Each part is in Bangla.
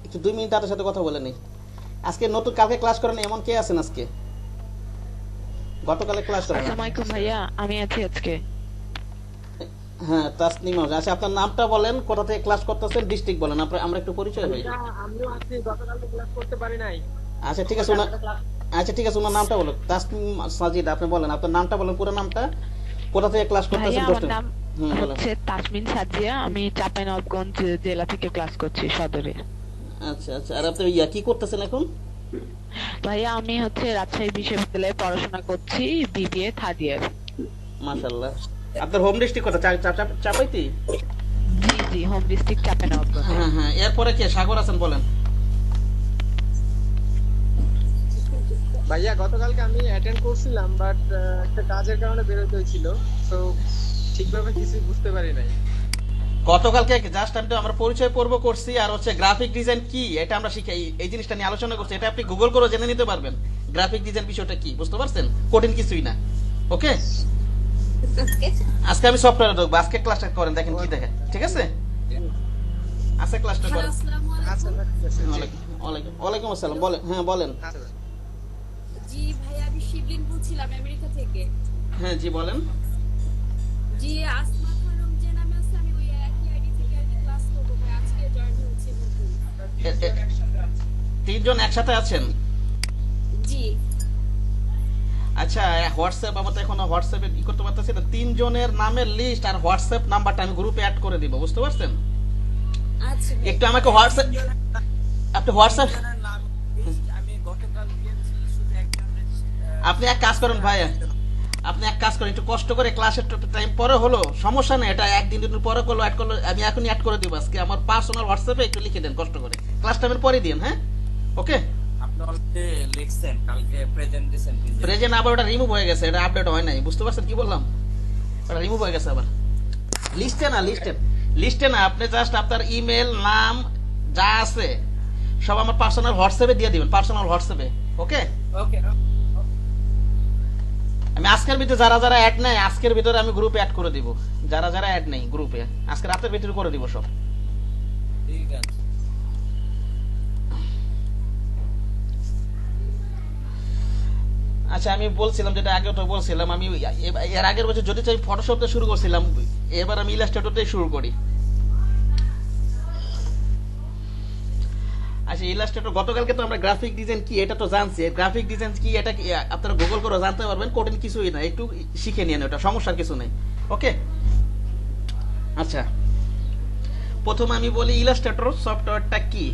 একটু 2 মিনিট তাদের সাথে কথা বলে নিই। আজকে নতুন কালকে ক্লাস করেন এমন কে আছেন আজকে? গতকালে ক্লাস করেন? আসসালামু আলাইকুম ভাইয়া, আমি আছি আজকে। হ্যাঁ, তাসনিম আহমেদ। আচ্ছা, আপনার নামটা বলেন, কোথা থেকে ক্লাস করতেছেন, ডিস্ট্রিক্ট বলেন, আমরা একটু পরিচয় হই। ভাইয়া আমিও আছি, গতকাল তো ক্লাস করতে পারি নাই। আচ্ছা ঠিক আছে, আমাকে আজকে ক্লাস। আচ্ছা ঠিক আছে, ওনার নামটা বলুন। তাসনিম সাজিদ, আপনি বলেন আপনার নামটা বলেন, পুরো নামটা, কোথা থেকে ক্লাস ভাইয়া করতেছেন, আমার দশটা। নাম বলেন। হচ্ছে তাসমিন সাজিয়া, আমি চাঁপাইনবাবগঞ্জ জেলা থেকে ক্লাস করছি, সদরে। আচ্ছা আচ্ছা, আর আপনি কি করতেছেন এখন? ভাইয়া আমি হচ্ছে রাজশাহী বিশ্ববিদ্যালয়ে পড়াশোনা করছি, বিবিএ থার্ড ইয়ার। মাশাআল্লাহ। আপনার হোম ডিস্ট্রিক্ট কোথা? চাপাইতি? জি জি, হোম ডিস্ট্রিক্ট চাঁপাইনবাবগঞ্জ। হ্যাঁ হ্যাঁ, এরপরে কে সাগর আছেন বলেন। ভাইয়া গতকালকে আমি অ্যাটেন্ড করছিলাম, বাট একটা কাজের কারণে বেরোতে হয়েছিল, তো ঠিকভাবে কিছুই বুঝতে পারি নাই। গতকালকে জাস্ট আমি তো আমরা পরিচয় পর্ব করছি, আর হচ্ছে গ্রাফিক ডিজাইন কি এটা আমরা শিখে এই জিনিসটা নিয়ে আলোচনা করছি। এটা আপনি গুগল করে জেনে নিতে পারবেন গ্রাফিক ডিজাইন বিষয়টা কি, বুঝতে পারছেন? কঠিন কিছুই না। ওকে, আজকে আমি সফটওয়্যারে ঢুকবো। আজকে ক্লাসটা করেন, দেখেন কি দেখেন, ঠিক আছে? আজকে ক্লাসটা করেন। আচ্ছা ভাই, ঠিক আছে। জি। ওয়ালাইকুম ওয়ালাইকুম ওয়ালাইকুম আসসালাম। বলেন, হ্যাঁ বলেন। আচ্ছা ভাই। জি ভাইয়া, আমি শিবলিন বলছিলাম আমেরিকা থেকে। হ্যাঁ জি বলেন। জি, আসমা খানম যে নামে আছে, আমি ওই একই আইডি থেকে আর কি ক্লাস করবো ভাই। আজকে জয়েন হচ্ছে নতুন। এ- এ- তিনজন একসাথে আছেন? জি আচ্ছা, হোয়াটসঅ্যাপ, আমার তো এখন হোয়াটসঅ্যাপে ই করতে পারতেছি না। তিনজনের নামের লিস্ট আর হোয়াটসঅ্যাপ নাম্বারটা আমি গ্রুপে অ্যাড করে দিব, বুঝতে পারছেন? আচ্ছা ভাই। একটু আমাকে হোয়াটসঅ্যাপ, আপনি হোয়াটসঅ্যাপ, আপনি এক কাজ করেন ভাই, আপনি এক কাজ করেন, একটু কষ্ট করে ক্লাসের টাইম পরে হলো সমস্যা নেই, এটা একদিন দুদিন পরে করলো অ্যাড করলো, আমি এখনই অ্যাড করে দিব। আজকে আমার পার্সোনাল হোয়াটসঅ্যাপে একটু লিখে দেন কষ্ট করে, ক্লাস টাইমের পরে দিন। হ্যাঁ, ওকে। আপনি অলরেডি লিখছেন, কালকে প্রেজেন্ট দিছেন কিন্তু। প্রেজেন্ট আবার ওটা রিমুভ হয়ে গেছে, এটা আপডেট হয় নাই, বুঝতে পারছেন কি বললাম? ওটা রিমুভ হয়ে গেছে আবার। লিস্টে না, আপনি জাস্ট আপনার ইমেল, নাম যা আছে সব আমার পার্সোনাল হোয়াটসঅ্যাপে দিয়ে দিবেন, পার্সোনাল হোয়াটসঅ্যাপে। ওকে, ওকে, আমি আজকের ভিতরে যারা যারা অ্যাড নেই, আজকের ভিতরে আমি গ্রুপে অ্যাড করে দিব। যারা যারা অ্যাড নেই গ্রুপে, আজকে রাতের ভিতরে করে দিব সব। ঠিক আছে। আচ্ছা, আমি বলছিলাম যেটা আগে তো বলছিলাম, আমি এর আগের বছর যদি চাই ফটোশপ দিয়ে শুরু করছিলাম, এবার আমি ইলাস্ট্রেটরটাই শুরু করি। আচ্ছা, ইলাস্ট্রেটর গতকালকে তো আমরা গ্রাফিক ডিজাইন কি এটা তো জানছি। গ্রাফিক ডিজাইন কি এটা কি আপনারা গুগল করে জানতে পারবেন, কঠিন কিছুই না, একটু শিখে নিয়ে ওটা সমস্যার কিছু নেই। ওকে, আচ্ছা প্রথমে আমি বলি ইলাস্ট্রেটর সফটওয়্যারটা কি।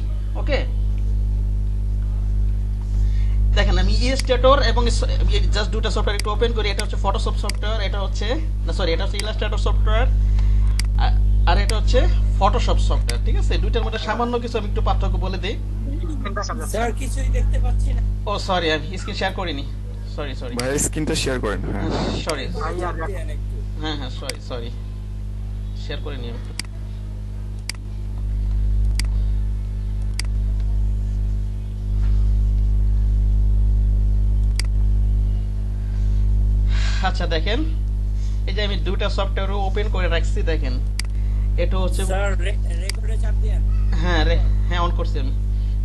ওকে, দেখেন আমি ইলাস্ট্রেটর এবং জাস্ট দুটো সফটওয়্যার একটু ওপেন করি। এটা হচ্ছে ফটোশপ সফটওয়্যার, এটা হচ্ছে না সরি, এটা হচ্ছে ইলাস্ট্রেটর সফটওয়্যার, আর এটা হচ্ছে ফটোশপ সফটওয়্যার। ঠিক আছে, দুইটার মধ্যে সামান্য কিছু আমি একটু পার্থক্য বলে দিই। স্যার কিছুই দেখতে পাচ্ছি না। ও সরি, আমি স্ক্রিন শেয়ার করিনি, সরি সরি ভাই স্ক্রিনটা শেয়ার করেন। হ্যাঁ সরি। দেন একটু। হ্যাঁ হ্যাঁ, সরি সরি, শেয়ার করিনি আমি। আচ্ছা দেখেন, এই যে আমি দুইটা সফটওয়্যার ওপেন করে রাখছি, দেখেন এটা হচ্ছে, স্যার রেকর্ডে চাপ দেন। হ্যাঁ হ্যাঁ অন করছি আমি।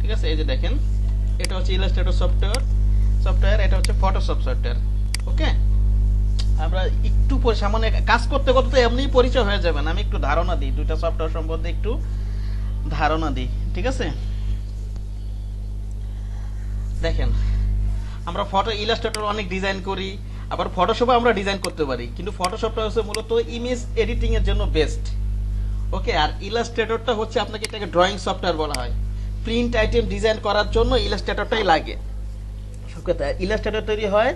ঠিক আছে, এই যে দেখেন এটা হচ্ছে ইলাস্ট্রেটর সফটওয়্যার, এটা হচ্ছে ফটোশপ সফটওয়্যার। ওকে, আমরা একটু সামান্য কাজ করতে করতে এমনিই পরিচয় হয়ে যাবেন। আমি একটু ধারণা দিই, দুইটা সফটওয়্যার সম্বন্ধে একটু ধারণা দিই, ঠিক আছে? দেখেন, আমরা ফটো ইলাস্ট্রেটর অনেক ডিজাইন করি, আবার ফটোশপে আমরা ডিজাইন করতে পারি, কিন্তু ফটোশপটা হচ্ছে মূলত ইমেজ এডিটিং এর জন্য বেস্ট। ওকে, আর ইলাস্ট্রেটরটা হচ্ছে আপনাকে এটাকে ড্রয়িং সফটওয়্যার বলা হয়। প্রিন্ট আইটেম ডিজাইন করার জন্য ইলাস্ট্রেটরটাই লাগে। ইলাস্ট্রেটর তৈরি হয়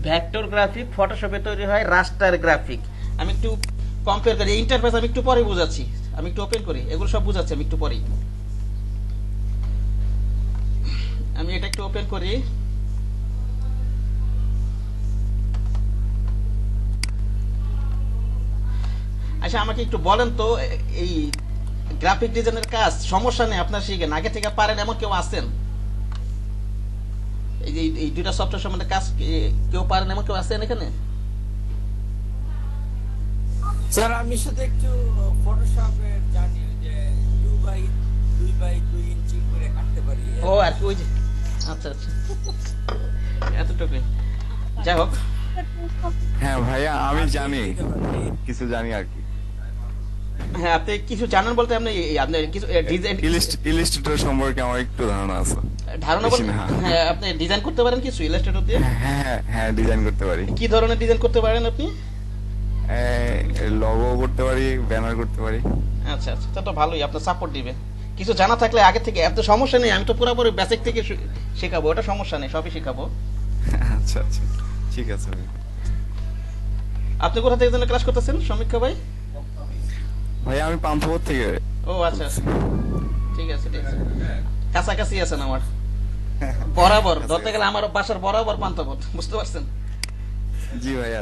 ভেক্টর গ্রাফিক, ফটোশপে তৈরি হয় রাস্টার গ্রাফিক। আমি একটু কম্পেয়ার করি, ইন্টারফেস আমি একটু পরে বুঝাচ্ছি, আমি একটু ওপেন করি, এগুলো সব বুঝাচ্ছি আমি একটু পরেই। আমি এটা একটু ওপেন করি। আচ্ছা আমাকে একটু বলেন তো, এই গ্রাফিক ডিজাইনের কাজ সমস্যা নেই, আপনার শিখেন, আগে থেকে পারেন এমন কেউ আছেন? এই যে এই দুইটা সফটওয়্যার সম্বন্ধে কাজ কেউ পারেন এমন কেউ আছেন এখানে? স্যার আমি শুধু একটু ফটোশপের জানি যে 2 বাই 2 ইঞ্চি করে কাটা ওই যে আচ্ছা আচ্ছা এতটুকুই যাই হোক হ্যাঁ ভাইয়া আমি জানি, কিছু জানি আর কি। হ্যাঁ আপনি কিছু জানেন বলতে আপনি আপনার কিছু ডিজাইন ইলিস্ট্রেটর সম্পর্কে আমার একটু ধারণা আছে। ধারণা বলতে বেশি না। হ্যাঁ আপনি ডিজাইন করতে পারেন কিছু ইলাস্ট্রেটর দিয়ে? হ্যাঁ হ্যাঁ ডিজাইন করতে পারি। কি ধরনের ডিজাইন করতে পারেন আপনি? লোগো করতে পারি, ব্যানার করতে পারি। আচ্ছা আচ্ছা তা তো ভালোই, আপনার সাপোর্ট দিবে। কিছু জানা থাকলে আগে থেকে, এত সমস্যা নেই, আমি তো পুরোপুরি বেসিক থেকে শেখাবো, ওটা সমস্যা নেই, সবই শেখাবো। আচ্ছা আচ্ছা ঠিক আছে ভাই। আপনি কোথা থেকে ক্লাস করতেছেন সমীক্ষা ভাই? ভাইয়া আমি পান্থপথ থেকে। ও আচ্ছা আচ্ছা ঠিক আছে ঠিক আছে, কাছাকাছি আছেন আমার, বরাবর ধরতে গেলে আমার বাসার বরাবর পান্থপথ, বুঝতে পারছেন? জি ভাইয়া।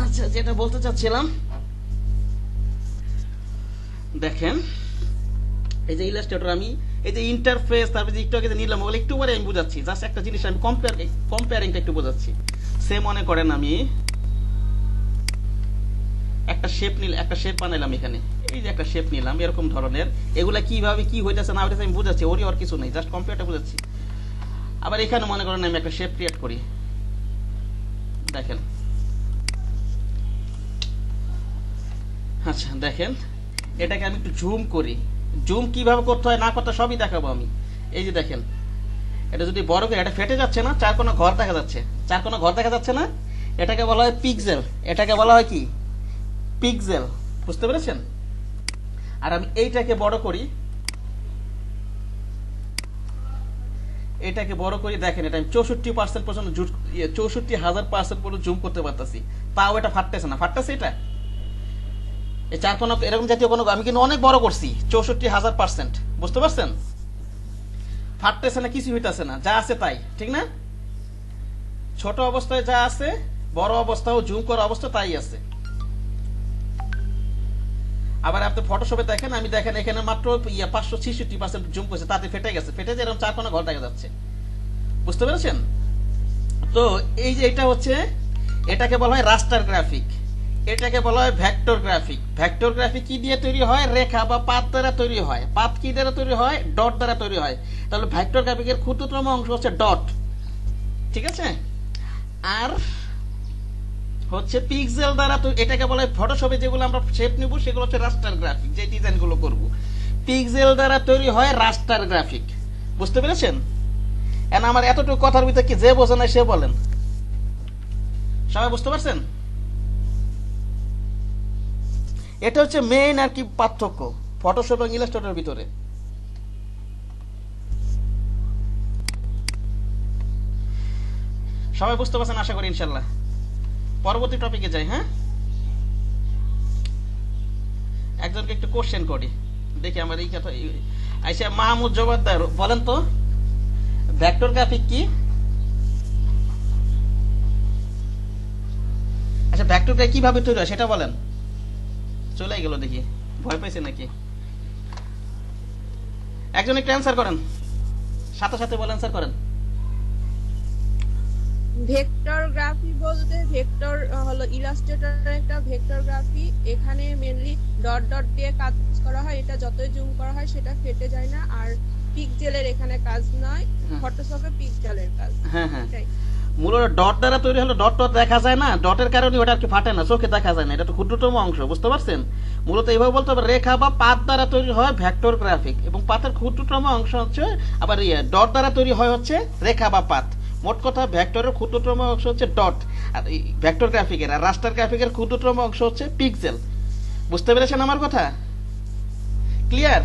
আচ্ছা যেটা বলতে চাচ্ছিলাম, দেখেন এই যে ইলাস্ট্রেটর আমি এই যে ইন্টারফেস তারপরে যে একটু আগে যে নিলাম ওগুলো একটু পরে আমি বুঝাচ্ছি, জাস্ট একটা জিনিস আমি কম্পেয়ারিংটা একটু বোঝাচ্ছি। সে মনে করেন আমি একটা শেপ বানাইলাম এখানে, এই যে একটা শেপ নিলাম এরকম ধরনের, এগুলা কিভাবে কি হইতেছে না হইতেছে আমি বুঝাচ্ছি, ওরই আর কিছু নেই, জাস্ট কম্পেয়ারটা বুঝাচ্ছি। আবার এখানে মনে করেন আমি একটা শেপ ক্রিয়েট করি, দেখেন আচ্ছা দেখেন এটাকে আমি একটু জুম করি, জুম কিভাবে করতে হয় না করতে হয় সবই দেখাবো আমি। এই যে দেখেন এটা যদি বড় করে, এটা ফেটে যাচ্ছে না, চার কোনো ঘর দেখা যাচ্ছে, চার কোনো ঘর দেখা যাচ্ছে না, এটাকে বলা হয় পিক্সেল, এটাকে বলা হয় কি পিক্সেল, বুঝতে পেরেছেন? আর আমি এইটাকে বড় করি, এটাকে বড় করি, দেখেন এটা আমি 64% পর্যন্ত 64,000% পর্যন্ত জুম করতে পারতেছি, তাও এটা ফাটতেছে না, ফাটতেছে এটা এই চার কোনো এরকম জাতীয় কোনো, আমি কিন্তু অনেক বড় করছি 64,000%, বুঝতে পারছেন? ফাটতেছে না, কিছু হইতেছে না, যা আছে তাই, ঠিক না? ছোট অবস্থায় যা আছে বড় অবস্থাও জুম করা অবস্থা তাই আছে। আবার আপনি ফটোশপে দেখেন, আমি দেখেন এখানে মাত্র 566% জুম করছে, তাতে ফেটে গেছে, ফেটে যে এরকম চার কোনো ঘর দেখা যাচ্ছে, বুঝতে পেরেছেন? তো এই যে এটা হচ্ছে, এটাকে বলা হয় রাস্টার গ্রাফিক, এটাকে বলা হয় ভেক্টর গ্রাফিক। ভেক্টর গ্রাফিক কি দিয়ে তৈরি হয়? রেখা বা পাত দ্বারা তৈরি হয়। পাত কি দ্বারা তৈরি হয়? ডট দ্বারা তৈরি হয়। তাহলে ভেক্টর গ্রাফিকের ক্ষুদ্রতম অংশ হচ্ছে ডট, ঠিক আছে? আর হচ্ছে পিক্সেল দ্বারা, তো এটাকে বলা হয় ফটোশপে যেগুলো আমরা শেপ নিব সেগুলো হচ্ছে রাস্টার গ্রাফিক, যে ডিজাইনগুলো করব পিক্সেল দ্বারা তৈরি হয় রাস্টার গ্রাফিক, বুঝতে পেরেছেন? এখন আমার এতটুকু কথার ভিতরে কি যে বোঝে না সে বলেন, সবাই বুঝতে পারছেন? এটা হচ্ছে মেইন আর কি পার্থক্য ফটোশপ এবং ইলাস্ট্রেটরের ভিতরে। সবাই বুঝতে পারছেন আশা করি ইনশাল্লাহ। পরবর্তী টপিকে যাই। হ্যাঁ, একজনকে একটু কোশ্চেন করি, দেখি আমার এই কথা। আচ্ছা মাহমুদ জবাবদার বলেন তো, ভেক্টর গ্রাফিক কি? আচ্ছা ভেক্টর গ্রাফিক কিভাবে তৈরি হয় সেটা বলেন। চলে গেল দেখি, ভয় পাইছে নাকি? একজন একটু অ্যান্সার করেন, সাথে সাথে বলেন, অ্যান্সার করেন। ভেক্টর গ্রাফি বলতে ভেক্টর হলো ইলাস্ট্রেটরের একটা ভেক্টর গ্রাফি, এখানে মেইনলি ডট ডট দিয়ে কাজ করা হয়, এটা যতই জুম করা হয় সেটা ফেটে যায় না, আর পিক্সেলের এখানে কাজ নয়, ফটোশপে পিক্সেলের কাজ। হ্যাঁ হ্যাঁ, মূলত ডট দ্বারা তৈরি হলো, ডট ডট দেখা যায় না, ডটের কারণে ওটা আর কি ফাটে না, চোখে দেখা যায় না, এটা তো ক্ষুদ্রতম অংশ, বুঝতে পারছেন? মূলত এইভাবে বলতে হবে, রেখা বা পাত দ্বারা তৈরি হয় ভেক্টর গ্রাফিক, এবং পাতের ক্ষুদ্রতম অংশ হচ্ছে আবার ডট দ্বারা তৈরি হয় হচ্ছে রেখা বা পাত। মোট কথা ভেক্টরের ক্ষুদ্রতম অংশ হচ্ছে ডট, আর ভেক্টর গ্রাফিকের আর রাস্টার গ্রাফিকের ক্ষুদ্রতম অংশ হচ্ছে পিক্সেল। বুঝতে পেরেছেন আমার কথা? ক্লিয়ার?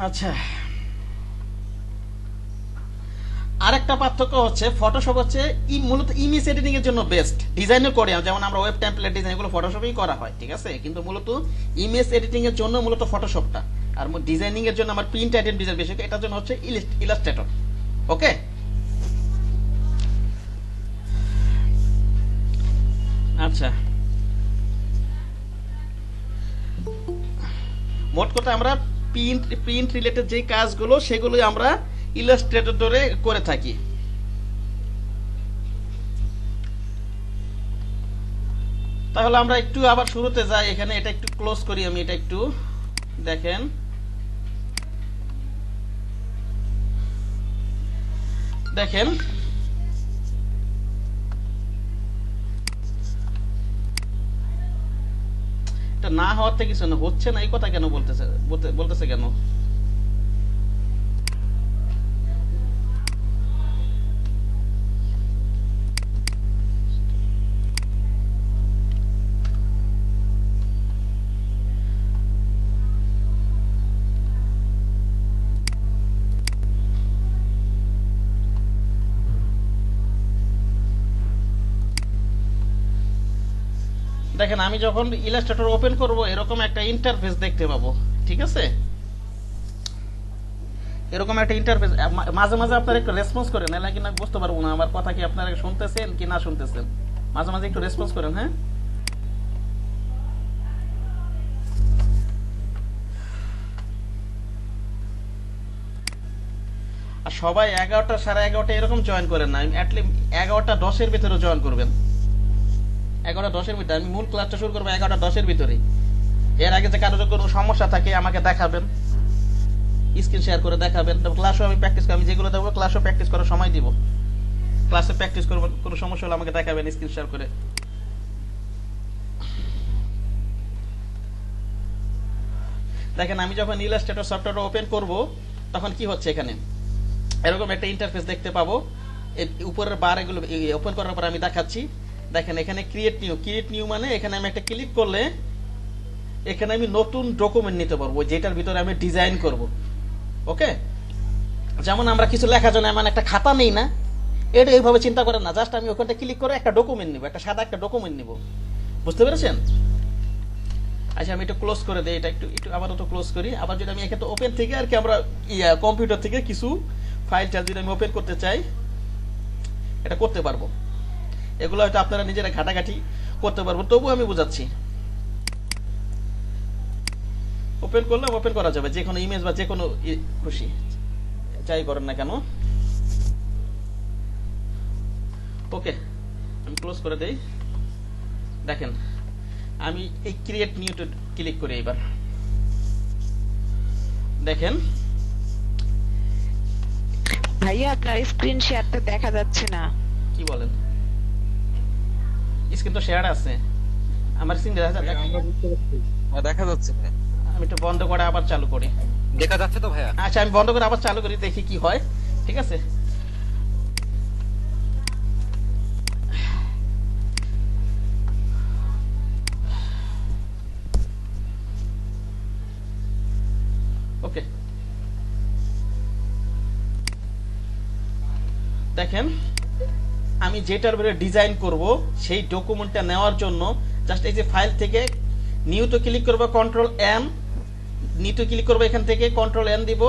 আচ্ছা, আরেকটা পার্থক্য হচ্ছে ফটোশপ হচ্ছে মূলত ইমেজ এডিটিং এর জন্য বেস্ট, ডিজাইনও করে, যেমন আমরা ওয়েব টেমপ্লেট ডিজাইন এগুলো ফটোশপেই করা হয়, ঠিক আছে? কিন্তু মূলত ইমেজ এডিটিং এর জন্য মূলত ফটোশপটা, আর ডিজাইনিং এর জন্য আমার প্রিন্ট আইটেম ডিজাইন বেশি, এটার জন্য হচ্ছে ইলাস্ট্রেটর। ওকে, আচ্ছা মোট কথা আমরা প্রিন্ট রিলেটেড যে কাজগুলো সেগুলো আমরা ইলাস্ট্রেটরে করে থাকি। তাহলে আমরা একটু আবার শুরুতে যাই, এখানে এটা একটু ক্লোজ করি আমি, এটা একটু দেখেন দেখেন এটা না হওয়ার থেকে কিছু না, হচ্ছে না এই কথা কেন বলতেছে কেন? দেখেন আমি যখন ইলাস্ট্রেটর ওপেন করব এরকম একটা ইন্টারফেস দেখতে পাবো, ঠিক আছে? এরকম একটা ইন্টারফেস। মাঝে মাঝে আপনারা একটু রেসপন্স করেন, নাকি না বুঝতে পারবো না আমার কথা কি আপনারা শুনতেছেন কি না শুনতেছেন। মাঝে মাঝে একটু রেসপন্স করেন, হ্যাঁ? আর সবাই 11টা 11:30 এরকম জয়েন করেন না, অ্যাটলিস্ট 11:10 ভিতরে জয়েন করবেন। 11:10 ভিতরে আমি মূল ক্লাসটা শুরু করবো 11:10 ভিতরে। এর আগে যে কারো কোনো সমস্যা থাকে আমাকে দেখাবেন, স্ক্রিন শেয়ার করে দেখাবেন। ক্লাসও আমি প্র্যাকটিস আমি যেগুলো দেবো ক্লাসও প্র্যাকটিস করার সময় দিব, ক্লাসে প্র্যাকটিস করবেন। কোনো সমস্যা হলে আমাকে দেখাবেন স্ক্রিন শেয়ার করে। দেখেন আমি যখন ইলাস্ট্রেটর সফটওয়্যার ওপেন করব তখন কি হচ্ছে, এখানে এরকম একটা ইন্টারফেস দেখতে পাবো। উপরের বার এগুলো ওপেন করার পর আমি দেখাচ্ছি। দেখেন এখানে ক্রিয়েট নিউ মানে এখানে আমি একটা ক্লিক করলে এখানে আমি নতুন ডকুমেন্ট নিতে পারবো যেটার ভিতরে আমি ডিজাইন করব। ওকে, যেমন আমরা কিছু লেখার জন্য এমন একটা খাতা নেই না, এটা এইভাবে চিন্তা করেন না, জাস্ট আমি ওখানটা ক্লিক করে একটা ডকুমেন্ট নিব, একটা সাদা একটা ডকুমেন্ট নিব। বুঝতে পেরেছেন? আচ্ছা আমি একটু ক্লোজ করে দিই, এটা একটু আপাতত ক্লোজ করি। আবার যদি আমি এখানে ওপেন থেকে আর কি আমরা কম্পিউটার থেকে কিছু ফাইলটা যদি আমি ওপেন করতে চাই এটা করতে পারবো। এগুলো হয়তো আপনারা নিজেরা ঘাটাঘাটি করতে পারবো, তবু আমি বুঝাচ্ছি। ওপেন করলে ওপেন করা যাবে যে কোনো ইমেজ বা যে কোনো খুশি যাই করেন না কেন। ওকে আমি ক্লোজ করে দেই। দেখেন আমি এই ক্রিয়েট নিউতে ক্লিক করি এবার। দেখেন ভাইয়া আপনার স্ক্রিন শেয়ারটা দেখা যাচ্ছে না। কি বলেন? স্ক্রিন তো শেয়ার আছে আমার, স্ক্রিন দেখা যাচ্ছে ভাইয়া। আমি একটু বন্ধ করে আবার চালু করি। দেখা যাচ্ছে তো ভাইয়া? আচ্ছা আমি বন্ধ করে আবার চালু করি, দেখি কি হয়। ঠিক আছে, ওকে। দেখেন আমি যেটার উপরে ডিজাইন করব সেই ডকুমেন্টটা নেওয়ার জন্য জাস্ট এই যে ফাইল থেকে নিউ তো ক্লিক করব, কন্ট্রোল এম, নিউ তো ক্লিক করব, এখান থেকে কন্ট্রোল এন দিব।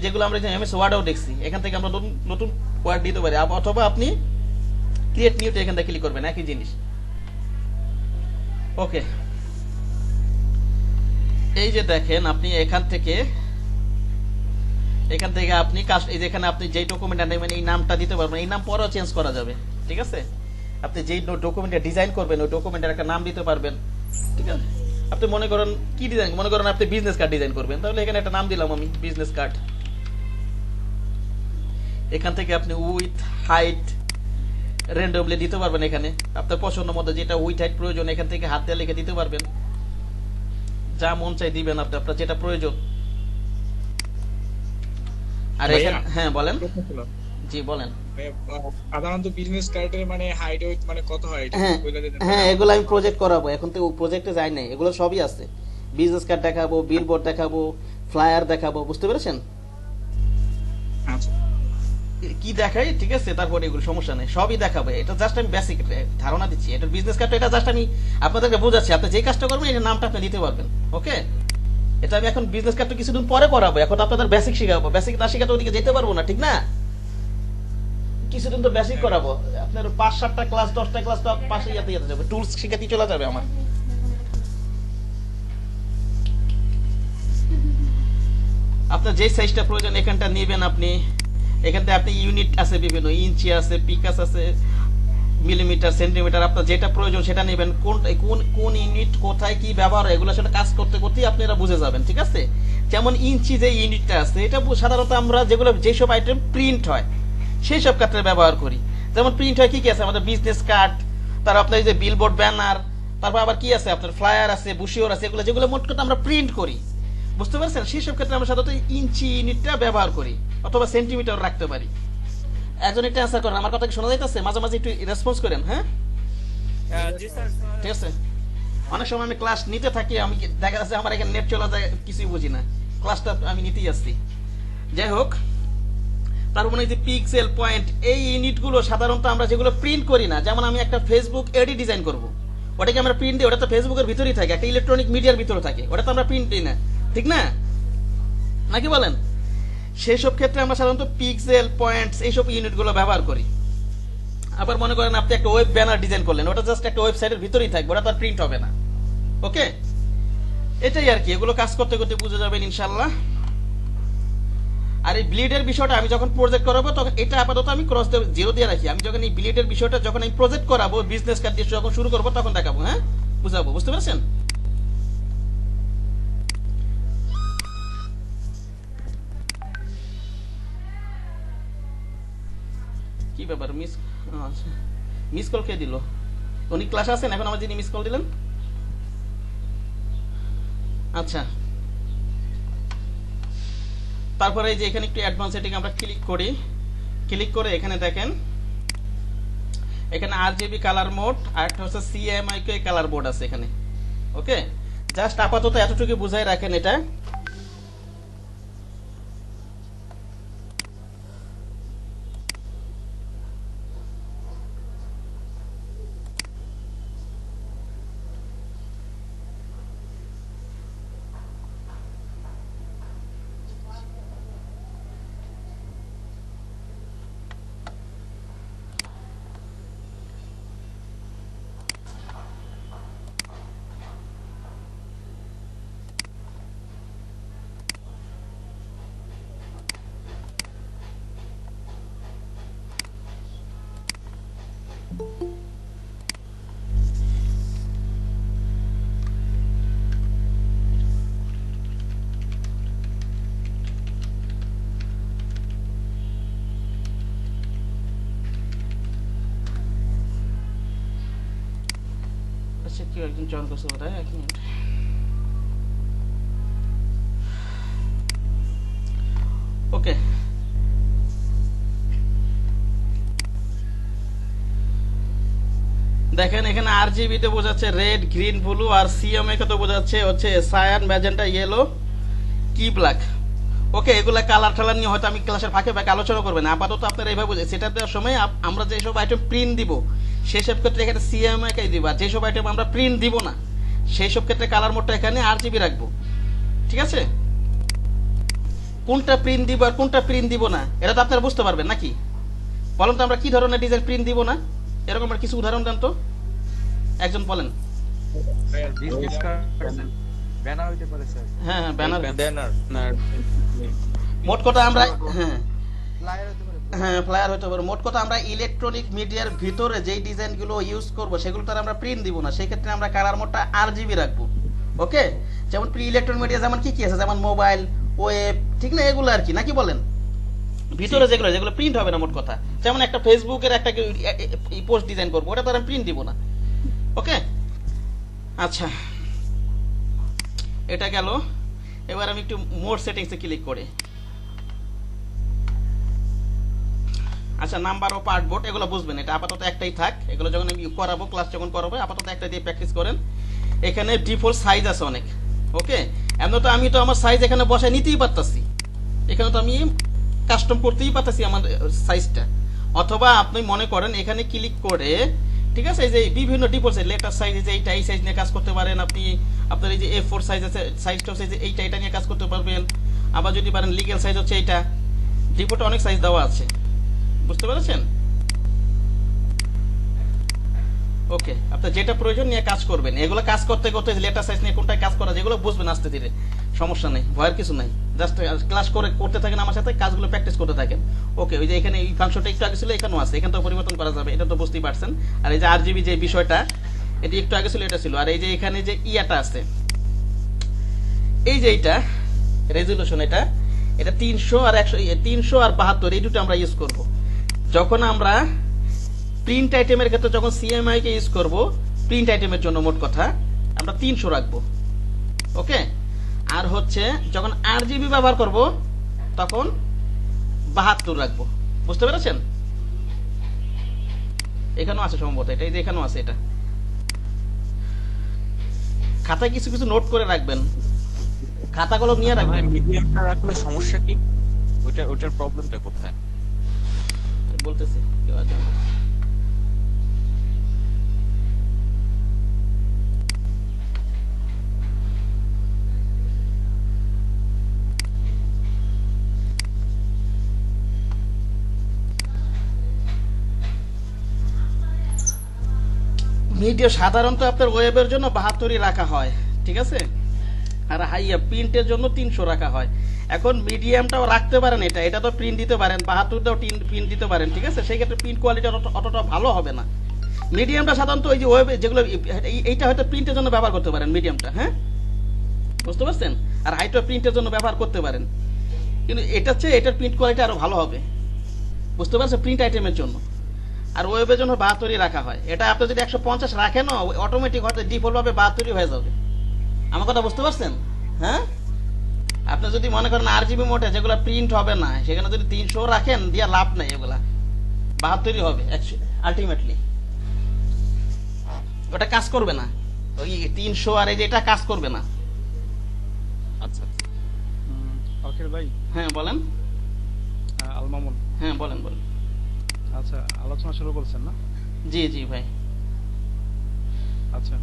যেগুলো আমরা এমএস ওয়ার্ডেও দেখছি এখান থেকে আমরা নতুন ওয়ার্ড দিতে পারি, অথবা আপনি ক্রিয়েট নিউতে এখান থেকে ক্লিক করবেন, একই জিনিস। ওকে, এই যে দেখেন আপনি এখান থেকে আপনি এই যেখানে আপনি যেই ডকুমেন্টটা নেবেন এই নামটা দিতে পারবেন, এই নাম পরেও চেঞ্জ করা যাবে। ঠিক আছে, আপনি যেই ডকুমেন্টটা ডিজাইন করবেন ওই ডকুমেন্টের একটা নাম দিতে পারবেন। ঠিক আছে, আপনি মনে করেন কি ডিজাইন, মনে করেন আপনি বিজনেস কার্ড ডিজাইন করবেন, তাহলে এখানে একটা নাম দিলাম আমি বিজনেস কার্ড। এখান থেকে আপনি উইথ হাইট র্যান্ডমলি দিতে পারবেন, এখানে আপনার পছন্দ মতো যেটা উইথ হাইট প্রয়োজন এখান থেকে হাত দিয়ে লিখে দিতে পারবেন, যা মন চাই দিবেন আপনি, আপনার যেটা প্রয়োজন। আর এখানে হ্যাঁ বলেন। জি বলেন। সাধারণত বিজনেস কার্ডের মানে হাইট উইথ মানে কত হয় এটা বলে দেন? হ্যাঁ এগুলো আমি প্রজেক্ট করাবো, এখন তো প্রজেক্টে যাই নাই, এগুলো সবই আছে। বিজনেস কার্ড দেখাবো, বিলবোর্ড দেখাবো, ফ্লায়ার দেখাবো, বুঝতে পেরেছেন? আচ্ছা কি দেখাই, ঠিক আছে, তারপরে এগুলো সমস্যা নেই, সবই দেখাবো। এটা জাস্ট আমি বেসিক ধারণা দিচ্ছি, এটা বিজনেস কার্ড, এটা জাস্ট আমি আপনাদেরকে বোঝাচ্ছি, আপনি যে কাজটা করবেন এটার নামটা আপনি দিতে পারবেন। ওকে, এটা আমি এখন বিজনেস কার্ডটা কিছুদিন পরে করাবো, এখন আপনাদের বেসিক শিখাবো। বেসিক না শিখাতে ওদিকে যেতে পারবো না, ঠিক না? কিছুদিন তো বেসিক করাবো, আপনার 5-7টা ক্লাস 10টা ক্লাস তো পাশে যেতে যাবে, টুলস শিখাতে চলে যাবে আমার। আপনার যে সাইজটা প্রয়োজন এখানটা নেবেন আপনি, এখানটা আপনি ইউনিট আছে বিভিন্ন, ইঞ্চি আছে, পিকাস আছে, মিলিমিটার, সেন্টিমিটার, আপনার যেটা প্রয়োজন সেটা নেবেন। কোন ইউনিট কোথায় কি ব্যবহার হয় এগুলো সেটা কাজ করতে করতেই আপনারা বুঝে যাবেন। ঠিক আছে, যেমন ইঞ্চি যে ইউনিটটা আছে এটা সাধারণত আমরা যেগুলো যেসব আইটেম প্রিন্ট হয় সেই সব ক্ষেত্রে ব্যবহার করি। যেমন প্রিন্ট হয় কি কি আছে আমাদের, বিজনেস কার্ড, তারপর আপনার এই যে বিলবোর্ড ব্যানার, তারপর আবার কি আছে আপনার ফ্লায়ার আছে, বুশিওর আছে, এগুলো যেগুলো মোট কথা আমরা প্রিন্ট করি, বুঝতে পারছেন? সেই সব ক্ষেত্রে আমরা সাধারণত ইঞ্চি ইউনিটটা ব্যবহার করি অথবা সেন্টিমিটার রাখতে পারি। একজন একটু অ্যান্সার করেন, আমার কথা কি শোনা যাইতেছে? মাঝে মাঝে একটু রেসপন্স করেন। হ্যাঁ জি স্যার ঠিক আছে। অনেক সময় আমি ক্লাস নিতে থাকি, আমি দেখা যাচ্ছে আমার এখানে নেট চলে যায়, কিছুই বুঝি না, ক্লাসটা আমি নিতেই আসছি। যাই হোক, তার মানে যে পিক্সেল পয়েন্ট এই ইউনিটগুলো সাধারণত আমরা যেগুলো প্রিন্ট করি না, যেমন আমি একটা ফেসবুক এডি ডিজাইন করব, ওটাকে আমরা প্রিন্ট দিই, ওটা তো ফেসবুকের ভিতরেই থাকে, একটা ইলেকট্রনিক মিডিয়ার ভিতরে থাকে, ওটা তো আমরা প্রিন্ট দিই না, ঠিক না নাকি বলেন? সেই সব ক্ষেত্রে আমরা সাধারণত পিক্সেল পয়েন্টস এইসব ইউনিটগুলো ব্যবহার করি। আবার মনে করেন আপনি একটা ওয়েব ব্যানার ডিজাইন করলেন, ওটা জাস্ট একটা ওয়েবসাইটের ভিতরেই থাকবে, ওটা তো আর প্রিন্ট হবে না। ওকে, এটাই আর কি, এগুলো কাজ করতে করতে বুঝে যাবেন ইনশাল্লাহ। আর এই ব্লিডের বিষয়টা আমি যখন প্রজেক্ট করাবো তখন এটা আপাতত আমি ক্রস জিরো দিয়ে রাখি। আমি যখন এই ব্লিডের বিষয়টা যখন আমি প্রজেক্ট করাবো, বিজনেস কার্ড দিয়ে যখন শুরু করবো তখন দেখাবো। হ্যাঁ, বুঝাবো, বুঝতে পারছেন? কি ব্যাপার, মিস কল কে দিল? উনি ক্লাস আছেন এখন, আমার যিনি মিস কল দিলেন? আচ্ছা, তারপরে এই যে এখানে একটু অ্যাডভান্স সেটিং আমরা ক্লিক করি, ক্লিক করে এখানে দেখেন এখানে RGB কালার মোড আর একটা হচ্ছে CMYK কালার বোর্ড আছে এখানে। ওকে, জাস্ট আপাতত এতটুকু বুঝাই রাখেন এটা। আচ্ছা, কেউ একজন জয়েন করছে বোধহয়, 1 মিনিট। ওকে, দেখেন এখানে RGB তে বোঝাচ্ছে রেড, গ্রিন, ব্লু, আর CMYK তে বোঝাচ্ছে হচ্ছে সায়ান, ম্যাজেন্টা, ইয়েলো, কি ব্ল্যাক। ওকে, এগুলা কালার টালার নিয়ে হয়তো আমি ক্লাসের ফাঁকে ফাঁকে আলোচনা করবেন। আপাতত আপনারা এইভাবে সেটা দেওয়ার সময় আমরা যেসব আইটেম প্রিন্ট দিব সেই সব ক্ষেত্রে এখানে CMYK দিব, আর যেসব আইটেম আমরা প্রিন্ট দিব না সেই সব ক্ষেত্রে কালার মোডটা এখানে RGB রাখবো। ঠিক আছে, কোনটা প্রিন্ট দিব আর কোনটা প্রিন্ট দিব না এটা তো আপনারা বুঝতে পারবেন নাকি? বলেন তো আমরা কি ধরনের ডিজাইন প্রিন্ট দিব না, এরকম আর কিছু উদাহরণ দেন তো, একজন বলেন। ব্যানার হইতে পারে স্যার। হ্যাঁ, ব্যানার, ব্যানার, মোট কথা আমরা হ্যাঁ ফ্লায়ার হইতে পারে। হ্যাঁ ফ্লায়ার হতে পারে। মোট কথা আমরা ইলেকট্রনিক মিডিয়ার ভিতরে যেই ডিজাইনগুলো ইউজ করব সেগুলো তার আমরা প্রিন্ট দিব না, সেই ক্ষেত্রে আমরা কালার মোডটা RGB রাখবো। ওকে, যেমন প্রি ইলেকট্রনিক মিডিয়া যেমন কি কি আছে, যেমন মোবাইল, ওয়েব, ঠিক না, এগুলো আর কি, নাকি বলেন? ভিতরে যেগুলো যেগুলো প্রিন্ট হবে না, মোট কথা যেমন একটা ফেসবুকের একটা পোস্ট ডিজাইন করবো, ওটা তো আমরা প্রিন্ট দিব না। ওকে, আচ্ছা এটা গেল। এবার আমি একটু মোড সেটিংসে ক্লিক করি। আচ্ছা, নাম্বার ও পার্ট বোর্ড এগুলো বুঝবেন, এটা আপাতত একটাই থাক, এগুলো যখন আমি করাবো, ক্লাস যখন করাবো আপাতত একটা দিয়ে প্র্যাকটিস করেন। এখানে ডিফল্ট সাইজ আছে অনেক। ওকে, এমন তো আমি তো আমার সাইজ এখানে বসায় নিতেই পারতাছি, এখানে তো আমি কাস্টম করতেই পারতাছি আমার সাইজটা। অথবা আপনি মনে করেন এখানে ক্লিক করে, ঠিক আছে, এই যে বিভিন্ন ডিফল্ট সাইজ, লেটার সাইজ, যে এইটা এই সাইজ নিয়ে কাজ করতে পারেন আপনি। আপনার এই যে A4 সাইজ আছে, সাইজটা হচ্ছে যে এইটা, এটা নিয়ে কাজ করতে পারবেন। আবার যদি পারেন লিগ্যাল সাইজ হচ্ছে এইটা, ডিফল্টে অনেক সাইজ দেওয়া আছে, বুঝতে পেরেছেন? ওকে, আপনার যেটা প্রয়োজন নিয়ে কাজ করবেন। এগুলো কাজ করতে করতে লেটার সাইজ নিয়ে কোনটা কাজ করা, যেগুলো বুঝবেন আস্তে ধীরে, সমস্যা নেই, ভয়ের কিছু নাই। জাস্ট ক্লাস করে করতে থাকেন আমার সাথে, কাজগুলো প্র্যাকটিস করতে থাকেন। ওকে, ওই যে এখানে এই ফাংশনটা একটু আগে ছিল, এখানেও আছে, এখানে তো পরিবর্তন করা যাবে, এটা তো বুঝতেই পারছেন। আর এই যে RGB যে বিষয়টা, এটি একটু আগে ছিল, এটা ছিল। আর এই যে এখানে যে ইয়াটা আছে, এই যে এইটা রেজুলেশন, এটা 300 আর 100, 300 আর 72, এই দুটো আমরা ইউজ করব। যখন আমরা প্রিন্ট আইটেমের ক্ষেত্রে যখন সিএমআই কে ইউজ করব, প্রিন্ট আইটেমের জন্য মোট কথা আমরা 300 রাখবো। ওকে, আর হচ্ছে যখন আরজিবি ব্যবহার করব তখন 72 রাখবো। বুঝতে পেরেছেন? এখানেও আছে সম্ভবত, এটা এই যে এখানেও আছে। এটা খাতায় কিছু কিছু নোট করে রাখবেন, খাতাগুলো নিয়ে রাখবেন। মিডিয়ামটা রাখলে সমস্যা কি? ওটার প্রবলেমটা কোথায়? বলতেছি কেউ আছে? মিডিয়া সাধারণত আপনার ওয়েবের জন্য 72 রাখা হয়, ঠিক আছে, আর হাইয়া প্রিন্টের জন্য 300 রাখা হয়। এখন মিডিয়ামটাও রাখতে পারেন, এটা তো প্রিন্ট দিতে পারেন, 72টাও প্রিন্ট দিতে পারেন, ঠিক আছে। সেই ক্ষেত্রে প্রিন্ট কোয়ালিটি অতটা ভালো হবে না। মিডিয়ামটা সাধারণত ওই যে ওয়েবে যেগুলো এইটা হয়তো প্রিন্টের জন্য ব্যবহার করতে পারেন মিডিয়ামটা, হ্যাঁ বুঝতে পারছেন, আর হাইটা প্রিন্টের জন্য ব্যবহার করতে পারেন, কিন্তু এটার চেয়ে এটার প্রিন্ট কোয়ালিটি আরো ভালো হবে, বুঝতে পারছেন, প্রিন্ট আইটেমের জন্য। আর ওয়েবের জন্য 72 রাখা হয়। এটা আপনি যদি 150 রাখেন অটোমেটিক হয়তো ডিফল্ট ভাবে 72 হয়ে যাবে। আমার কথা বুঝতে পারছেন? হ্যাঁ, আপনি যদি মনে করেন আরজিবি মোডে যেগুলো প্রিন্ট হবে না, সেখানে যদি 300 রাখেন দিয়ে লাভ নাই, এগুলা 72 হবে আলটিমেটলি। ওটা কাজ করবে না, ওই 300 আর এই যে এটা কাজ করবে না। আচ্ছা, ওকে ভাই, হ্যাঁ বলেন। আল মামুন। হ্যাঁ বলেন বলেন। আচ্ছা, আলোচনা শুরু করছেন না? জি জি ভাই। আচ্ছা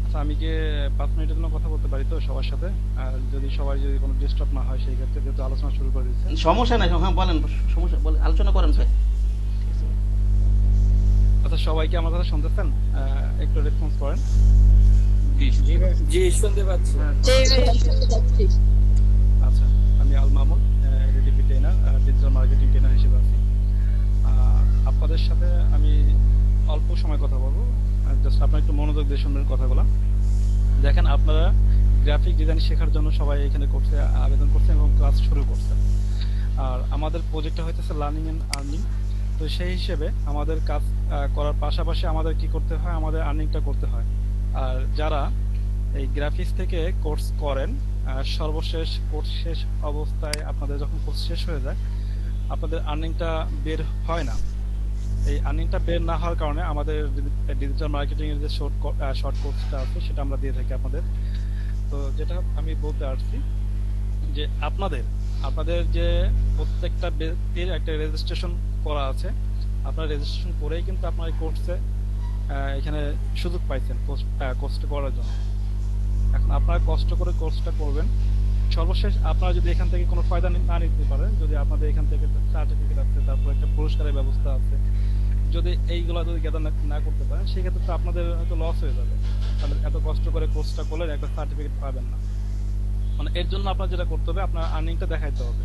আচ্ছা, আমি কি 5 মিনিটের জন্য কথা বলতে পারি তো সবার সাথে? আর যদি কোনো ডিস্টার্ব না হয় সেই ক্ষেত্রে, যেহেতু আলোচনা শুরু করে দিচ্ছেন। সমস্যা নাই, হ্যাঁ বলেন, সমস্যা বলেন, আলোচনা করেন ভাই। আচ্ছা, সবাই কি আমার কথা শুনতেছেন? একটু রেসপন্স করেন। জি শুনতে পাচ্ছি। আচ্ছা, আমি আল মামুন, এডিটিভি ট্রেনার, ডিজিটাল মার্কেটিং ট্রেনার হিসেবে আছি। আপনাদের সাথে আমি অল্প সময় কথা বলবো, জাস্ট আপনারা একটু মনোযোগ দিয়ে শুনবেন কথাগুলো। দেখেন, আপনারা গ্রাফিক ডিজাইন শেখার জন্য সবাই এখানে আবেদন করছেন এবং ক্লাস শুরু করছেন। আর আমাদের প্রজেক্টটা হইতেছে লার্নিং এন্ড আর্নিং। তো সেই হিসেবে আমাদের কাজ করার পাশাপাশি আমাদের কি করতে হয়, আমাদের আর্নিংটা করতে হয়। আর যারা এই গ্রাফিক্স থেকে কোর্স করেন, সর্বশেষ কোর্স শেষ অবস্থায় আপনাদের যখন কোর্স শেষ হয়ে যায়, আপনাদের আর্নিংটা বের হয় না। এই আর্নিংটা বের না হওয়ার কারণে আমাদের ডিজিটাল মার্কেটিং এর যে শর্ট কোর্সটা আছে সেটা আমরা দিয়ে থাকি আপনাদের। তো যেটা আমি বলতে আসছি যে আপনাদের যে প্রত্যেকটা ব্যক্তির একটা রেজিস্ট্রেশন করা আছে, আপনারা রেজিস্ট্রেশন করেই কিন্তু আপনার কোর্সে এখানে সুযোগ পাইছেন কোর্সটা করার জন্য। এখন আপনারা কষ্ট করে কোর্সটা করবেন। সর্বশেষ আপনারা যদি এখান থেকে কোনো ফায়দা না নিতে পারেন, যদি আপনাদের এখান থেকে সার্টিফিকেট আছে, তারপর একটা পুরস্কারের ব্যবস্থা আছে, যদি এইগুলো যদি গ্যাদার না করতে পারেন, সেক্ষেত্রে তো আপনাদের হয়তো লস হয়ে যাবে। তাহলে এত কষ্ট করে কোর্সটা করলেন, একটা সার্টিফিকেট পাবেন না। মানে এর জন্য আপনার যেটা করতে হবে, আপনার আর্নিংটা দেখাইতে হবে।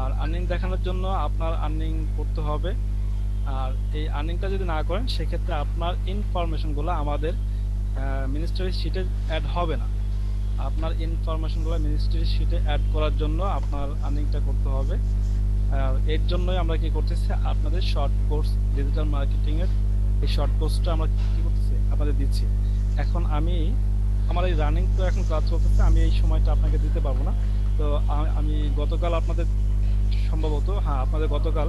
আর আর্নিং দেখানোর জন্য আপনার আর্নিং করতে হবে। আর এই আর্নিংটা যদি না করেন, সেক্ষেত্রে আপনার ইনফরমেশনগুলো আমাদের মিনিস্ট্রি শিটে অ্যাড হবে না। আপনার ইনফরমেশনগুলো মিনিস্ট্রি শিটে অ্যাড করার জন্য আপনার আর্নিংটা করতে হবে। আর এর জন্যই আমরা কি করতেছি, আপনাদের শর্ট কোর্স ডিজিটাল মার্কেটিং এর এই শর্ট কোর্সটা আমরা কি করতেছি, আপনাদের দিচ্ছি। এখন আমার এই রানিং তো এখন ক্লাস চলতেছে, আমি এই সময়টা আপনাকে দিতে পারবো না। তো আমি গতকাল আপনাদের সম্ভবত, আপনাদের গতকাল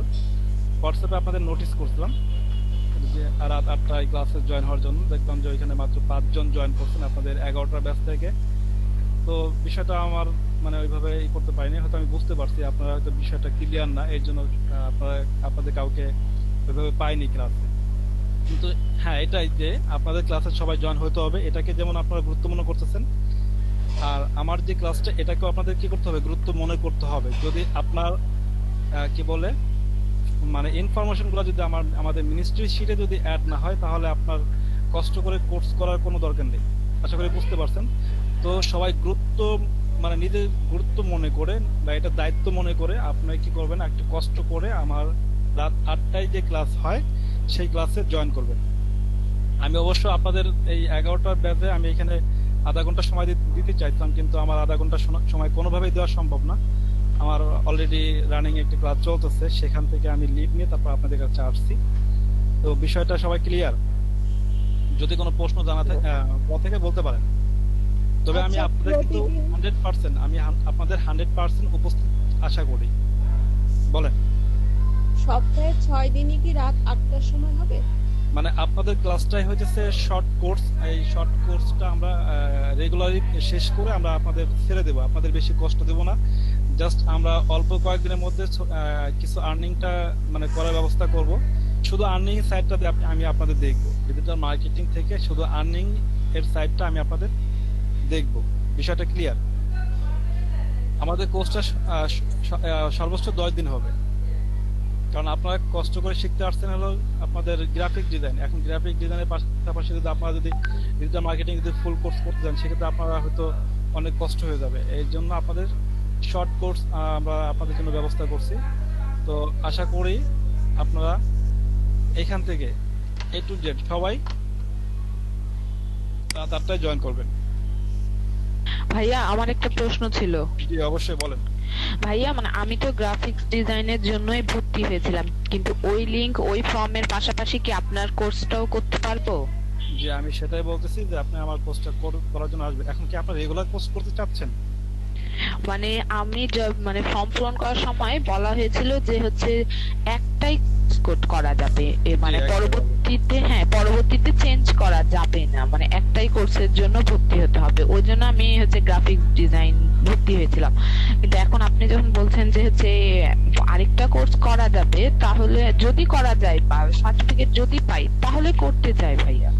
হোয়াটসঅ্যাপে আপনাদের নোটিস করছিলাম যে রাত 8টায় ক্লাসে জয়েন হওয়ার জন্য। দেখলাম যে ওইখানে মাত্র 5 জন জয়েন করছেন আপনাদের 11টার ব্যাচ থেকে। তো বিষয়টা আমার মানে ওইভাবে করতে পারিনি, হয়তো আমি বুঝতে পারছি আপনারা হয়তো বিষয়টা ক্লিয়ার না, এর জন্য আপনাদের কাউকে ওইভাবে পাইনি ক্লাসে। কিন্তু হ্যাঁ, এটাই যে আপনাদের ক্লাসে সবাই জয়েন হতে হবে, এটাকে যেমন আপনারা গুরুত্ব মনে করতেছেন, আর আমার যে ক্লাসটা এটাকেও আপনাদের কি করতে হবে, গুরুত্ব মনে করতে হবে। যদি আপনার কি বলে মানে ইনফরমেশনগুলো যদি আমাদের মিনিস্ট্রি শিটে যদি অ্যাড না হয়, তাহলে আপনার কষ্ট করে কোর্স করার কোনো দরকার নেই। আশা করি বুঝতে পারছেন। তো সবাই নিজের গুরুত্ব মনে করে বা এটা দায়িত্ব মনে করে আপনারা কি করবেন, একটু কষ্ট করে আমার রাত 8টায় যে ক্লাস হয় সেই ক্লাসে জয়েন করবেন। আমি অবশ্য আপনাদের এই 11টার ব্যাচে আমি এখানে আধা ঘন্টা সময় দিতে চাইতাম, কিন্তু আমার আধা ঘন্টা সময় কোনোভাবেই দেওয়া সম্ভব না। আমার অলরেডি রানিং একটি ক্লাস চলতেছে, সেখান থেকে আমি লিভ নিয়ে তারপর আপনাদের কাছে আসছি। তো বিষয়টা সবাই ক্লিয়ার? যদি কোনো প্রশ্ন জানা থাকে থেকে বলতে পারেন। তবে আমি আচ্ছা, আপনাদের কিন্তু প্রতিদিন 100% আমি আপনাদের 100% উপস্থিত আশা করি। বলেন। সপ্তাহে 6 দিনই কি রাত 8টার সময় হবে? মানে আপনাদের ক্লাসটাই হইতেছে শর্ট কোর্স, এই শর্ট কোর্সটা আমরা রেগুলারলি শেষ করে আমরা আপনাদের ছেড়ে দেবো, আপনাদের বেশি কষ্ট দেব না। জাস্ট আমরা অল্প কয়েকদিনের মধ্যে কিছু আর্নিংটা মানে করার ব্যবস্থা করব। শুধু আর্নিং সাইডটা আমি আপনাদের দেখবো, ডিজিটাল মার্কেটিং থেকে শুধু আর্নিং এর সাইডটা আমি আপনাদের দেখবো। বিষয়টা ক্লিয়ার? আমাদের কোর্সটা সর্বোচ্চ 10 দিন হবে, কারণ আপনারা কষ্ট করে শিখতে আসছেন হলো আপনাদের গ্রাফিক ডিজাইন। এখন গ্রাফিক ডিজাইনের পাশাপাশি যদি আপনারা যদি ডিজিটাল মার্কেটিং যদি ফুল কোর্স করতে চান, সেক্ষেত্রে আপনারা হয়তো অনেক কষ্ট হয়ে যাবে। এই জন্য আপনাদের শর্ট কোর্স আমরা আপনাদের জন্য ব্যবস্থা করছি। তো আশা করি আপনারা এখান থেকে A to Z সবাই তারটাই জয়েন করবেন। ভাইয়া আমার একটা প্রশ্ন ছিল। জি অবশ্যই বলেন। ভাইয়া মানে আমি তো গ্রাফিক্স ডিজাইনের জন্যই ভর্তি হয়েছিলাম, কিন্তু ওই লিংক ওই ফর্মের পাশাপাশি কি আপনার কোর্সটাও করতে পারবো? যে আমি সেটাই বলতেছি যে আপনি আমার কোর্সটা করার জন্য আসবেন। এখন কি আপনারা রেগুলার কোর্স করতে চাচ্ছেন? মানে আমি মানে ফর্ম পূরণ করার সময় বলা হয়েছিল যে হচ্ছে একটাই কোড করা যাবে, মানে একটাই পরবর্তীতে চেঞ্জ করা যাবে না, মানে একটাই কোর্সের জন্য ভর্তি হতে হবে। ওই জন্য আমি হচ্ছে গ্রাফিক্স ডিজাইন ভর্তি হয়েছিলাম। কিন্তু এখন আপনি যখন বলছেন যে হচ্ছে আরেকটা কোর্স করা যাবে, তাহলে যদি করা যায় বা সার্টিফিকেট যদি পাই তাহলে করতে চাই ভাইয়া।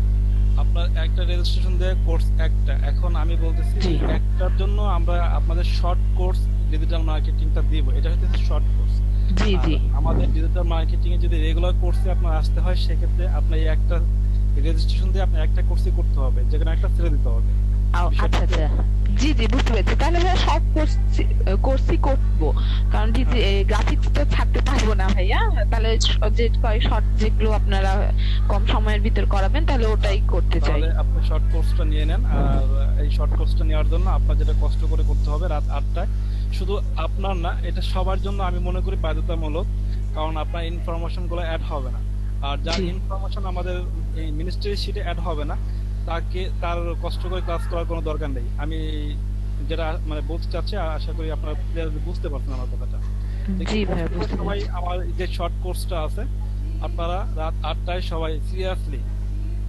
আপনার একটা রেজিস্ট্রেশন দেয় কোর্স একটা। এখন আমি বলতেছি জি। একটার জন্য আমরা আপনাদের শর্ট কোর্স ডিজিটাল মার্কেটিংটা দিব, এটা হচ্ছে শর্ট কোর্স। জি জি। আমাদের ডিজিটাল মার্কেটিং এ যদি রেগুলার কোর্সে আপনার আসতে হয়, সেক্ষেত্রে আপনার এই একটা রেজিস্ট্রেশন দিয়ে আপনি একটা কোর্সই করতে হবে, যেখানে একটা ছেড়ে দিতে হবে। আচ্ছা আচ্ছা, জি জি বুঝতে পেরেছি। তাহলে ভাইয়া সব কোর্সই করবো, কারণ গ্রাফিক্স তো ছাড়তে পারবো না ভাইয়া। তাহলে যে শর্ট যেগুলো আপনারা কম সময়ের ভিতর করাবেন তাহলে ওটাই করতে চাই। তাহলে আপনি শর্ট কোর্সটা নিয়ে নেন। আর এই শর্ট কোর্সটা নেওয়ার জন্য আপনার যেটা কষ্ট করে করতে হবে রাত 8টায়, শুধু আপনার না, এটা সবার জন্য আমি মনে করি বাধ্যতামূলক, কারণ আপনার ইনফরমেশন গুলো অ্যাড হবে না। আর যার জি। ইনফরমেশন আমাদের এই মিনিস্ট্রি শিটে অ্যাড হবে না, তার কষ্ট করে ক্লাস করার কোনো দরকার নেই। আমি যেটা মানে বলতে চাচ্ছি, আশা করি আপনারা ক্লিয়ারলি বুঝতে পারছেন আমার কথাটা। জি ভাইয়া বুঝতে সবাই পেরেছি। আমার যে শর্ট কোর্সটা আছে, আপনারা রাত 8টায় সবাই সিরিয়াসলি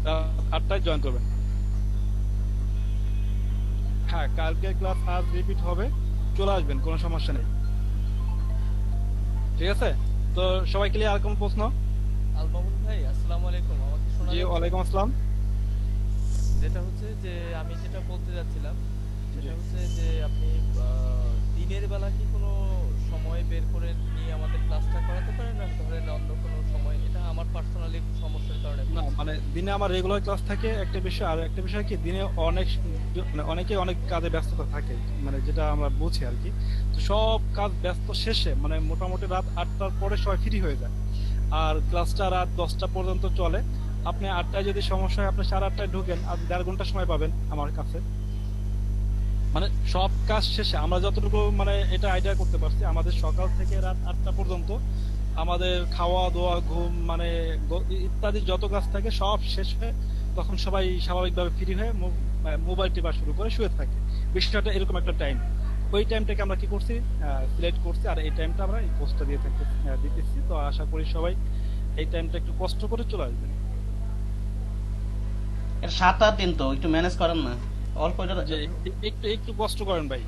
রাত 8টায় জয়েন করবেন। হ্যাঁ, কালকে ক্লাস আজ রিপিট হবে, চলে আসবেন, কোনো সমস্যা নেই। ঠিক আছে? তো সবাই ক্লিয়ার? আর কোনো প্রশ্ন? আলমামুন ভাই আসসালামু আলাইকুম, আমাকে শোনা জি যাচ্ছে? ওয়ালাইকুম আসসালাম। যেটা হচ্ছে যে আমি যেটা বলতে যাচ্ছিলাম সেটা হচ্ছে যে আপনি দিনের বেলা কি কোনো সময় বের করে নিয়ে আমাদের ক্লাসটা করাতে পারেন, না ধরেন অন্য কোনো সময়? এটা আমার পার্সোনালি সমস্যার কারণে না মানে দিনে আমার রেগুলার ক্লাস থাকে একটা বিষয়, আর একটা বিষয় কি দিনে অনেকে অনেক কাজে ব্যস্ততা থাকে, মানে যেটা আমরা বুঝি আর কি। তো সব কাজ ব্যস্ত শেষে মানে মোটামুটি রাত 8টার পরে সবাই ফ্রি হয়ে যায়, আর ক্লাসটা রাত 10টা পর্যন্ত চলে। আপনি 8টায় যদি সমস্যা হয়, আপনি 8:30টায় ঢুকেন, আর 1.5 ঘন্টা সময় পাবেন আমার কাছে। মানে সব কাজ শেষে আমরা যতটুকু মানে এটা আইডিয়া করতে পারছি, আমাদের সকাল থেকে রাত 8টা পর্যন্ত আমাদের খাওয়া দাওয়া ঘুম মানে ইত্যাদি যত কাজ থাকে সব শেষ হয়ে তখন সবাই স্বাভাবিকভাবে ফ্রি হয়ে মোবাইল টিপা শুরু করে শুয়ে থাকে। বিষয়টা এরকম একটা টাইম। ওই টাইমটাকে আমরা কি করছি, সিলেক্ট করছি, আর এই টাইমটা আমরা এই পোস্টটা দিতেছি। তো আশা করি সবাই এই টাইমটা একটু কষ্ট করে চলে আসবেন। এটা 7-8 দিন, তো একটু ম্যানেজ করেন না অল্প। যে একটু কষ্ট করেন ভাই।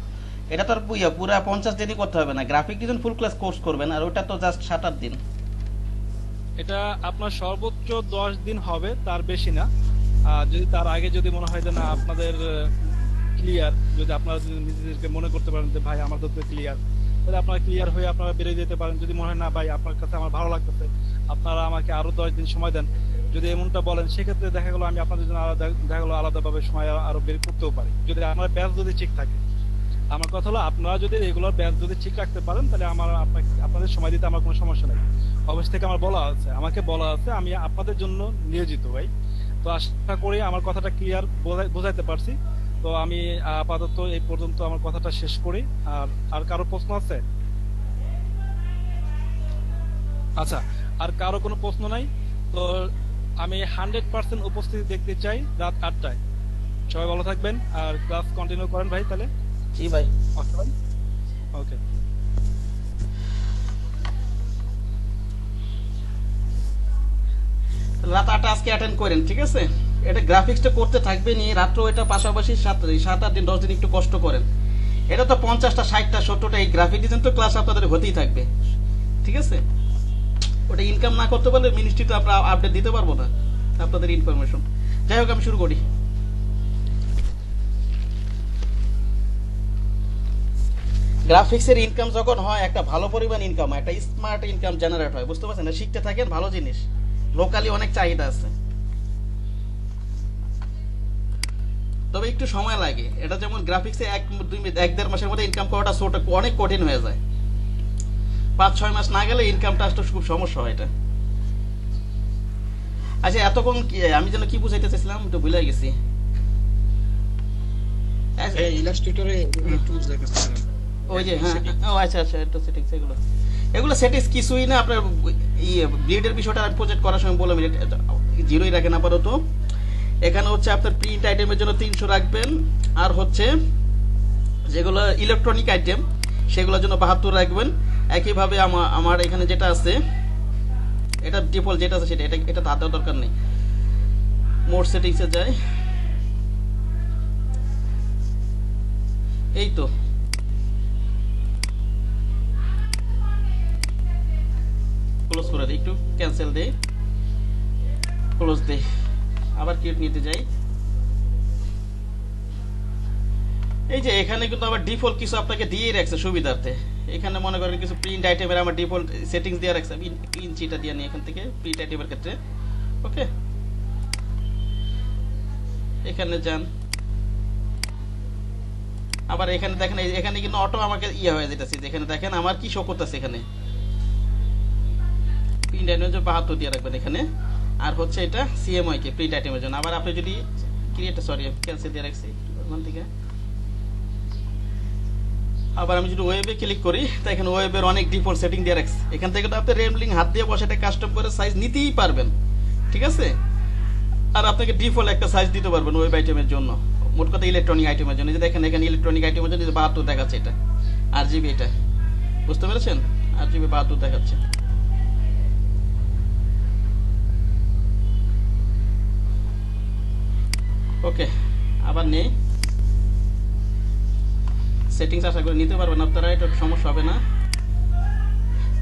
এটা তো আর পুরা 50 দিনই করতে হবে না। গ্রাফিক ডিজাইন ফুল ক্লাস কোর্স করবেন, আর ওটা তো জাস্ট 7-8 দিন। এটা আপনার সর্বোচ্চ 10 দিন হবে, তার বেশি না। আর যদি তার আগে যদি মনে হয় যে না আপনাদের ক্লিয়ার, যদি আপনারা যদি নিজেদেরকে মনে করতে পারেন যে ভাই আমাদের তো ক্লিয়ার, তাহলে আপনারা ক্লিয়ার হয়ে আপনারা বেরিয়ে যেতে পারেন। যদি মনে হয় না ভাই আপনার কাছে আমার ভালো লাগতেছে, আপনারা আমাকে আরো 10 দিন সময় দেন, যদি এমনটা বলেন, সেক্ষেত্রে দেখা গেলো আমি আপনাদের জন্য আলাদাভাবে সময় আরো বের করতেও পারি, যদি আমার ব্যাচ যদি ঠিক থাকে। আমার কথা হলো আপনারা যদি রেগুলার ব্যাচ যদি ঠিক রাখতে পারেন, তাহলে আপনাদের সময় দিতে আমার কোনো সমস্যা নেই। অফিস থেকে আমাকে বলা আছে আমি আপনাদের জন্য নিয়োজিত ভাই। তো আশা করি আমার কথাটা ক্লিয়ার বোঝাইতে পারছি। তো আমি আপাতত এই পর্যন্ত আমার কথাটা শেষ করি। আর কারো প্রশ্ন আছে? আচ্ছা, আর কারো কোনো প্রশ্ন নাই? তো আমি 100% উপস্থিতি দেখতে চাই রাত 8টায়। সবাই ভালো থাকবেন আর ক্লাস কন্টিনিউ করেন ভাই তাহলে। জি ভাই। ওকে। রাত 8 আজকে অ্যাটেন্ড করেন, ঠিক আছে? এটা গ্রাফিক্সটা করতে থাকবে নি, রাত্র এটা পাশাপাশি 7-8 দিন 10 দিন একটু কষ্ট করেন। এটা তো 50টা 60টা 70টা এই গ্রাফিক ডিজাইন তো ক্লাস আপনাদের হতেই থাকবে, ঠিক আছে? ওটা ইনকাম না করতে পারলে মিনিস্ট্রি তো আমরা আপডেট দিতে পারবো না আপনাদের ইনফরমেশন। যাই হোক, আমি শুরু করি। গ্রাফিক্সের ইনকাম যখন হয় একটা ভালো পরিমাণ ইনকাম হয়, একটা স্মার্ট ইনকাম জেনারেট হয়, বুঝতে পারছেন? শিখতে থাকেন, ভালো জিনিস, লোকালি অনেক চাহিদা আছে, তবে একটু সময় লাগে। এটা যেমন গ্রাফিক্সে 1-1.5 মাসের মধ্যে ইনকাম করাটা অনেক কঠিন হয়ে যায়। 5-6 মাস না গেলে ইনকামটা আসতে খুব সমস্যা হয় এটা। আচ্ছা, এতক্ষণ আমি যেন কি বুঝাইতে চাইছিলাম তো ভুলে গেছি। ইলাস্ট্রেটরে টুলস দেখাচ্ছিলাম ওই যে, হ্যাঁ, ও আচ্ছা, এটা সেটিংস, এগুলো সেটিংস কিছুই না। আপনার ব্লেডের বিষয়টা প্রজেক্ট করার সময় বললাম, জিরোই রাখেন আপাতত। এখানে হচ্ছে আপনার প্রিন্ট আইটেমের জন্য 300 রাখবেন, আর হচ্ছে যেগুলো ইলেকট্রনিক আইটেম সেগুলোর জন্য 72 রাখবেন। একইভাবে আমার এখানে যেটা আছে, এটা ডিফল্ট যেটা আছে সেটা, এটা হাত দেওয়ার দরকার নেই। মোড সেটিংসে যায়, এই তো ক্লোজ করে দিই, একটু ক্যান্সেল দেই, ক্লোজ দেই, আবার ক্রিয়েট নিতে যাই। এই যে এখানে কিন্তু আবার ডিফল্ট কিছু আপনাকে দিয়ে রাখছে সুবিধার্থে। এখানে মনে করেন কিছু প্রিন্ট আইটেমের আমার ডিফল্ট সেটিংস দিয়ে রাখছে, ইঞ্চিটা দিয়ে নিই এখান থেকে প্রিন্ট আইটেমের ক্ষেত্রে। ওকে, এখানে যান, আবার এখানে দেখেন, এখানে কিন্তু অটো আমাকে হয়ে যেতেছে, এখানে দেখেন আমার কি শো করতেছে, এখানে প্রিন্ট আইটেমের জন্য 72 দিয়ে রাখবেন এখানে। আর হচ্ছে এটা সিএমওয়াই কে প্রিন্ট আইটেমের জন্য। আবার আপনি যদি ক্যান্সেল দিয়ে রাখছি ওখান থেকে। আবার আমি যদি ওয়েবে ক্লিক করি, তো এখানে ওয়েবের অনেক ডিফল্ট সেটিং দিয়ে রাখছি। এখান থেকে তো আপনি রেমলিং হাত দিয়ে বসে এটা কাস্টম করে সাইজ নিতেই পারবেন, ঠিক আছে? আর আপনাকে ডিফল্ট একটা সাইজ দিতে পারবেন ওয়েব আইটেমের জন্য, মোট কথা ইলেকট্রনিক আইটেমের জন্য। যে দেখেন এখানে ইলেকট্রনিক আইটেমের জন্য 72 দেখাচ্ছে, এটা আরজিবি, এটা বুঝতে পেরেছেন? আরজিবি 72 দেখাচ্ছে। ওকে, আবার নেই সেটিংস, আশা করি নিতে পারবেন আপনারা, এটা সমস্যা হবে না।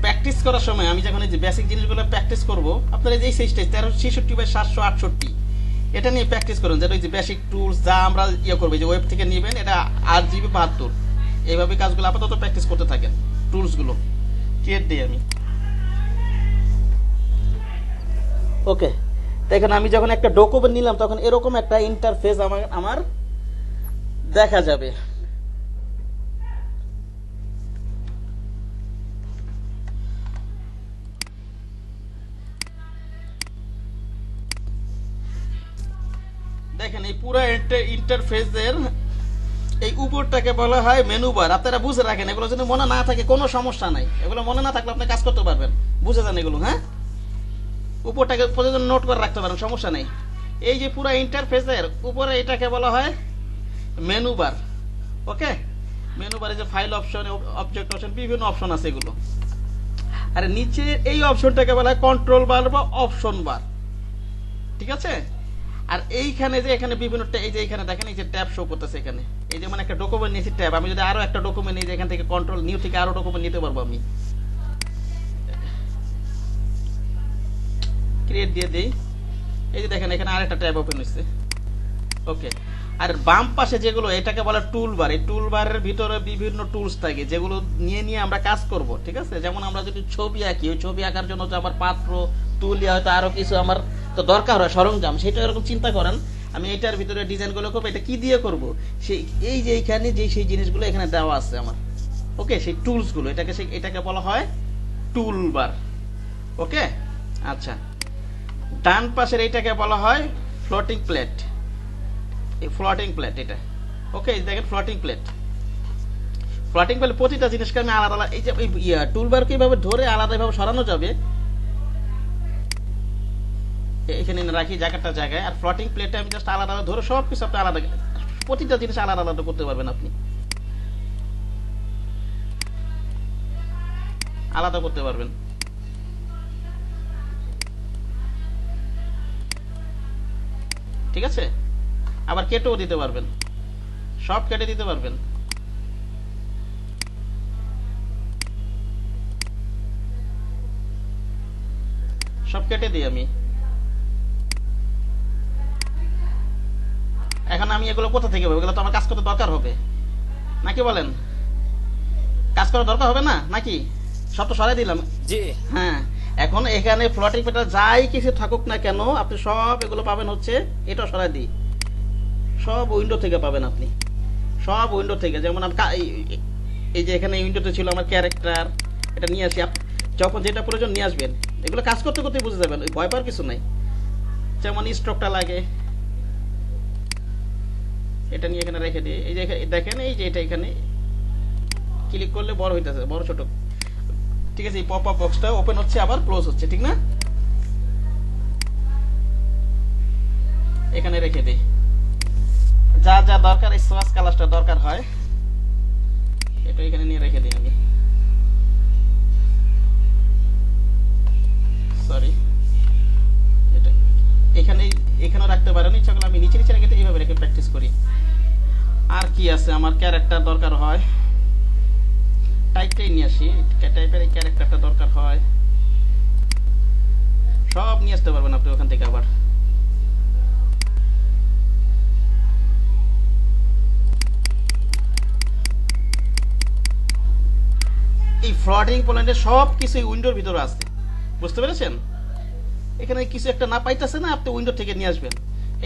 প্র্যাকটিস করার সময় আমি যখন এই যে বেসিক জিনিসগুলো প্র্যাকটিস করব, আপনারা এই যে 1366/768 এটা নিয়ে প্র্যাকটিস করুন, যেটা ওই যে বেসিক টুলস যা আমরা করবো, যে ওয়েব থেকে নেবেন, এটা 8GB 72, এইভাবে কাজগুলো আপাতত প্র্যাকটিস করতে থাকেন। টুলসগুলো ক্রিয়েট দিই আমি। ওকে, দেখেন আমি যখন একটা ডকুমেন্ট নিলাম তখন এরকম একটা ইন্টারফেস আমার দেখা যাবে। দেখেন এই পুরো ইন্টারফেসের এই উপরটাকে বলা হয় মেনু বার। আপনারা বুঝে রাখেন, এগুলো যদি মনে না থাকে কোনো সমস্যা নাই, এগুলো মনে না থাকলে আপনি কাজ করতে পারবেন, বুঝে যান এগুলো। হ্যাঁ, উপরটাকে প্রতিদিন নোট করে রাখতে পারেন, সমস্যা নেই। এই যে পুরো ইন্টারফেসের উপরে এটাকে বলা হয় মেনু বার। ওকে, মেনু বারে যে ফাইল অপশন, অবজেক্ট অপশন, বিভিন্ন অপশন আছে এগুলো। আর নিচে এই অপশনটাকে বলা হয় কন্ট্রোল বার বা অপশন বার, ঠিক আছে? আর এইখানে যে এখানে বিভিন্ন, এই যে এখানে দেখেন এই যে ট্যাব শো করতেছে এখানে, এই যে মানে একটা ডকুমেন্ট নিয়েছি ট্যাব, আমি যদি আরো একটা ডকুমেন্ট নিই, এখান থেকে কন্ট্রোল নিউ থেকে আরো ডকুমেন্ট নিতে পারবো আমি। ক্রিয়েট দিয়ে দেই, এই যে দেখেন এখানে আরেকটা ট্যাব ওপেন হচ্ছে। ওকে, আর বাম পাশে যেগুলো, এটাকে বলে টুল বার। এই টুল বারের ভিতরে বিভিন্ন টুলস থাকে যেগুলো নিয়ে আমরা কাজ করব, ঠিক আছে? যেমন আমরা যদি ছবি আঁকি, ওই ছবি আঁকার জন্য তো আমার পাত্র, তুলি, হয়তো আরো কিছু আমার তো দরকার হয় সরঞ্জাম, সেটা এরকম চিন্তা করেন। আমি এটার ভিতরে ডিজাইনগুলো করবো, এটা কি দিয়ে করব, সেই এই যে এইখানে সেই জিনিসগুলো এখানে দেওয়া আছে আমার। ওকে, সেই টুলসগুলো, এটাকে বলা হয় টুল বার। ওকে, আচ্ছা, ডান পাশের এইটাকে বলা হয় ফ্লোটিং প্লেট। এই ফ্লোটিং প্লেট এটা, ওকে, দেখেন ফ্লোটিং প্লেট। প্রতিটা জিনিসকে আমি আলাদা, এই যে টুলবারকে এইভাবে ধরে আলাদাভাবে সরানো যাবে, এখানে এনে রাখি জায়গাটা জায়গায়, আর ফ্লোটিং প্লেটে আমি জাস্ট আলাদা আলাদা ধরে সব কিছু আপনি আলাদা, প্রতিটা জিনিস আলাদা আলাদা করতে পারবেন, আপনি আলাদা করতে পারবেন। ঠিক আছে, আবার কেটেও দিতে পারবেন, সব কেটে দিতে পারবেন। সব কেটে দিই আমি। এখন আমি এগুলো কোথা থেকে পাবো? এগুলো তো আমার কাজ করতে দরকার হবে নাকি, বলেন? কাজ করার দরকার হবে না নাকি? সব তো সরাই দিলাম। জি হ্যাঁ, এখন এখানে ফ্লোটিং প্লেটে যাই কিছু থাকুক না কেন, আপনি সব এগুলো পাবেন হচ্ছে, এটা সরাই দিই, সব উইন্ডো থেকে পাবেন আপনি, সব উইন্ডো থেকে। যেমন আমি এই যে এখানে উইন্ডোতে ছিল আমার ক্যারেক্টার, এটা নিয়ে আসি, যখন যেটা প্রয়োজন নিয়ে আসবেন। এগুলো কাজ করতে করতে বুঝে যাবেন, ওই ভয় পাওয়ার কিছু নাই। যেমন স্ট্রোকটা লাগে, এটা নিয়ে এখানে রেখে দিই। এই যে দেখেন, এই যে এটা এখানে ক্লিক করলে বড় হইতেছে, বড় ছোট, ঠিক আছে। এই পপ আপ বক্সটা ওপেন হচ্ছে আবার ক্লোজ হচ্ছে, ঠিক না? এখানে রেখে দিই, যা যা দরকার, এই সোয়াস কালারটা দরকার হয়, এটা এখানে নিয়ে রেখে দিই আমি। সরি, এটা এখানেও রাখতে পারেন, ইচ্ছা করলে আমি নিচে নিচে রেখে এইভাবে রেখে প্র্যাকটিস করি। আর কি আছে, আমার ক্যারেক্টার দরকার হয়, টাইপটাই নিয়ে আসি, টাইপের এই ক্যারেক্টারটা দরকার হয়, সব নিয়ে আসতে পারবেন আপনি ওখান থেকে। আবার এই ফ্লোটিং পয়েন্টে সব কিছু উইন্ডোর ভিতরে আছে, বুঝতে পেরেছেন? এখানে কিছু একটা না পাইতেছে না, আপনি উইন্ডো থেকে নিয়ে আসবেন।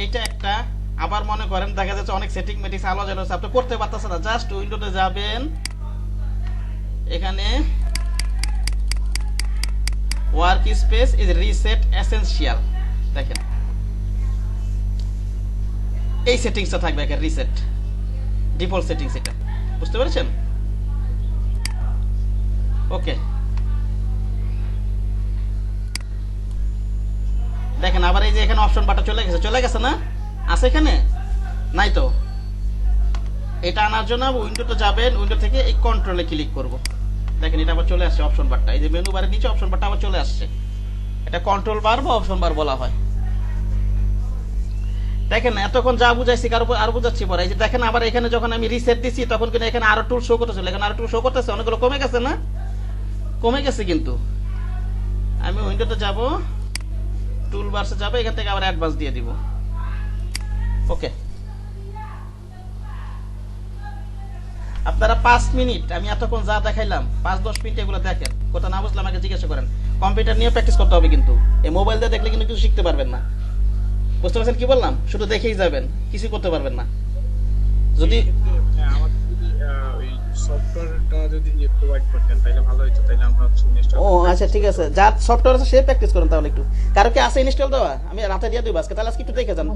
এইটা একটা, আবার মনে করেন দেখা যাচ্ছে অনেক সেটিং মেটিংস আলো জ্বালো আপনি করতে পারতেছেন না, জাস্ট উইন্ডোতে যাবেন, এখানে work space is reset essential, দেখেন এই সেটিংসটা থাকবে, এখানে রিসেট ডিফল্ট সেটিংস, এটা বুঝতে পেরেছেন? ওকে, দেখেন আবার এই যে এখানে অপশন বাটন চলে গেছে না? আছে এখানে? নাই তো। এটা আনার জন্য উইন্ডোতে যাবেন, উইন্ডো থেকে এই কন্ট্রোলে ক্লিক করব, দেখেন এটা আবার চলে আসছে অপশন বারটা, এই যে মেনু বারের নিচে অপশন বারটা আবার চলে আসছে, এটা কন্ট্রোল বার বা অপশন বার বলা হয়। দেখেন এতক্ষণ যা বুঝাইছি আর বুঝাচ্ছি পরে, এই যে দেখেন আবার এখানে যখন আমি রিসেট দিছি তখন কিন্তু এখানে আরো টুল শো করতেছিল, এখানে আরো টুল শো করতেছে, অনেকগুলো কমে গেছে না? কমে গেছে, কিন্তু আমি উইন্ডোতে যাব, টুল বারসে যাব, এখান থেকে আবার অ্যাডভান্স দিয়ে দিব। ওকে, আপনারা 5 মিনিট আমি এতক্ষণ যা দেখাইলাম 5-10 মিনিট এগুলো দেখেন, কথা না বুঝলে আমাকে জিজ্ঞাসা করেন। কম্পিউটার নিয়ে প্র্যাকটিস করতে হবে, কিন্তু এই মোবাইল দিয়ে দেখলে কিন্তু কিছু শিখতে পারবেন না, বুঝতে পারছেন কি বললাম? শুধু দেখেই যাবেন, কিছু করতে পারবেন না। যদি আমার ওই সফটওয়্যারটা যদি প্রোভাইড করতেন তাহলে ভালো হতো, তাহলে আমরা ইনস্টল। ও আচ্ছা, ঠিক আছে, যার সফটওয়্যার আছে সে প্র্যাকটিস করেন তাহলে একটু। কারো কি আছে ইনস্টল দেওয়া? আমি রাতে দিয়ে দেব আজকে, তাহলে আজকে একটু দেখে যান।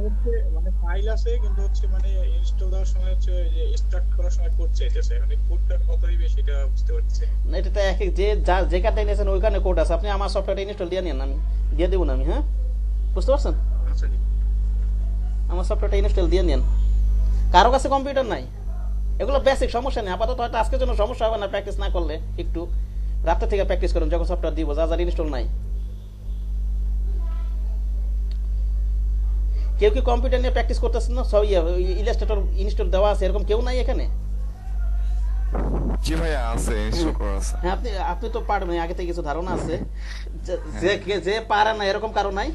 মানে ফাইল আছে, কিন্তু হচ্ছে মানে ইনস্টল দেওয়ার সময় হচ্ছে যে স্টার্ট করার সময় কোড চাইতেছে, এখন এই কোডটা কত দিবে সেটা বুঝতে পারছি না। এটা তো এক যে কার্ডটা নিয়েছেন ওইখানে কোড আছে, আপনি আমার সফটওয়্যারটা ইনস্টল দিয়ে নিন, আমি দিয়ে দেবো না আমি, হ্যাঁ বুঝতে পারছেন? আচ্ছা, আমার সফটওয়্যারটা ইনস্টল দিয়ে নিন। কারো কাছে কম্পিউটার নাই, এগুলো বেসিক, সমস্যা নেই। আপাতত হয়তো আজকের জন্য সমস্যা হবে না প্র্যাকটিস না করলে, একটু রাত্রে থেকে প্র্যাকটিস করুন যখন সফটওয়্যার দিব, যা যার ইনস্টল নাই। কেউ কি কম্পিউটার নিয়ে প্র্যাকটিস করতেছেন না? সব ইলাস্ট্রেটর ইনস্টল দেওয়া আছে, এরকম কেউ নাই এখানে? জি ভাইয়া আছে, ইনস্টল করা আছে। হ্যাঁ, আপনি তো পারবেন, আগে থেকে কিছু ধারণা আছে। যে পারে না এরকম কারো নাই?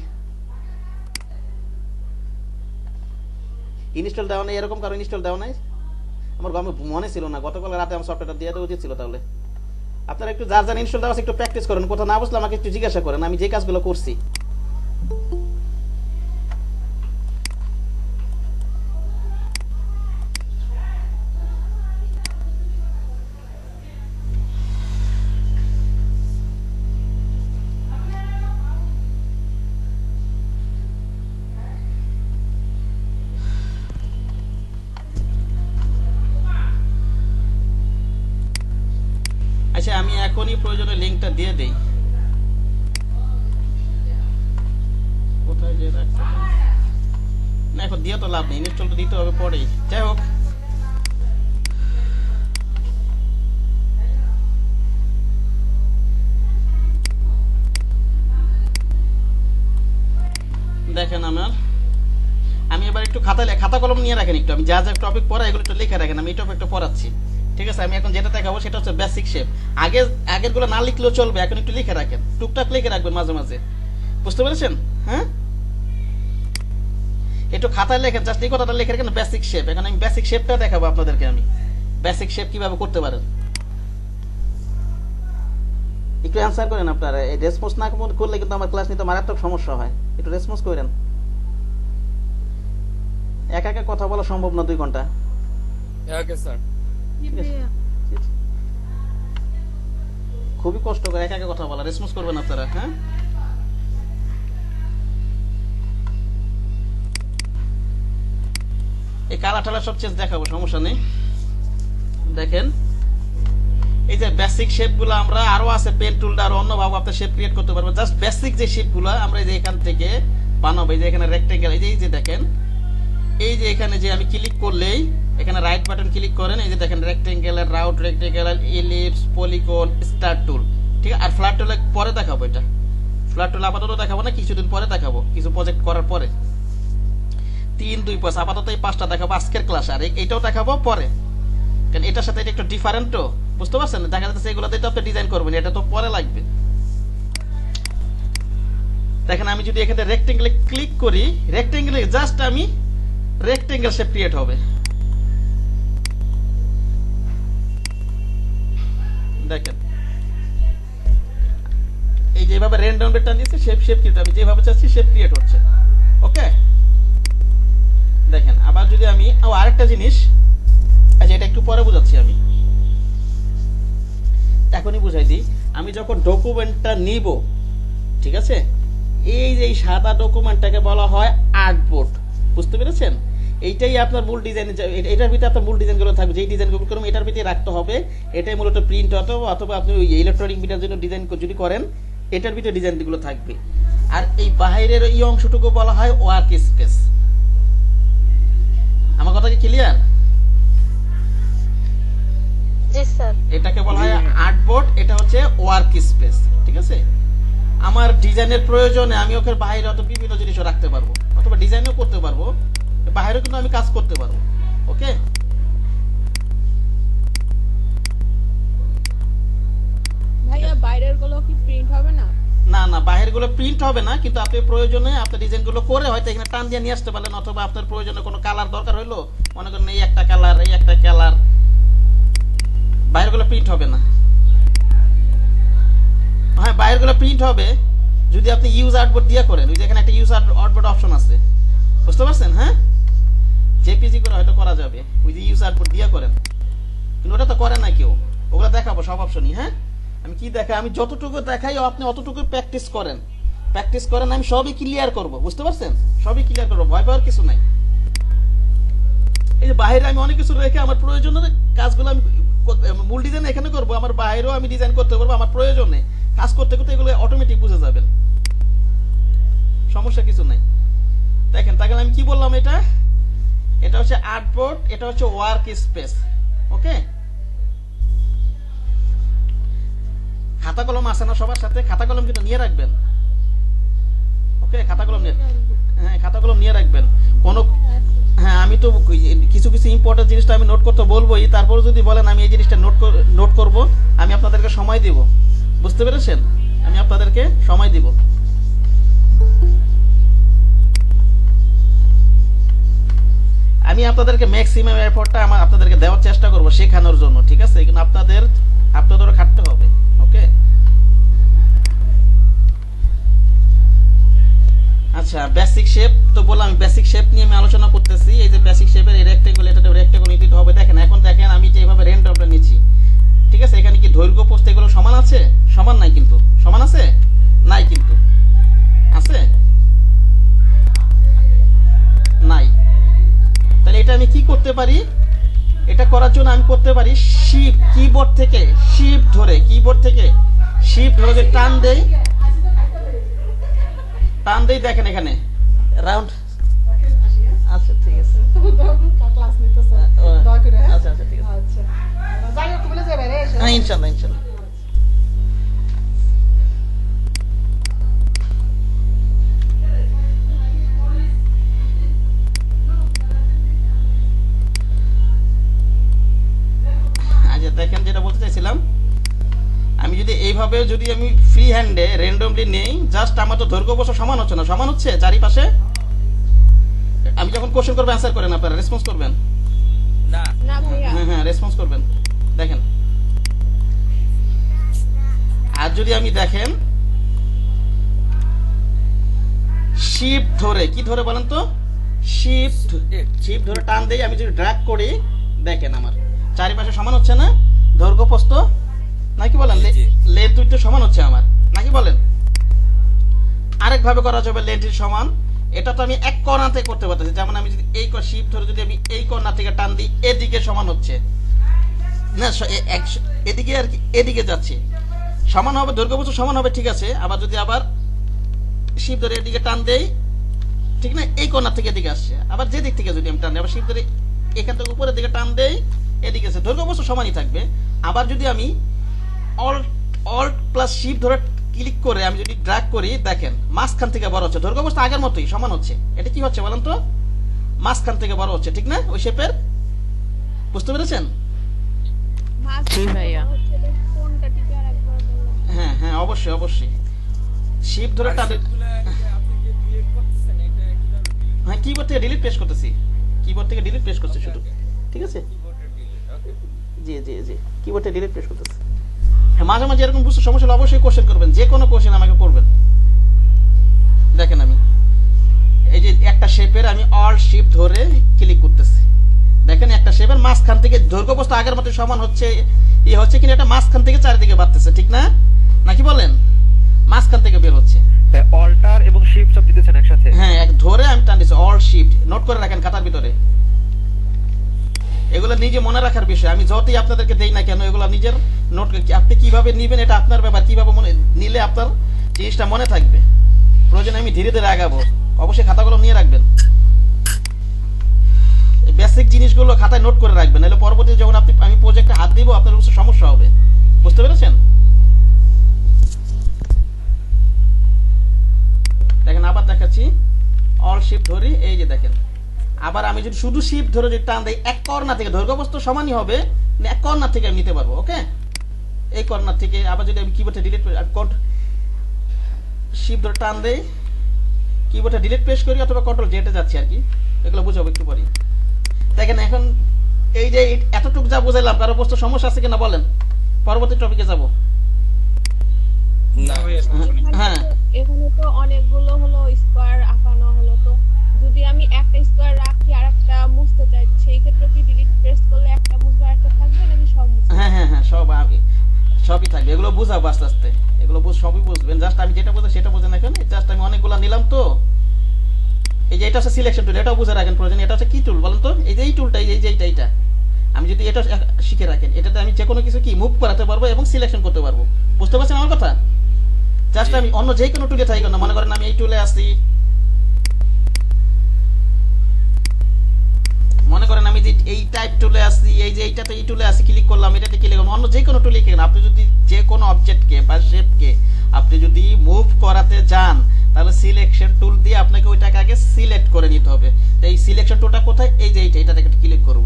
ইনস্টল দেওয়া নেই এরকম কারো ইনস্টল দেওয়া নাই? আমার মনে ছিল না, গতকাল রাতে আমার সফটওয়্যারটা দিয়ে দেওয়া উচিত ছিল। তাহলে আপনারা একটু যার যার ইনস্টল দেওয়া আছে একটু প্র্যাকটিস করেন, কোথাও না বুঝলে আমাকে একটু জিজ্ঞাসা করেন, আমি যে কাজগুলো করছি। আচ্ছা, আমি এখনই প্রয়োজনে লিঙ্কটা দিয়ে দেই। কোথায় যে রাখতে হবে? না এখন দিয়ে তো লাভ নেই, ইনস্টল তো দিতে হবে পরেই। যাই হোক, দেখেন আমি এবার একটু খাতা কলম নিয়ে রাখেন একটু, আমি যা যা টপিক পড়া এগুলো একটু লিখে রাখেন, আমি এই টপিকটা পড়াচ্ছি। ঠিক আছে, আমি এখন যেটা দেখাবো সেটা হচ্ছে বেসিক শেপ। আগের গুলো না লিখলেও চলবে, এখন একটু লিখে রাখেন, টুকটাক লিখে রাখবেন মাঝে মাঝে, বুঝতে পেরেছেন? হ্যাঁ, একটু খাতায় লেখেন, জাস্ট এই কথাটা লিখে রাখেন, বেসিক শেপ। এখন আমি বেসিক শেপটা দেখাবো আপনাদেরকে, আমি বেসিক শেপ কিভাবে করতে পারেন। একটু অ্যান্সার করেন আপনারা, এই রেসপন্স না করলে কিন্তু আমার ক্লাস নিতে মারাত্মক সমস্যা হয়, একটু রেসপন্স করেন। একা একা কথা বলা সম্ভব না 2 ঘন্টা। Okay sir. খুবই কষ্ট করে একা একা কথা বলা, রেসপন্স করবেন আপনারা। হ্যাঁ, এই কালা টালা সব চেঞ্জ দেখাবো, সমস্যা নেই। দেখেন এই যে বেসিক শেপ গুলো আমরা আরো আছে, পেন টুল আরো অন্যভাবে আপনি শেপ ক্রিয়েট করতে পারবেন। জাস্ট বেসিক যে শেপ গুলো আমরা এই যে এখান থেকে বানাবো, এই যে এখানে রেক্টেঙ্গেল, এই যে দেখেন, এই যে এখানে যে আমি ক্লিক করলেই এখানে রাইট বাটন ক্লিক করেন, এই যে দেখেন rectangle, round rectangle, ellipse, polygon, star tool. ঠিক আছে, আর ফ্ল্যাট টুল পরে দেখাবো। এটা ফ্ল্যাট টুল আপাতত দেখাবো না, কিছুদিন পরে দেখাবো, কিছু প্রজেক্ট করার পরে। 3, 2, 5 আপাতত এই 5টা দেখাবো আজকের ক্লাস, আর এইটাও দেখাবো পরে, কারণ এটার সাথে এটা একটু ডিফারেন্ট, তো বুঝতে পারছেন? দেখা যাচ্ছে এগুলোতে তো আপনি ডিজাইন করবেন, এটা তো পরে লাগবে। দেখেন আমি যদি এখানে রেক্টেঙ্গেলে ক্লিক করি, রেক্টেঙ্গেলে জাস্ট আমি রেক্টেঙ্গেল শেপ ক্রিয়েট হবে। দেখেন এই যেভাবে র্যান্ডম রেট দিয়েছে, শেপ ক্রিয়েট, আমি যেভাবে চাচ্ছি শেপ ক্রিয়েট হচ্ছে। ওকে, দেখেন আবার যদি আমি আরেকটা জিনিস, আচ্ছা এটা একটু পরে বুঝাচ্ছি, আমি এখনই বুঝাই দিই। আমি যখন ডকুমেন্টটা নিব, ঠিক আছে, এই যে সাদা ডকুমেন্টটাকে বলা হয় আর্টবোর্ড, বুঝতে পেরেছেন? এইটাই আপনার মূল ডিজাইন, এটার ভিতরে আপনার মূল ডিজাইনগুলো থাকবে, যেই ডিজাইনগুলো করবেন এটার ভিতরে রাখতে হবে। এটাই মূলত প্রিন্ট অথবা আপনি ওই ইলেকট্রনিক মিডিয়ার জন্য ডিজাইন যদি করেন, এটার ভিতরে ডিজাইনগুলো থাকবে। আর এই বাইরের এই অংশটুকু বলা হয় ওয়ার্ক স্পেস। আমার কথা কি ক্লিয়ার? জি স্যার। এটাকে বলা হয় আর্টবোর্ড, এটা হচ্ছে ওয়ার্ক স্পেস। ঠিক আছে, আমার ডিজাইনের প্রয়োজনে আমি ওখানে বাইরে অত বিভিন্ন জিনিসও রাখতে পারবো, অথবা ডিজাইনও করতে পারবো, বাইরেও কিন্তু আমি কাজ করতে পারবো। ওকে, ভাইয়া বাইরের গুলো কি প্রিন্ট হবে না? না না, বাইরের গুলো প্রিন্ট হবে না, কিন্তু আপনি প্রয়োজনে আপনার ডিজাইন গুলো করে হয়তো এখানে টান দিয়ে নিয়ে আসতে পারলেন, অথবা আপনার প্রয়োজনে কোনো কালার দরকার হইলো, মনে করেন এই একটা কালার, এই একটা কালার, বাইরের গুলো প্রিন্ট হবে না। হ্যাঁ, বাইরের গুলো প্রিন্ট হবে যদি আপনি ইউজ আর্টবোর্ড দিয়ে করেন, ওই যে এখানে একটা ইউজ আর্টবোর্ড অপশন আছে, বুঝতে পারছেন? হ্যাঁ, জেপিজি করে হয়তো করা যাবে, ওই যে ইউজ আর্টবোর্ড দিয়ে করেন, কিন্তু ওটা তো করে না কেউ। ওগুলো দেখাবো সব অপশনই। হ্যাঁ, আমি কি দেখাই, আমি যতটুকু দেখাই আপনি অতটুকু প্র্যাকটিস করেন, আমি সবই ক্লিয়ার করব, বুঝতে পারছেন? সবই ক্লিয়ার করবো, ভয় পাওয়ার কিছু নাই। এই যে বাইরে আমি অনেক কিছু রেখে আমার প্রয়োজনে কাজগুলো আমি মূল ডিজাইন এখানে করবো, আমার বাইরেও আমি ডিজাইন করতে পারবো, আমার প্রয়োজনে কাজ করতে করতে এগুলো অটোমেটিক বুঝে যাবেন, সমস্যা কিছু নাই। দেখেন তাহলে আমি কি বললাম, এটা হচ্ছে আর্টবোর্ড, এটা হচ্ছে ওয়ার্ক স্পেস। ওকে, খাতা কলম আছে না সবার সাথে? খাতা কলম কিন্তু নিয়ে রাখবেন। ওকে, খাতা কলম নিয়ে রাখবেন। কোনো হ্যাঁ, আমি তো কিছু ইম্পর্টেন্ট জিনিসটা আমি নোট করতে বলবোই, তারপর যদি বলেন আমি এই জিনিসটা নোট করব, আমি আপনাদেরকে সময় দিব, বুঝতে পেরেছেন? আমি আপনাদেরকে সময় দিব। আমি আপনাদেরকে ম্যাক্সিমাম এফোর্টটা আপনাদেরকে দেওয়ার চেষ্টা করব শেখানোর জন্য, ঠিক আছে? কিন্তু আপনাদেরও খাটতে হবে। ওকে, আচ্ছা, বেসিক শেপ তো বললাম, আমি বেসিক শেপ নিয়ে আমি আলোচনা করতেছি। এই যে বেসিক শেপের এই রেক্টেঙ্গল, এটা রেক্টেঙ্গল নিতে হবে। দেখেন এখন দেখেন আমি এইভাবে র্যান্ডমটা নিচ্ছি, ঠিক আছে? এখানে কি দৈর্ঘ্য প্রস্থ এগুলো সমান আছে? সমান নাই, কিন্তু সমান আছে নাই, কিন্তু আছে নাই। তাহলে এটা আমি কি করতে পারি? এটা করার জন্য আমি করতে পারি শিফট, কিবোর্ড থেকে শিফট ধরে যে টান দেই, দেখেন এখানে রাউন্ড আচ্ছা ঠিক আছে ক্লাস নিতেছে ও, দয়া করে হ্যাঁ? আচ্ছা আচ্ছা ঠিক আছে আচ্ছা যাই হোক বলে যাবে রে হ্যাঁ ইনশাল্লাহ ইনশাল্লাহ আচ্ছা দেখেন যেটা বলতে চাইছিলাম আমি যদি এইভাবে যদি আমি ফ্রি হ্যান্ডে র্যান্ডমলি নেই জাস্ট আমার তো দৈর্ঘ্য বছর সমান হচ্ছে না সমান হচ্ছে চারিপাশে আমি যখন কোশ্চেন করবো অ্যান্সার করেন আপনারা রেসপন্স করবেন না না ভাইয়া হ্যাঁ হ্যাঁ রেসপন্স করবেন দেখেন আর যদি আমি দেখেন শিফট ধরে কি ধরে বলেন তো শিফট ধরে টান দেই আমি যদি ড্র্যাগ করি দেখেন আমার চারিপাশে সমান হচ্ছে না দৈর্ঘ্য প্রস্থ নাকি বলেন জি। লেন্থ উইথ সমান হচ্ছে আমার নাকি বলেন আরেক ভাবে করা যাবে লেন্থ সমান এটা তো আমি এক কর্নার থেকে করতে পারতেছি যেমন আমি যদি এই শিফট ধরে যদি আমি এই কর্নার থেকে টান দিই এদিকে সমান হচ্ছে না এদিকে আর কি এদিকে যাচ্ছে সমান হবে দৈর্ঘ্য বস্তু সমান হবে ঠিক আছে আবার যদি আবার শিফট ধরে এদিকে টান দেই ঠিক না এই কর্নার থেকে এদিকে আসছে আবার যে দিক থেকে যদি আমি টান দিই আবার শিফট ধরে এখান থেকে উপরের দিকে টান দেই এদিকে আসছে দৈর্ঘ্য বস্তু সমানই থাকবে আবার যদি আমি অল্ট প্লাস শিফট ধরে ক্লিক করে আমি যদি ড্র্যাগ করি দেখেন মাঝখান থেকে বড় হচ্ছে দৈর্ঘ্য বস্তু আগের মতোই সমান হচ্ছে এটা কি হচ্ছে বলেন তো মাঝখান থেকে বড় হচ্ছে ঠিক না ওই শেপের বুঝতে পেরেছেন জি ভাইয়া। কোনটা টিকে আর একবার বললাম হ্যাঁ হ্যাঁ অবশ্যই অবশ্যই শিফট ধরে টান আপনি যে ক্রিয়েট করতেছেন এটা কিভাবে হ্যাঁ কিবোর্ড থেকে ডিলিট প্রেস করতেছি কিবোর্ড থেকে ডিলিট প্রেস করছি শুধু ঠিক আছে কিবোর্ডের ডিলিট ওকে জি জি জি কিবোর্ড থেকে ডিলিট প্রেস করতেছি হ্যাঁ মাঝে মাঝে এরকম বুঝতে সমস্যা হলে অবশ্যই কোশ্চেন করবেন যে কোনো কোশ্চেন আমাকে করবেন দেখেন আমি এই যে একটা শেপের আমি অল্ট শিফট ধরে ক্লিক করতেছি দেখেন একটা শেপের মাঝখান থেকে দৈর্ঘ্য বস্তু আগের মতো সমান হচ্ছে ই হচ্ছে কিনা এটা মাঝখান থেকে চারিদিকে বাড়তেছে ঠিক না নাকি বলেন মাঝখান থেকে বের হচ্ছে অল্টার এবং শিফট সব দিতেছেন একসাথে হ্যাঁ এক ধরে আমি টান দিচ্ছি অল শিফট নোট করে রাখেন খাতার ভিতরে এগুলো নিজে মনে রাখার বিষয় আমি যতই আপনাদেরকে দেই না কেন এগুলো নিজের নোট আপনি কিভাবে নেবেন এটা আপনার ব্যাপার কিভাবে মনে নিলে আপনার জিনিসটা মনে থাকবে প্রয়োজনে আমি ধীরে ধীরে আগাবো অবশ্যই খাতাগুলো নিয়ে রাখবেন বেসিক জিনিসগুলো খাতায় নোট করে রাখবেন নাহলে পরবর্তীতে যখন আমি প্রজেক্টে হাত দিব আপনার অবশ্যই সমস্যা হবে বুঝতে পেরেছেন দেখেন আবার দেখাচ্ছি অল শিফট ধরি এই যে দেখেন আবার আমি যদি শুধু শিফট ধরে যদি টান দেই এক কর্নার থেকে দৈর্ঘ্য বস্তু সমানই হবে এক কর্নার থেকে আমি নিতে পারবো ওকে এই কর্নার থেকে আবার যদি আমি কিবোর্ডে ডিলিট শিফট ধরে টান দেই কিবোর্ডে ডিলিট প্রেস করি অথবা কন্ট্রোল জেটে যাচ্ছি আর কি এগুলো বুঝাবো একটু পরে দেখেন এখন এই যে এতটুকু যা বুঝাইলাম কারো বস্তু সমস্যা আছে কিনা বলেন পরবর্তী টপিকে যাব না ভাইয়া সমস্যা নেই হ্যাঁ এখানে তো অনেকগুলো হলো স্কোয়ার আঁকানো হলো তো যদি আমি একটা স্কোয়ার রাখি আর একটা মুছতে চাই সেই ক্ষেত্রে কি ডিলিট প্রেস করলে একটা মুছবে আর একটা থাকবে নাকি সব মুছবে হ্যাঁ হ্যাঁ হ্যাঁ সবই থাকবে এগুলো বুঝাবো আস্তে আস্তে এগুলো সবই বুঝবেন জাস্ট আমি যেটা বুঝে সেটা বুঝে রাখেন জাস্ট আমি অনেকগুলো নিলাম তো এই যে এটা হচ্ছে সিলেকশন টুল এটাও বুঝে রাখেন প্রয়োজন এটা হচ্ছে কি টুল বলেন তো এই যে এই টুলটা এই যে এইটা আমি যদি এটা শিখে রাখেন এটাতে আমি যে কোনো কিছু কি মুভ করাতে পারবো এবং সিলেকশন করতে পারবো বুঝতে পারছেন আমার কথা জাস্ট আমি অন্য যে কোনো টুলে থাকি না মনে করেন আমি এই টুলে আসি মনে করেন আমি যে এই টাইপ টুলে আসি এই যে এইটাতে এই টুলে আসি ক্লিক করলাম এটাতে ক্লিক করলাম অন্য যে কোনো টুলে কেন আপনি যদি যে কোনো অবজেক্টকে বা শেপকে আপনি যদি মুভ করাতে চান তাহলে সিলেকশন টুল দিয়ে আপনাকে ওইটাকে আগে সিলেক্ট করে নিতে হবে তো এই সিলেকশন টুলটা কোথায় এই যে এইটাতে একটা ক্লিক করব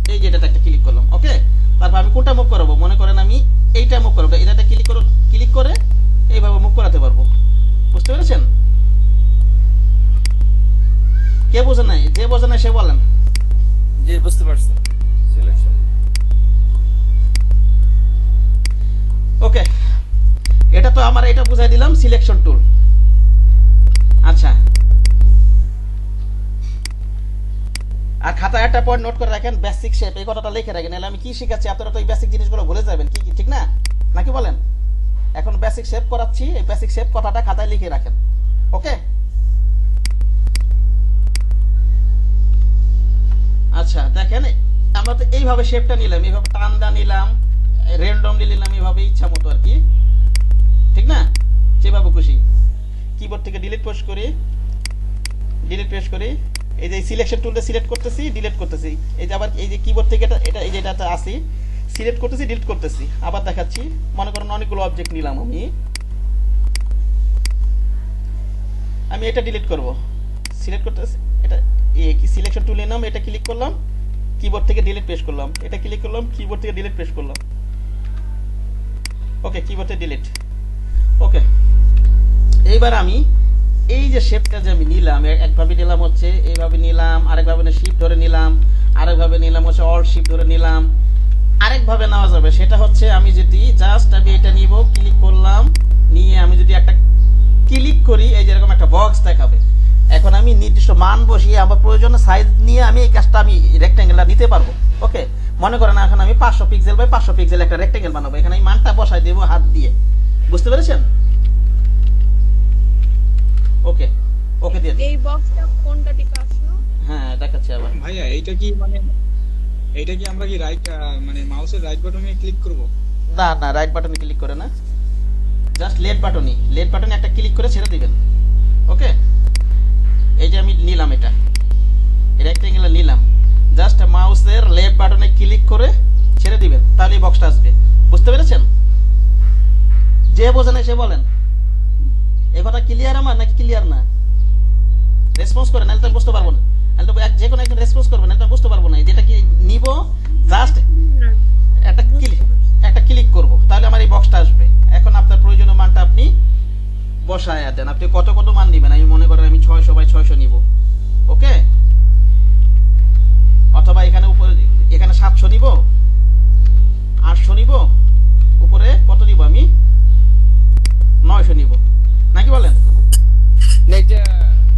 এই যে এটাতে একটা ক্লিক করলাম ওকে তারপর আমি কোনটা মুভ করাবো মনে করেন আমি এইটা মুভ করবো এটাতে ক্লিক করে এইভাবে মুভ করাতে পারবো বুঝতে পেরেছেন কে বোঝেন নাই যে বোঝেন নাই সে বলেন জি বুঝতে পারছি সিলেকশন ওকে এটা তো আমার এটা বুঝাই দিলাম সিলেকশন টুল আচ্ছা আর খাতায় একটা পয়েন্ট নোট করে রাখেন বেসিক শেপ এই কথাটা লিখে রাখেন নাহলে আমি কি শিখাচ্ছি আপনারা তো এই বেসিক জিনিসগুলো ভুলে যাবেন কি ঠিক না নাকি বলেন এখন বেসিক শেপ করাচ্ছি এই বেসিক শেপ কথাটা খাতায় লিখে রাখেন ওকে আচ্ছা দেখেন আমরা তো এইভাবে শেপটা নিলাম এইভাবে টানদা নিলাম র্যান্ডমলি নিলাম এইভাবে ইচ্ছা মতো আর কি ঠিক না যেভাবে খুশি কিবোর্ড থেকে ডিলিট প্রেস করি ডিলিট প্রেস করি, এই যে সিলেকশন টুলটা সিলেক্ট করতেছি, ডিলিট করতেছি, এই যে আবার এই যে কিবোর্ড থেকে এটা এই যে এটাতে আসি, সিলেক্ট করতেছি, ডিলিট করতেছি, আবার দেখাচ্ছি। মনে করেন অনেকগুলো অবজেক্ট নিলাম আমি এটা ডিলিট করব, সিলেক্ট করতেছি, এটা কি সিলেকশন টুল নিলাম, এটা ক্লিক করলাম, কিবোর্ড থেকে ডিলিট প্রেস করলাম, এটা ক্লিক করলাম, কিবোর্ড থেকে ডিলিট প্রেস করলাম। ওকে, কিবোর্ডে ডিলিট। ওকে, এইবার আমি এই যে শেপটা যে আমি নিলাম, একভাবে নিলাম হচ্ছে এইভাবে নিলাম, আরেকভাবে শিফট ধরে নিলাম, আরেকভাবে নিলাম হচ্ছে অল শিফট ধরে নিলাম, আরেকভাবে নেওয়া যাবে। সেটা হচ্ছে আমি যদি জাস্ট আমি এটা নিব, ক্লিক করলাম, নিয়ে আমি যদি একটা ক্লিক করি, এই যে এরকম একটা বক্স দেখাবে। এখন আমি নির্দিষ্ট মান বসিয়ে আমার প্রয়োজনীয় সাইজ নিয়ে আমি এই কাজটা আমি রেক্ট্যাঙ্গেলটা নিতে পারবো। ওকে, মনে করেন এখন আমি 500 পিক্সেল বাই 500 পিক্সেল একটা রেক্ট্যাঙ্গেল বানাবো, এখানে আমি মানটা বসাই দেবো হাত দিয়ে। বুঝতে পেরেছেন? ওকে, ওকে দিয়ে দিই। এই বক্সটা কোনটা ঠিক আসলো? হ্যাঁ, দেখাচ্ছি আবার। ভাইয়া এইটা কি মানে এইটা কি আমরা কি রাইট মানে মাউসের রাইট বাটনে ক্লিক করব? না না, রাইট বাটনে ক্লিক করে না, জাস্ট লেফট বাটনে একটা ক্লিক করে ছেড়ে দিবেন। ওকে, এই যে আমি নিলাম এটা রেক্ট্যাঙ্গেল নিলাম, জাস্ট মাউসের লেফট বাটনে ক্লিক করে ছেড়ে দিবেন, তাহলে এই বক্সটা আসবে। বুঝতে পেরেছেন? যে বোঝেন সে বলেন, এই কথা ক্লিয়ার আমার নাকি ক্লিয়ার না? রেসপন্স করেন, নাহলে তো আমি বুঝতে পারবো না। নাহলে তো যে কোনো একজন রেসপন্স করবেন, নাহলে তো আমি বুঝতে পারবো না। যেটা কি নিব, জাস্ট একটা ক্লিক করব, তাহলে আমার এই বক্সটা আসবে। এখন আপনার প্রয়োজনীয় মানটা আপনি বসায় দেন, আপনি কত কত মান দিবেন। আমি মনে করেন আমি 600 বাই 600 নিব। ওকে, অথবা এখানে উপরে এখানে 700 নিব, 800 নিব, উপরে কত নিব আমি 900 নিব, নাকি বলেন? এটা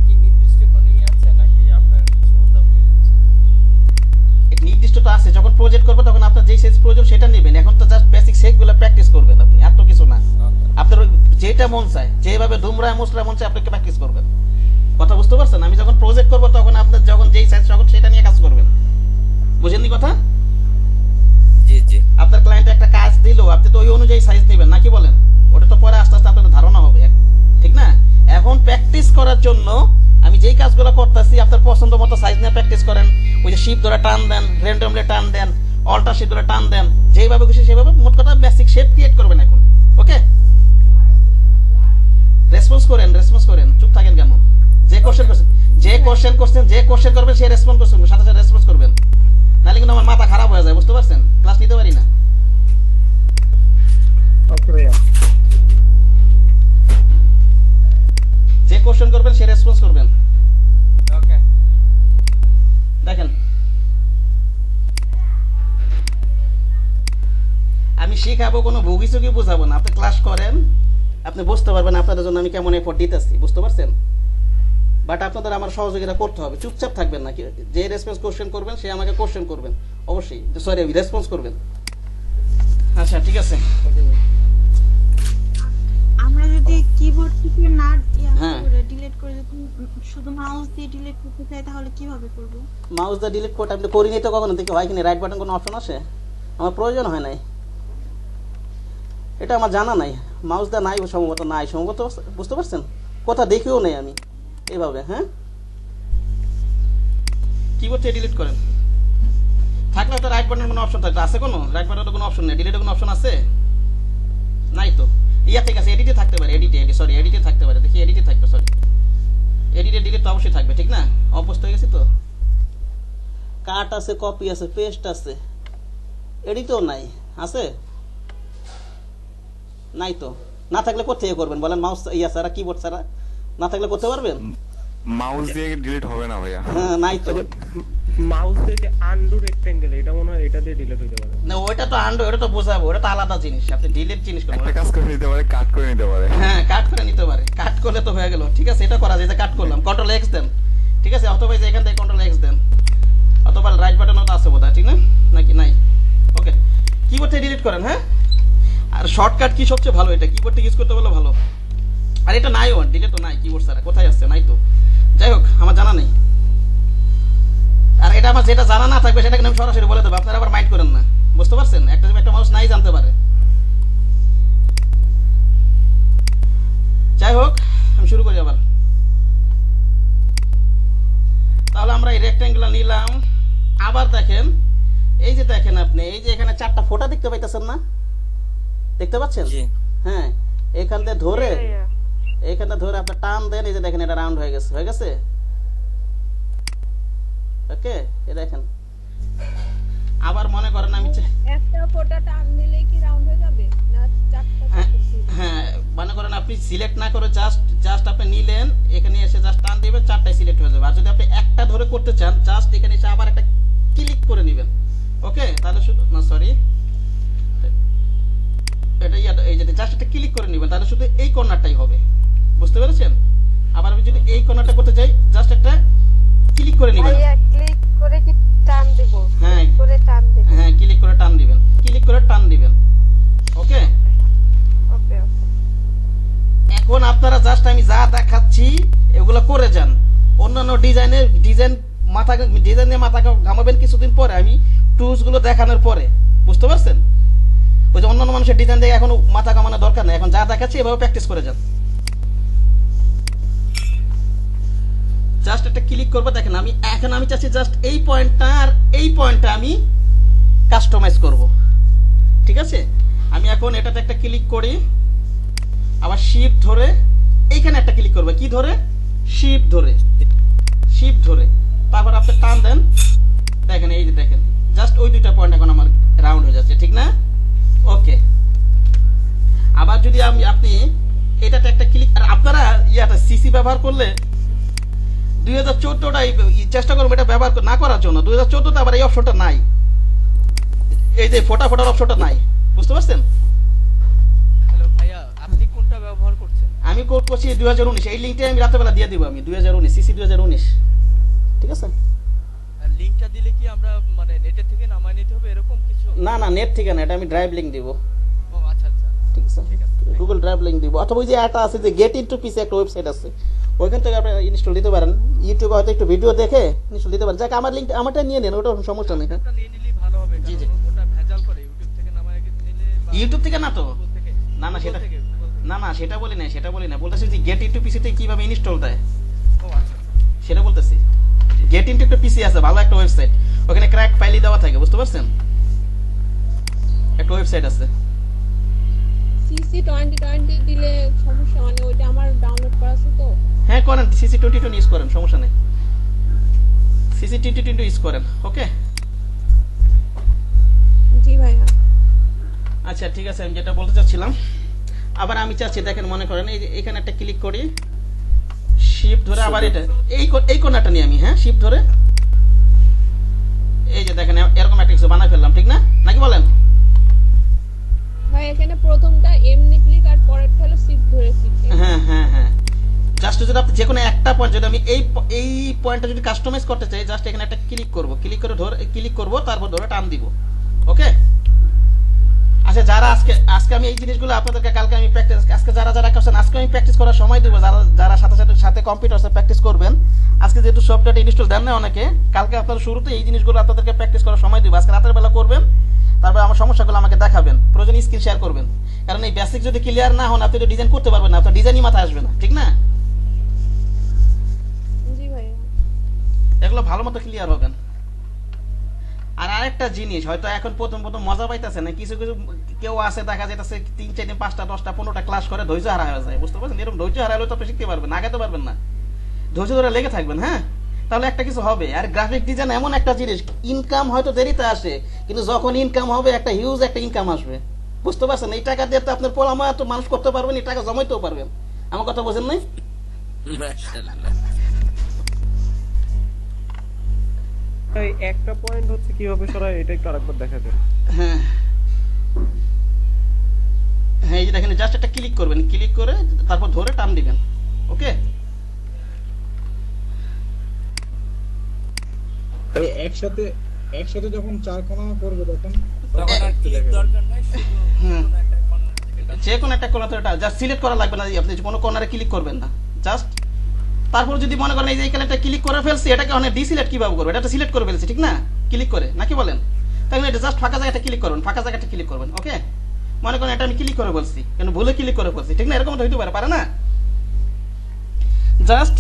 কি নির্দিষ্ট কোনো ই আছে নাকি আপনার কিছু মতো আপনি নির্দিষ্ট তো আছে, যখন প্রজেক্ট করবো তখন আপনার যেই সাইজ প্রয়োজন সেটা নেবেন। এখন তো জাস্ট বেসিক শেপগুলো প্র্যাকটিস করবেন আপনি, আর তো কিছু না। আপনার যেটা মন চায়, যেভাবে দুমরায় মুসরা মন চায় আপনাকে প্র্যাকটিস করবেন। কথা বুঝতে পারছেন? আমি যখন প্রজেক্ট করবো তখন আপনার যখন যেই সাইজ তখন সেটা নিয়ে কাজ করবেন। বুঝেননি কথা? জি জি। আপনার ক্লায়েন্ট একটা কাজ দিলো, আপনি তো ওই অনুযায়ী সাইজ নেবেন, নাকি বলেন? ওটা তো পরে আস্তে আস্তে আপনার ধারণা হবে, ঠিক না? এখন প্র্যাকটিস করার জন্য আমি যেই কাজগুলো করতেছি, আপনার পছন্দ মতো সাইজ নিয়ে প্র্যাকটিস করেন। ওই যে শিপ ধরে টান দেন, র্যান্ডমলি টান দেন, অল্টার শিপ ধরে টান দেন, যেইভাবে খুশি সেভাবে মোট কথা বেসিক শেপ ক্রিয়েট করবেন এখন। ওকে, রেসপন্স করেন, চুপ থাকেন কেন? যে কোশ্চেন করবেন সে রেসপন্স করবেন, সাথে সাথে রেসপন্স করবেন, নাহলে কিন্তু আমার মাথা খারাপ হয়ে যায়। বুঝতে পারছেন? ক্লাস নিতে পারি না। ওকে ভাইয়া, যে কোশ্চেন করবেন সে রেসপন্স করবেন। ওকে, দেখেন আমি শিখাবো, কোনো ভুগি চুগি বুঝাবো না। আপনি ক্লাস করেন, আপনি বুঝতে পারবেন আপনাদের জন্য আমি কেমন এফোর্ট দিতেছি। বুঝতে পারছেন? বাট আপনাদের আমার সহযোগিতা করতে হবে, চুপচাপ থাকবেন না। যে রেসপন্স কোশ্চেন করবেন সে আমাকে কোশ্চেন করবেন, অবশ্যই সরি রেসপন্স করবেন। আচ্ছা, ঠিক আছে। আমরা যদি কিবোর্ড থেকে না হ্যাঁ, ডিলিট করে যদি শুধু মাউস দিয়ে ডিলিট করতে চাই তাহলে কিভাবে করব? মাউস দিয়ে ডিলিট করতে আপনি করিনি তো কখনো? দেখি হয় কিনা রাইট বাটন কোনো অপশন আসে? আমার প্রয়োজন হয় নাই, এটা আমার জানা নাই। মাউস দিয়ে নাই সম্ভবত, বুঝতে পারছেন? কথা দেখিও নেই আমি এইভাবে। হ্যাঁ, কিবোর্ড থেকে ডিলিট করেন। থাকলে তো রাইট বাটনের কোনো অপশন থাকবে, আছে কোনো? রাইট বাটনের কোনো অপশন নেই, ডিলিটের কোনো অপশন আছে? নাই তো। ইয়া ঠিক আছে, এডিটে থাকতে পারে, এডিটে থাকতে পারে। দেখি এডিটে থাকবে, সরি এডিটে ডিলিট তো অবশ্যই থাকবে, ঠিক না? অভ্যস্ত হয়ে গেছি তো। কাট আছে, কপি আছে, পেস্ট আছে, এডিটও নাই, আছে? নাই তো। না থাকলে কোথায় করবেন বলেন? মাউস ইয়া ছাড়া, কিবোর্ড ছাড়া না থাকলে করতে পারবেন? মাউস দিয়ে ডিলিট হবে না ভাইয়া। হ্যাঁ, নাই তো। মাউস দিয়ে আনডু রেক্ট্যাঙ্গেল, এটা মনে হয় এটা দিয়ে ডিলিট হতে পারে না, ওইটা তো আনডু, ওটা তো বোঝাবো, ওটা তো আলাদা জিনিস। আপনি ডিলিট জিনিস করবেন, একটা কাজ করে নিতে পারে, কাট করে নিতে পারে। হ্যাঁ, কাট করে নিতে পারে। কাট করলে তো হয়ে গেল, ঠিক আছে, এটা করা যায় যে কাট করলাম, কন্ট্রোল এক্স দেন, ঠিক আছে, অথবা যে এখান থেকে কন্ট্রোল এক্স দেন, অথবা রাইট বাটনও তো আছে বোধহয়, ঠিক না? নাকি নাই? ওকে, কিবোর্ড থেকে ডিলিট করেন। হ্যাঁ, আর শর্টকাট কি সবচেয়ে ভালো? এটা কিবোর্ড থেকে ইউজ করতে পারলে ভালো। আর এটা নাই, ডিলিট তো নাই, কিবোর্ড ছাড়া কোথায় আসছে? নাই তো। যাই হোক, আমার জানা নেই। আর এটা আমার যেটা জানা না থাকবে সেটা কিন্তু আমি সরাসরি বলে দেবো, আপনারা আবার মাইন্ড করেন না। বুঝতে পারছেন? একটা মানুষ নাই জানতে পারে। যাই হোক, আমি শুরু করি আবার। নিলাম। আবার দেখেন, এই যে দেখেন আপনি, এই যে এখানে 4টা ফোঁটা দেখতে পাইতেছেন না? দেখতে পাচ্ছেন? হ্যাঁ, এখান থেকে ধরে এইখানটা ধরে আপনি টান দেন, এই যে দেখেন এটা রাউন্ড হয়ে গেছে। ওকে, এই দেখেন। আবার মনে করেন আমি একটা ফোঁটা টান দিলে কি রাউন্ড হয়ে যাবে না 4টা? হ্যাঁ, মনে করেন আপনি সিলেক্ট না করে জাস্ট আপনি নিলেন, এখানে এসে জাস্ট টান দিবেন, 4টাই সিলেক্ট হয়ে যাবে। আর যদি আপনি একটা ধরে করতে চান, জাস্ট এখানে এসে আবার একটা ক্লিক করে নেবেন। ওকে, তাহলে শুধু না, সরি, এটা এই যে জাস্ট একটা ক্লিক করে নেবেন, তাহলে শুধু এই কর্নারটাই হবে। বুঝতে পেরেছেন? আবার আমি যদি এই কর্নারটা করতে চাই, জাস্ট একটা ক্লিক করে নেবেন। ক্লিক করে কি টান দেব? হ্যাঁ, করে টান দেব। হ্যাঁ, ক্লিক করে টান দিবেন, ক্লিক করে টান দিবেন। ওকে, ওকে। এখন আপনারা জাস্ট আমি যা দেখাচ্ছি এগুলো করে যান। অন্যান্য ডিজাইন মাথা ঘামাবেন কিছুদিন পরে, আমি টুলস গুলো দেখানোর পরে। বুঝতে পারছেন? ওই যে অন্যান্য মানুষের ডিজাইন দেখে এখন মাথা ঘামানোর দরকার নেই, এখন যা দেখাচ্ছি এভাবে প্র্যাকটিস করে যান। জাস্ট একটা ক্লিক করবো, দেখেন আমি চাচ্ছি জাস্ট এই পয়েন্টটা আর এই পয়েন্টটা আমি কাস্টমাইজ করব। ঠিক আছে, আমি এখন এটাতে একটা ক্লিক করি, আবার শিফট ধরে এইখানে একটা ক্লিক করবো। কি ধরে? শিফট ধরে তারপর আপনি টান দেন, দেখেন এই যে দেখেন জাস্ট ওই দুইটা পয়েন্ট এখন আমার রাউন্ড হয়ে যাচ্ছে। ঠিক না? ওকে, আবার যদি আপনি এটাতে একটা ক্লিক, আর আপনারা সিসি ব্যবহার করলে 2014টাই চেষ্টা করবো এটা ব্যবহার না করার জন্য। 2014তে আবার এই অপশনটা নাই, এই যে ফোটার অপশনটা নাই। বুঝতে পারছেন? হ্যালো ভাইয়া, আপনি কোনটা ব্যবহার করছেন? আমি করছি 2019। এই লিংকটা আমি রাতেবেলা দিয়ে দিব, আমি 2019 সিসি 2019। ঠিক আছে? লিংকটা দিলে কি আমরা মানে নেটের থেকে নামায় নিতে হবে এরকম কিছু? না, নেট থেকে না, এটা আমি ড্রাইভ লিংক দিব। ও আচ্ছা। ঠিক আছে, গুগল ড্রাইভ লিংক দিব, অথবা ওই যে একটা আছে যে গেট ইনটু পিসি একটা ওয়েবসাইট আছে, ওইখান থেকে আপনি ইনস্টল দিতে পারেন। ইউটিউবে হয়তো একটু ভিডিও দেখে ইনস্টল দিতে পারেন। যাক, আমার লিংক আমারটা নিয়ে নেন, ওটা সমস্যা নেই। এটা নিয়ে নিলেই ভালো হবে, কারণ ওটা ভেজাল করে ইউটিউব থেকে নামায় নিলে। ইউটিউব থেকে না তো, না সেটা বলি না, বলতেছি যে গেট ইনটু পিসিতে কিভাবে ইনস্টল দেয়। ও আচ্ছা, সেটা বলতেছি। গেট ইনটু একটা পিসি আছে, ভালো একটা ওয়েবসাইট, ওখানে ক্র্যাক ফাইলই দেওয়া থাকে। বুঝতে পারছেন? একটা ওয়েবসাইট আছে। সিসি 2020 দিলে সমস্যা, মানে ওইটা আমার ডাউনলোড করা আছে তো। হ্যাঁ, করেন, সিসি 2020 ইউজ করেন, সমস্যা নেই, সিসি 2020 ইউজ করেন। ওকে, জি ভাইয়া। আচ্ছা ঠিক আছে, আমি যেটা বলতে চাচ্ছিলাম, আবার আমি চাচ্ছি দেখেন, মনে করেন এই যে এখানে একটা ক্লিক করি, শিফট ধরে আবার এটা এই কোণাটা নিয়ে আমি, হ্যাঁ, শিফট ধরে এই যে দেখেন এরকম একটা কিছু বানাই ফেললাম। ঠিক না? নাকি বলেন? ভাই এখানে প্রথমটা এমনি ক্লিক আর পরেরটা হলো শিফট ধরে ক্লিক। হ্যাঁ, জাস্ট যদি আপনি যে কোনো একটা পয়েন্ট, যদি আমি এই পয়েন্টটা যদি কাস্টমাইজ করতে চাই, জাস্ট এখানে একটা ক্লিক করব, তারপর ধরে টান দিব। ওকে, আচ্ছা, যারা আজকে আমি এই জিনিসগুলো আপনাদেরকে কালকে আমি আজকে যারা করছেন, আজকে আমি প্র্যাকটিস করার সময় দেবো। যারা সাথে কম্পিউটারে প্র্যাকটিস করবেন, আজকে যেহেতু সফটওয়্যারটা ইনস্টল দেন না অনেকে, কালকে আপনারা শুরুতে এই জিনিসগুলো আপনাদেরকে প্র্যাকটিস করার সময় দেবো। আজকে রাতের বেলা করবেন, তারপর আমার সমস্যাগুলো আমাকে দেখাবেন, প্রয়োজনে স্ক্রিন শেয়ার করবেন। কারণ এই বেসিক যদি ক্লিয়ার না হন, আপনি তো ডিজাইন করতে পারবেন না, আপনার ডিজাইনই মাথায় আসবে না। ঠিক না? জি ভাইয়া, এগুলো ভালো মতো ক্লিয়ার হবেন। আর আরেকটা জিনিস, হয়তো এখন প্রথম মজা পাইতেছে না, কিছু কেউ আছে দেখা যাইতেছে 3, 4, 5টা 10টা 15টা ক্লাস করে ধৈর্য হারা হয়ে যায়। বুঝতে পারছেন? এরকম ধৈর্য হারালে তো আপনি শিখতে পারবেন না, আগাতে পারবেন না। ধৈর্য ধরে লেগে থাকবেন, হ্যাঁ, তাহলে একটা কিছু হবে। আর গ্রাফিক ডিজাইন এমন একটা জিনিস, ইনকাম হয়তো দেরিতে আসে, কিন্তু যখন ইনকাম হবে একটা হিউজ একটা ইনকাম আসবে। বুঝতে পারছেন? এই টাকা দিয়ে তো আপনার পড়াময় তো মানুষ করতে পারবেন, এই টাকা জমাইতেও পারবেন। আমার কথা বোঝেন নাই? এই একটা পয়েন্ট হচ্ছে কিভাবে সরায়, এটা একটু আরেকবার দেখাবেন। হ্যাঁ, এই যে দেখেন, জাস্ট একটা ক্লিক করবেন, ক্লিক করে তারপর ধরে টান দিবেন। ওকে, একসাথে যখন 4 কোণা করবে তখন আর ক্লিক দরকার নাই, শুধু একটা কর্নার থেকে যে কোনো একটা কর্নার থেকে জাস্ট সিলেক্ট করা লাগবে না, আপনি কোনো কর্নারে ক্লিক করবেন না, জাস্ট তারপর যদি মনে করেন এই যে এখানে একটা ক্লিক করে ফেলছি, এটাকে অনেক ডিসিলেক্ট কিভাবে করবে, এটা সিলেক্ট করে ফেলছি। ঠিক না? ক্লিক করে, নাকি বলেন? তাহলে এটা জাস্ট ফাঁকা জায়গাটা ক্লিক করবেন, ফাঁকা জায়গাটা ক্লিক করবেন। ওকে, মনে করেন এটা আমি ক্লিক করে বলছি, কেন ভুলে ক্লিক করে বলছি। ঠিক না? এরকম তো হইতে পারে না? জাস্ট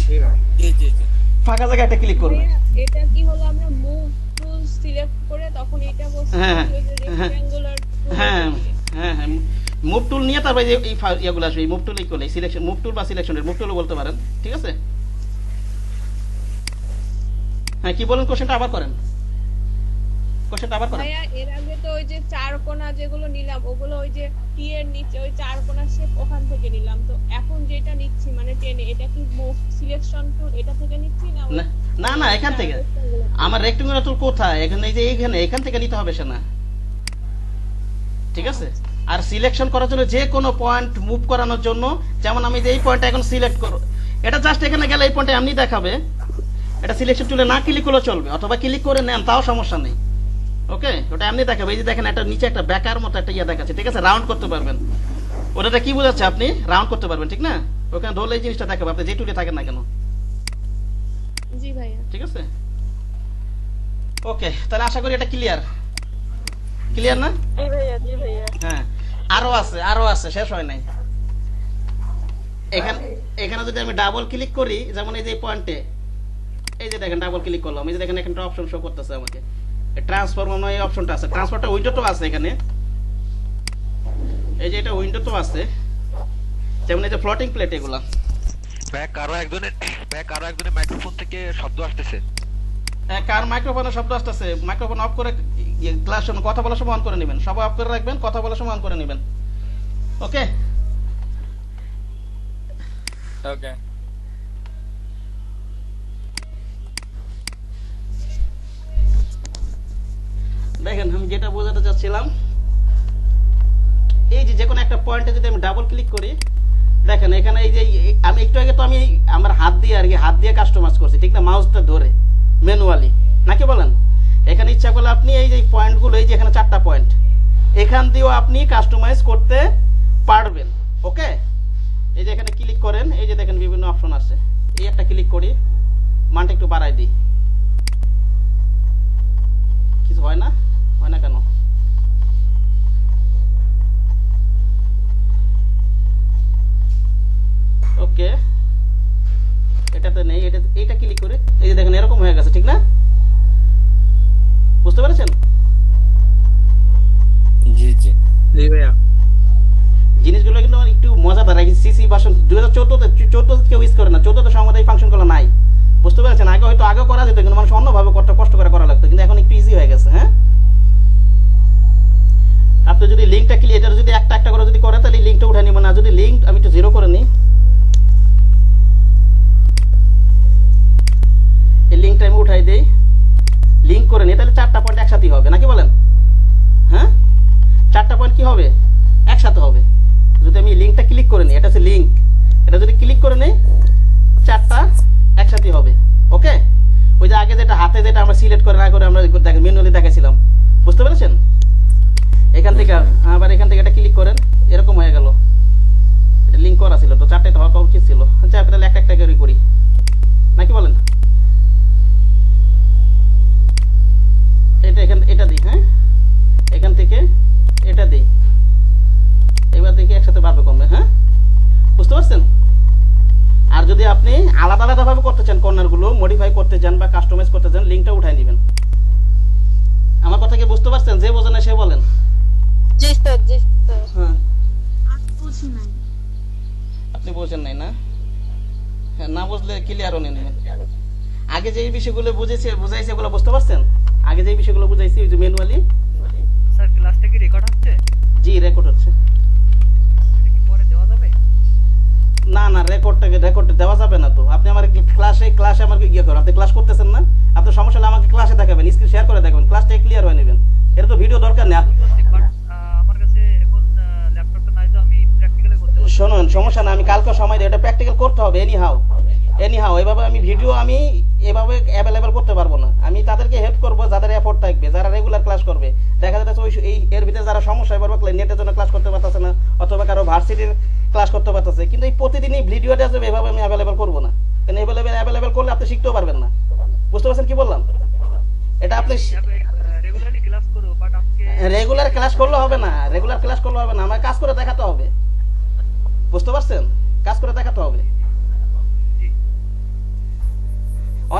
ফাঁকা জায়গায় একটা ক্লিক করবে। ভাইয়া, এটা কি হলো আমরা মুভ টুল সিলেক্ট করে তখন এটা বসে হ্যাঁ, রেক্ট্যাঙ্গুলার হ্যাঁ হ্যাঁ হ্যাঁ মুভ টুল নিয়ে তারপরে যে এই ইয়েগুলো আসবে, এই মুভ টুল করলে সিলেকশন মুভ টুল বা সিলেকশনের মুভ টুলও বলতে পারেন, ঠিক আছে? হ্যাঁ কি বলেন, কোশ্চেনটা আবার করেন, কোশ্চেনটা আবার করেন। ভাইয়া এর আগে তো ওই যে চার কোণা যেগুলো নিলাম ওগুলো ওই যে টি এর নিচে ওই চার কোণা শেপ ওখান থেকে নিলাম, তো এখন যেটা নিচ্ছি মানে টেনে এটা কি মুভ সিলেকশন টুল এটা থেকে নিচ্ছি না ওই না না এখান থেকে আমার রেক্ট্যাঙ্গুলার টুল কোথায়, এখানে এই যে এইখানে এখান থেকে নিতে হবে সেনা, ঠিক আছে? আর সিলেকশন করার জন্য যে কোনো পয়েন্ট মুভ করানোর জন্য, যেমন আমি যে এই পয়েন্টটা এখন সিলেক্ট করব, এটা জাস্ট এখানে গেলে এই পয়েন্টে এমনি দেখাবে, এটা সিলেকশন টুলে না ক্লিক করলেও চলবে, অথবা ক্লিক করে নেন তাও সমস্যা নেই, ওকে? ওটা এমনি দেখাবে, এই যে দেখেন একটা নিচে একটা বেকার মতো একটা ইয়ে দেখাচ্ছে, ঠিক আছে? রাউন্ড করতে পারবেন, ওটা কি বোঝাচ্ছে, আপনি রাউন্ড করতে পারবেন, ঠিক না? ওখানে ধরলে এই জিনিসটা দেখাবে, আপনি যে টুলে থাকেন না কেন, জি ভাইয়া ঠিক আছে? ওকে, তাহলে আশা করি এটা ক্লিয়ার, ক্লিয়ার না? জি ভাইয়া, জি ভাইয়া। হ্যাঁ আরো আছে শেষ হয় নাই। এখানে যদি আমি ডাবল ক্লিক করি, যেমন এই যে পয়েন্টে, এই যে দেখেন ডাবল ক্লিক করলাম, এই যে দেখেন এখানে একটা অপশন শো করতেছে আমাকে, ট্রান্সফর্ম এই অপশনটা আছে, ট্রান্সফারটা উইন্ডো তো আছে এখানে, এই যে এটা উইন্ডো তো আছে, যেমন এই যে ফ্লোটিং প্লেট এগুলা। কারো একজনের মাইক্রোফোন থেকে শব্দ আসতেছে। হ্যাঁ কার মাইক্রোফোনের শব্দ আসতেছে, মাইক্রোফোন অফ করে ক্লাস কথা বলার সময় অন করে নেবেন, সবাই অফ করে রাখবেন, কথা বলার সময় অন করে নেবেন, ওকে? ওকে দেখেন আমি যেটা বোঝাতে চাচ্ছিলাম, এই যে কোনো একটা পয়েন্টে যদি আমি ডাবল ক্লিক করি, দেখেন এখানে এই যে আমি একটু আগে তো আমি আমার হাত দিয়ে কাস্টমাইজ করছি, ঠিক না? মাউসটা ধরে ম্যানুয়ালি, নাকি বলেন? এখানে ইচ্ছা করলে আপনি এই যে পয়েন্টগুলো, এই যে এখানে 4টা পয়েন্ট, এখান দিয়েও আপনি কাস্টমাইজ করতে পারবেন, ওকে? এই যে এখানে ক্লিক করেন, এই যে দেখেন বিভিন্ন অপশন আছে, এই একটা ক্লিক করি, মানটা একটু বাড়াই দিই, কিছু হয় না কেন? ওকে এটাতে নেই, এটা ক্লিক করে এই যে দেখেন এরকম হয়ে গেছে, ঠিক না? বুঝতে পেরেছেন? জি জি জি ভাইয়া। জিনিসগুলো কিন্তু একটু মজাদার, সিসি ভার্সন 2014 কেউ ইউজ করে না, 14 সময় এই ফাংশনগুলো নাই, বুঝতে পেরেছেন? আগে করা যেত, কিন্তু মানুষ অন্যভাবে কষ্ট করে করা লাগতো, কিন্তু এখন একটু ইজি হয়ে গেছে। হ্যাঁ আপনি যদি লিঙ্কটা এটা যদি একটা করে যদি করে, তাহলে লিঙ্কটা উঠে নিবেন, না যদি লিঙ্ক আমি একটু 0 করে নিই, এই লিঙ্কটা আমি উঠাই দেই, লিঙ্ক করে নিই, তাহলে 4টা পয়েন্ট একসাথেই হবে, নাকি বলেন? হ্যাঁ 4টা পয়েন্ট কি হবে, একসাথে হবে। যদি আমি লিঙ্কটা ক্লিক করে নিই, এটা হচ্ছে লিঙ্ক, এটা যদি ক্লিক করে নিই 4টা একসাথেই হবে, ওকে? ওই যে আগে যেটা হাতে যেটা আমরা সিলেক্ট করে না করে আমরা ম্যানুয়ালি দেখাইছিলাম, বুঝতে পেরেছেন? এখান থেকে আবার এখান থেকে এটা ক্লিক করেন, এরকম হয়ে গেল, এটা লিঙ্ক করা ছিল তো, 4টাই তো হওয়া উচিত ছিল। আচ্ছা তাহলে একটা করে করি, নাকি বলেন? এটা দিই, হ্যাঁ এখান থেকে এটা দিই, এবার দেখি একসাথে বাড়বে কমবে, হ্যাঁ বুঝতে পারছেন? আর যদি আপনি আলাদা আলাদা ভাবে করতে চান, কর্নারগুলো মডিফাই করতে চান বা কাস্টমাইজ করতে চান, লিঙ্কটা উঠাই নেবেন। আমার কথা কি বুঝতে পারছেন? যে বোঝেন না সে বলেন। জি স্যার, জি স্যার। হ্যাঁ বুঝি নাই। আপনি বোঝেন নাই না? হ্যাঁ না বুঝলে ক্লিয়ারও নিয়ে নেবেন। আগে যে বিষয়গুলো বুঝাইছি ওগুলো বুঝতে পারছেন? আগে যে বিষয়গুলো বুঝাইছি ওই যে ম্যানুয়ালি। স্যার ক্লাসটা কি রেকর্ড হচ্ছে? জি রেকর্ড হচ্ছে। এটা কি পরে দেওয়া যাবে? না না রেকর্ড দেওয়া যাবে না তো। আপনি আমার ক্লাসে আমাকে ইয়ে করুন, আপনি ক্লাস করতেছেন না, আপনার সমস্যা হলে আমাকে ক্লাসে দেখাবেন, স্ক্রিন শেয়ার করে দেখাবেন, ক্লাসটা ক্লিয়ার হয়ে নেবেন। এটা তো ভিডিও দরকার নেই। আমার কাছে এখন ল্যাপটপটা নাই, তো আমি প্র্যাকটিক্যালি করতে পারবো। শুনুন সমস্যা না, আমি কালকে সময় দিই, এটা প্র্যাকটিক্যাল করতে হবে এনিহাউ। এভাবে আমি ভিডিও এভাবে অ্যাভেলেবেল করতে পারবো না। আমি তাদেরকে হেল্প করবো যাদের এফোর্ট থাকবে, যারা রেগুলার ক্লাস করবে। দেখা যাচ্ছে ওই এর ভিতরে যারা সমস্যা এবার নেটের জন্য ক্লাস করতে পারতেছে না, অথবা কারো ভার্সিটির ক্লাস করতে পারতেছে, কিন্তু এই প্রতিদিনই ভিডিওটা আসবে এভাবে আমি অ্যাভেলেবেল করবো না। কারণ অ্যাভেলেবেল করলে আপনি শিখতেও পারবেন না। বুঝতে পারছেন কি বললাম? এটা আপনি রেগুলারলি ক্লাস করব, বাট আজকে রেগুলার ক্লাস করলে হবে না, আমার কাজ করে দেখাতে হবে। বুঝতে পারছেন? কাজ করে দেখাতে হবে।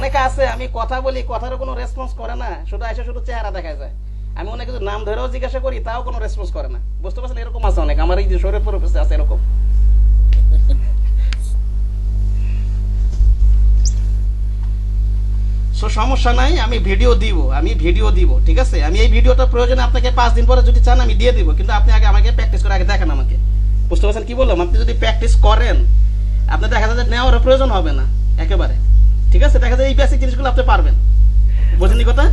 অনেকে আছে আমি কথা বলি, কথারও কোনো রেসপন্স করে না, শুধু এসে শুধু চেহারা দেখা যায়। আমি অনেক কিছু নাম ধরেও জিজ্ঞাসা করি, তাও কোনো রেসপন্স করে না। বুঝতে পারছেন, এরকম আছে অনেক, আমার এই যে শরীরপুর অফিসে আছে এরকম। সো সমস্যা নাই, আমি ভিডিও দিব, ঠিক আছে? আমি এই ভিডিওটা প্রয়োজনে আপনাকে 5 দিন পরে যদি চান আমি দিয়ে দিব, কিন্তু আপনি আগে আমাকে প্র্যাকটিস করে আগে দেখেন আমাকে। বুঝতে পারছেন কি বললাম? আপনি যদি প্র্যাকটিস করেন আপনি দেখা যায় নেওয়ার প্রয়োজন হবে না একেবারে, ঠিক আছে? দেখা যায় এই বেসিক জিনিসগুলো আপনি পারবেন। বুঝেননি কথা?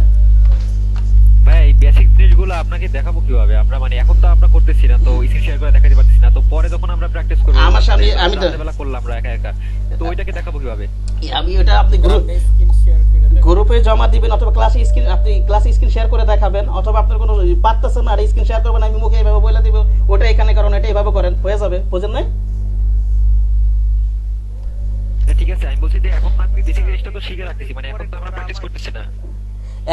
ভাই এই বেসিক জিনিসগুলো আপনাকে দেখাবো কিভাবে? আমরা মানে এখন তো আমরা করতেছি না, তো স্ক্রিন শেয়ার করে দেখাতে পারতেছি না, তো পরে যখন আমরা প্র্যাকটিস করব আমার সামনে আমি তো রাতের বেলা করলাম আমরা একা একা, তো ওইটাকে দেখাবো কিভাবে? আমি ওটা আপনি গ্রুপে জমা দিবেন, অথবা ক্লাসে স্ক্রিন শেয়ার করে দেখাবেন, অথবা আপনার কোনো পারতেছেন না আর স্ক্রিন শেয়ার করবেন, আমি মুখে এইভাবে বলে দিব ওটা এখানে করেন, এটা এইভাবে করেন, হয়ে যাবে। বুঝেন নাই? ঠিক আছে, আমি বলছি যে এখন আপনি বেসিক জিনিসটা তো শিখে রাখতেছি, মানে এখন তো আমরা প্র্যাকটিস করতেছি না।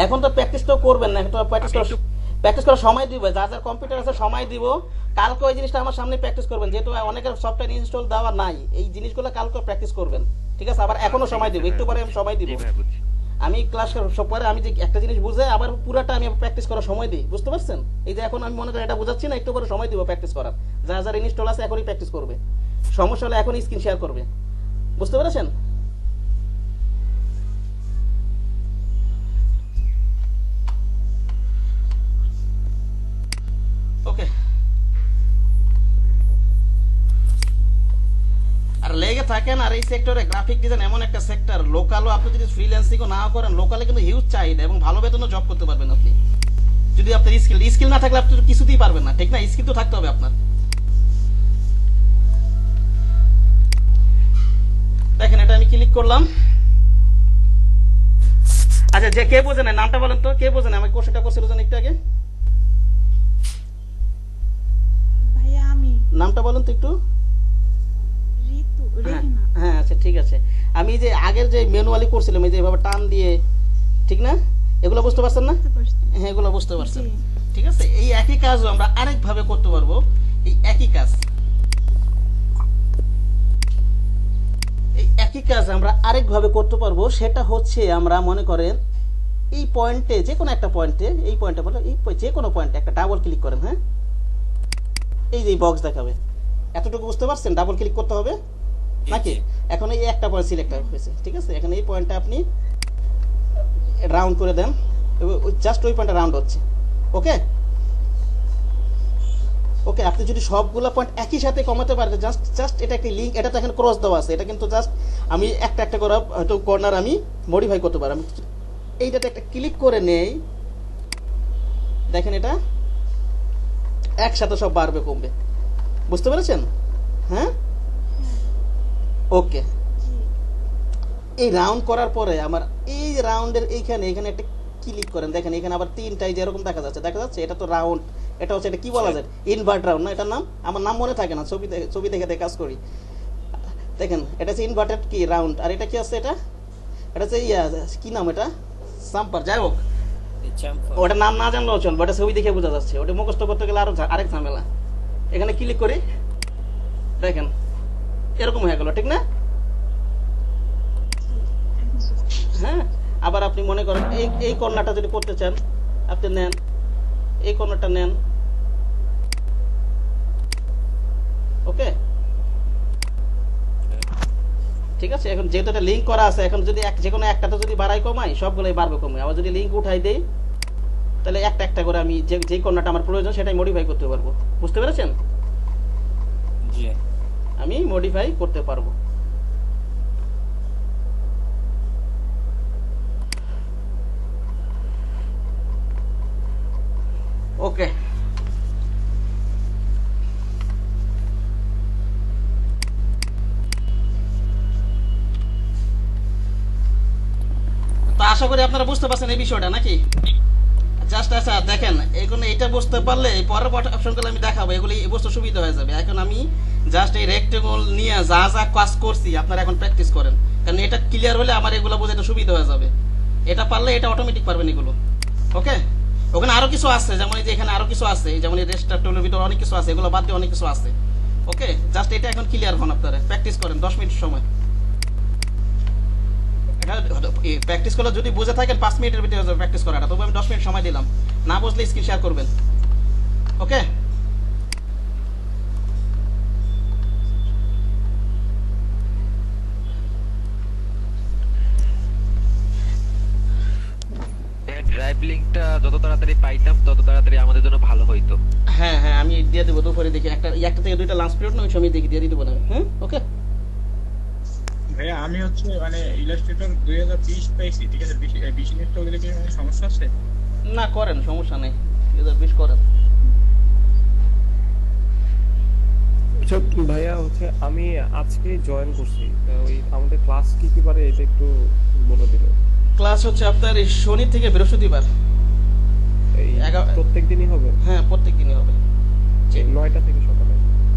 এখন তো প্র্যাকটিস তো করবেন না, এখন তো প্র্যাকটিস করার সময় দিব, যার কম্পিউটার আছে সময় দিব। কালকে ওই জিনিসটা আমার সামনে প্র্যাকটিস করবেন, যেহেতু অনেকের সফটওয়্যার ইনস্টল দেওয়া নাই, এই জিনিসগুলো কালকে প্র্যাকটিস করবেন, ঠিক আছে? আবার এখনো সময় দিব, একটু পরে আমি সময় দিব। আমি ক্লাস সব পরে আমি যে একটা জিনিস বুঝে আবার পুরাটা আমি প্র্যাকটিস করার সময় দিই। বুঝতে পারছেন? এই যে এখন আমি মনে করি এটা বুঝাচ্ছি না, একটু পরে সময় দিব প্র্যাকটিস করার। যার ইনস্টল আছে এখনই প্র্যাকটিস করবে, সমস্যা হলে এখনই স্ক্রিন শেয়ার করবে। বুঝতে পেরেছেন? ওকে, আর লেগে থাকেন। আর এই সেক্টরে গ্রাফিক ডিজাইন এমন একটা সেক্টর, লোকালও আপনি যদি ফ্রিল্যান্সিংও না করেন, লোকালে কিন্তু হিউজ চাহিদা এবং ভালো বেতনও জব করতে পারবেন আপনি, যদি আপনার স্কিল না থাকলে আপনি কিছুতেই পারবেন না, ঠিক না? স্কিল তো থাকতে হবে আপনার। দেখেন এটা আমি ক্লিক করলাম। আচ্ছা, যে কে বোঝে না নামটা বলেন তো, কে বোঝে না? আমি কোশ্চেনটা করছিল জানি একটু আগে, ভাইয়া আমি নামটা বলেন তো একটু। ঋতু রেহেনা। হ্যাঁ আচ্ছা ঠিক আছে। আমি যে আগের যে ম্যানুয়ালি করছিলাম, এই যে এভাবে টান দিয়ে, ঠিক না? এগুলো বুঝতে পারছেন না? হ্যাঁ, এগুলো বুঝতে পারছেন, ঠিক আছে? এই একই কাজও আমরা আরেক ভাবে করতে পারবো। এই একই কাজ আমরা আরেক ভাবে করতে পারবো, সেটা হচ্ছে আমরা মনে করেন এই পয়েন্টে, যে কোনো একটা পয়েন্টে, এই পয়েন্টে বলে এই যে কোনো পয়েন্টে একটা ডাবল ক্লিক করেন। হ্যাঁ, এই যে বক্স দেখাবে, এতটুকু বুঝতে পারছেন? ডাবল ক্লিক করতে হবে নাকি? এখন এই একটা পয়েন্ট সিলেক্ট হয়েছে, ঠিক আছে? এখন এই পয়েন্টটা আপনি রাউন্ড করে দেন, জাস্ট ওই পয়েন্টটা রাউন্ড হচ্ছে। ওকে ওকে, আপনি যদি সবগুলো পয়েন্ট একই সাথে কমাতে পারেন, জাস্ট এটা একটা লিঙ্ক, এটা তো এখানে ক্রস দেওয়া আছে, এটা কিন্তু জাস্ট আমি একটা করে হয়তো কর্নার আমি মডিফাই করতে পারি। আমি এইটাতে একটা ক্লিক করে নেই, দেখেন এটা একসাথে সব বাড়বে কমবে। বুঝতে পেরেছেন? হ্যাঁ, ওকে। এই রাউন্ড করার পরে আমার এই রাউন্ডের এখানে একটা ক্লিক করেন, দেখেন এখানে আবার তিনটাই যেরকম দেখা যাচ্ছে, এটা তো রাউন্ড, এটা হচ্ছে, এটা কি বলা যায়? ইনভার্ট রাউন্ড না? এটার নাম আমার নাম মনে থাকে না, ছবি দেখে কাজ করি। দেখেন এটা হচ্ছে ইনভার্টেড কি রাউন্ড, আর এটা কি আছে? এটা হচ্ছে কি নাম? এটা সাম্পার। যাই হোক, ওটা নাম না জানলেও চলবে, ওটা ছবি দেখে বোঝা যাচ্ছে। ওটা মুখস্থ করতে গেলে আরেক ঝামেলা। এখানে ক্লিক করি, দেখেন এরকম হয়ে গেল, ঠিক না? হ্যাঁ, আবার আপনি মনে করেন এই কর্নারটা যদি করতে চান, আপনি নেন, এই কর্নারটা নেন। ওকে, ঠিক আছে? এখন যেহেতু এটা লিঙ্ক করা আছে, এখন যদি যে কোনো একটাতে যদি বাড়াই কমাই, সবগুলোই বাড়বে কমে। আবার যদি লিঙ্ক উঠাই দেই, তাহলে একটা করে আমি যে কর্নারটা আমার প্রয়োজন সেটাই মডিফাই করতে পারবো। বুঝতে পেরেছেন? জি, আমি মডিফাই করতে পারবো। ওকে, তো আশা করি আপনারা বুঝতে পারছেন এই বিষয়টা নাকি? জাস্ট আচ্ছা দেখেন, এখন এটা বুঝতে পারলে পরের অপশনগুলো আমি দেখাবো, এগুলি বুঝতে সুবিধা হয়ে যাবে। এখন আমি জাস্ট এই রেক্টেঙ্গল নিয়ে যা কাজ করছি আপনারা এখন প্র্যাকটিস করেন, কারণ এটা ক্লিয়ার হলে আমার এগুলো বোঝাতে সুবিধা হয়ে যাবে। এটা পারলে এটা অটোমেটিক পারবেন এগুলো। ওকে, ওখানে আরো কিছু আছে, যেমন এই যে এখানে আরো কিছু আছে, যেমন এই রেস্টার টুলের ভিতরে অনেক কিছু আছে, এগুলো বাদ দিয়ে অনেক কিছু আছে। ওকে, জাস্ট এটা এখন ক্লিয়ার হন, আপনারা প্র্যাকটিস করেন 10 মিনিট সময়। প্র্যাকটিস করলে যদি বুঝে থাকেন 5 মিনিটের ভিতরে হয়ে যাবে প্র্যাকটিস করাটা, তবে আমি 10 মিনিট সময় দিলাম, না বুঝলে স্ক্রিন শেয়ার করবেন। ওকে, ড্রাইভ লিংকটা যত তাড়াতাড়ি পাইতাম তত তাড়াতাড়ি আমাদের জন্য ভালো হইতো। হ্যাঁ হ্যাঁ আমি দিয়ে দেবো দুপুরে, দেখি একটা থেকে দুইটা লাঞ্চ পিরিয়ড না, ওই সময় দেখি দিয়ে দিতে বলে। হ্যাঁ ওকে ভাইয়া আমি হচ্ছে মানে ইলাস্ট্রেটর 2020 পাইছি, ঠিক আছে? 20 ইনস্টল দিলে কি কোনো সমস্যা আছে? না, করেন, সমস্যা নেই, 2020 করেন। আচ্ছা ভাইয়া হচ্ছে আমি আজকে জয়েন করছি, ওই আমাদের ক্লাস কি কি পারে এটা একটু বলে দিবেন। ক্লাস হচ্ছে আপনার এই শনি থেকে বৃহস্পতিবার, এই প্রত্যেক দিনই হবে? হ্যাঁ প্রত্যেক দিনই হবে। 9টা থেকে সকালে?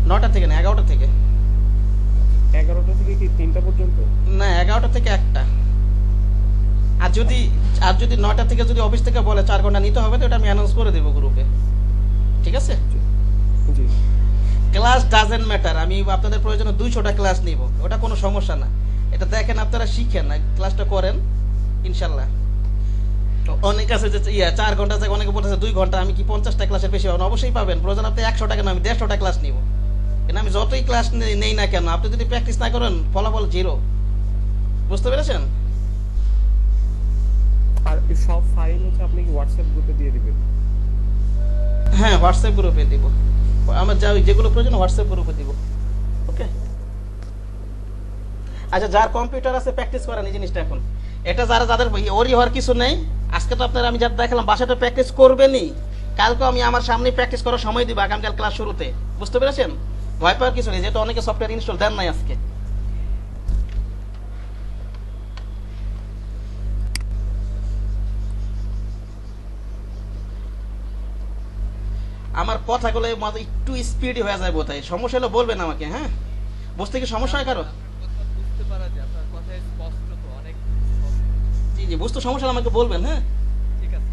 9টা থেকে না, 11টা থেকে। 11টা থেকে কি 3টা পর্যন্ত? না, 11টা থেকে 1টা। আর যদি 9টা থেকে যদি অফিস থেকে বলে 4 ঘন্টা নিতে হবে, তো এটা আমি অ্যানাউন্স করে দেবো গ্রুপে, ঠিক আছে? জি। ক্লাস ডাজেন্ট ম্যাটার, আমি আপনাদের প্রয়োজনে 200টা ক্লাস নিব, ওটা কোনো সমস্যা না। এটা দেখেন, আপনারা শিখেন না, ক্লাসটা করেন ইনশাল্লাহ। তো অনেক আছে যে 4 ঘন্টা থেকে অনেকে বলতেছে 2 ঘন্টা, আমি কি 50টা ক্লাসের বেশি পাবেন? অবশ্যই পাবেন, প্রয়োজন আপনি 100টা কেন, আমি 150টা ক্লাস নিব। কিন্তু আমি যতই ক্লাস নেই না কেন, আপনি যদি প্র্যাকটিস না করেন ফলাফল 0। বুঝতে পেরেছেন? আর সব ফাইল হচ্ছে আপনি কি হোয়াটসঅ্যাপ গ্রুপে দিয়ে দিবেন? হ্যাঁ হোয়াটসঅ্যাপ গ্রুপে দিব, আমার যেগুলো প্রয়োজন হোয়াটসঅ্যাপ গ্রুপে দিব। ওকে, আচ্ছা যার কম্পিউটার আছে প্র্যাকটিস করেন এই জিনিসটা। এখন এটা যাদের ওরই হওয়ার কিছু নেই, আজকে তো আপনার আমি যা দেখালাম বাসাটা প্র্যাকটিস করবেনই, কালকে আমি আমার সামনে প্র্যাকটিস করার সময় দিব আগামীকাল ক্লাস শুরুতে। বুঝতে পেরেছেন? ভয় পাওয়ার কিছু নেই, যেহেতু অনেকে সফটওয়্যার ইনস্টল দেন নাই আজকে। আমার কথাগুলো একটু স্পিডি হয়ে যায় বোধহয়, সমস্যা হলে বলবেন আমাকে। হ্যাঁ, বুঝতে কি সমস্যা হয় কারো? বুঝতে পারা যায়, আপনার কথা স্পষ্ট তো অনেক। জি জি, বুঝতে সমস্যা হলে আমাকে বলবেন। হ্যাঁ ঠিক আছে।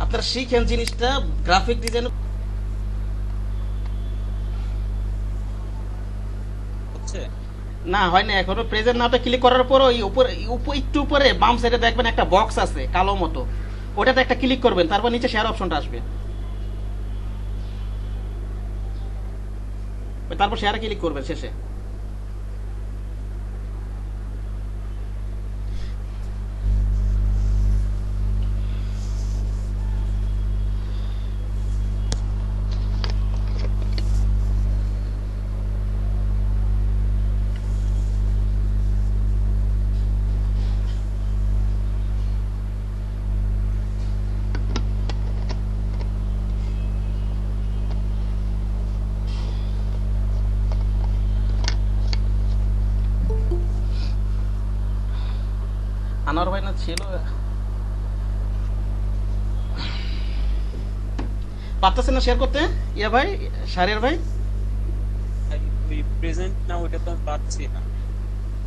আপনারা শিখেন জিনিসটা, গ্রাফিক ডিজাইন না হয় না এখনো। প্রেজেন্ট নাওটা ক্লিক করার পর ওই একটু উপরে বাম সাইডে দেখবেন একটা বক্স আছে কালো মতো, ওটাতে একটা ক্লিক করবেন, তারপর নিচে শেয়ার অপশনটা আসবে, তারপর শেয়ারে ক্লিক করবেন শেষে। আনোয়ার ভাই না ছিল, পারতেছেন না শেয়ার করতে? ইয়া ভাই, শাহরিয়ার ভাই, ওই প্রেজেন্ট না ওটা তো আমি পাচ্ছি না।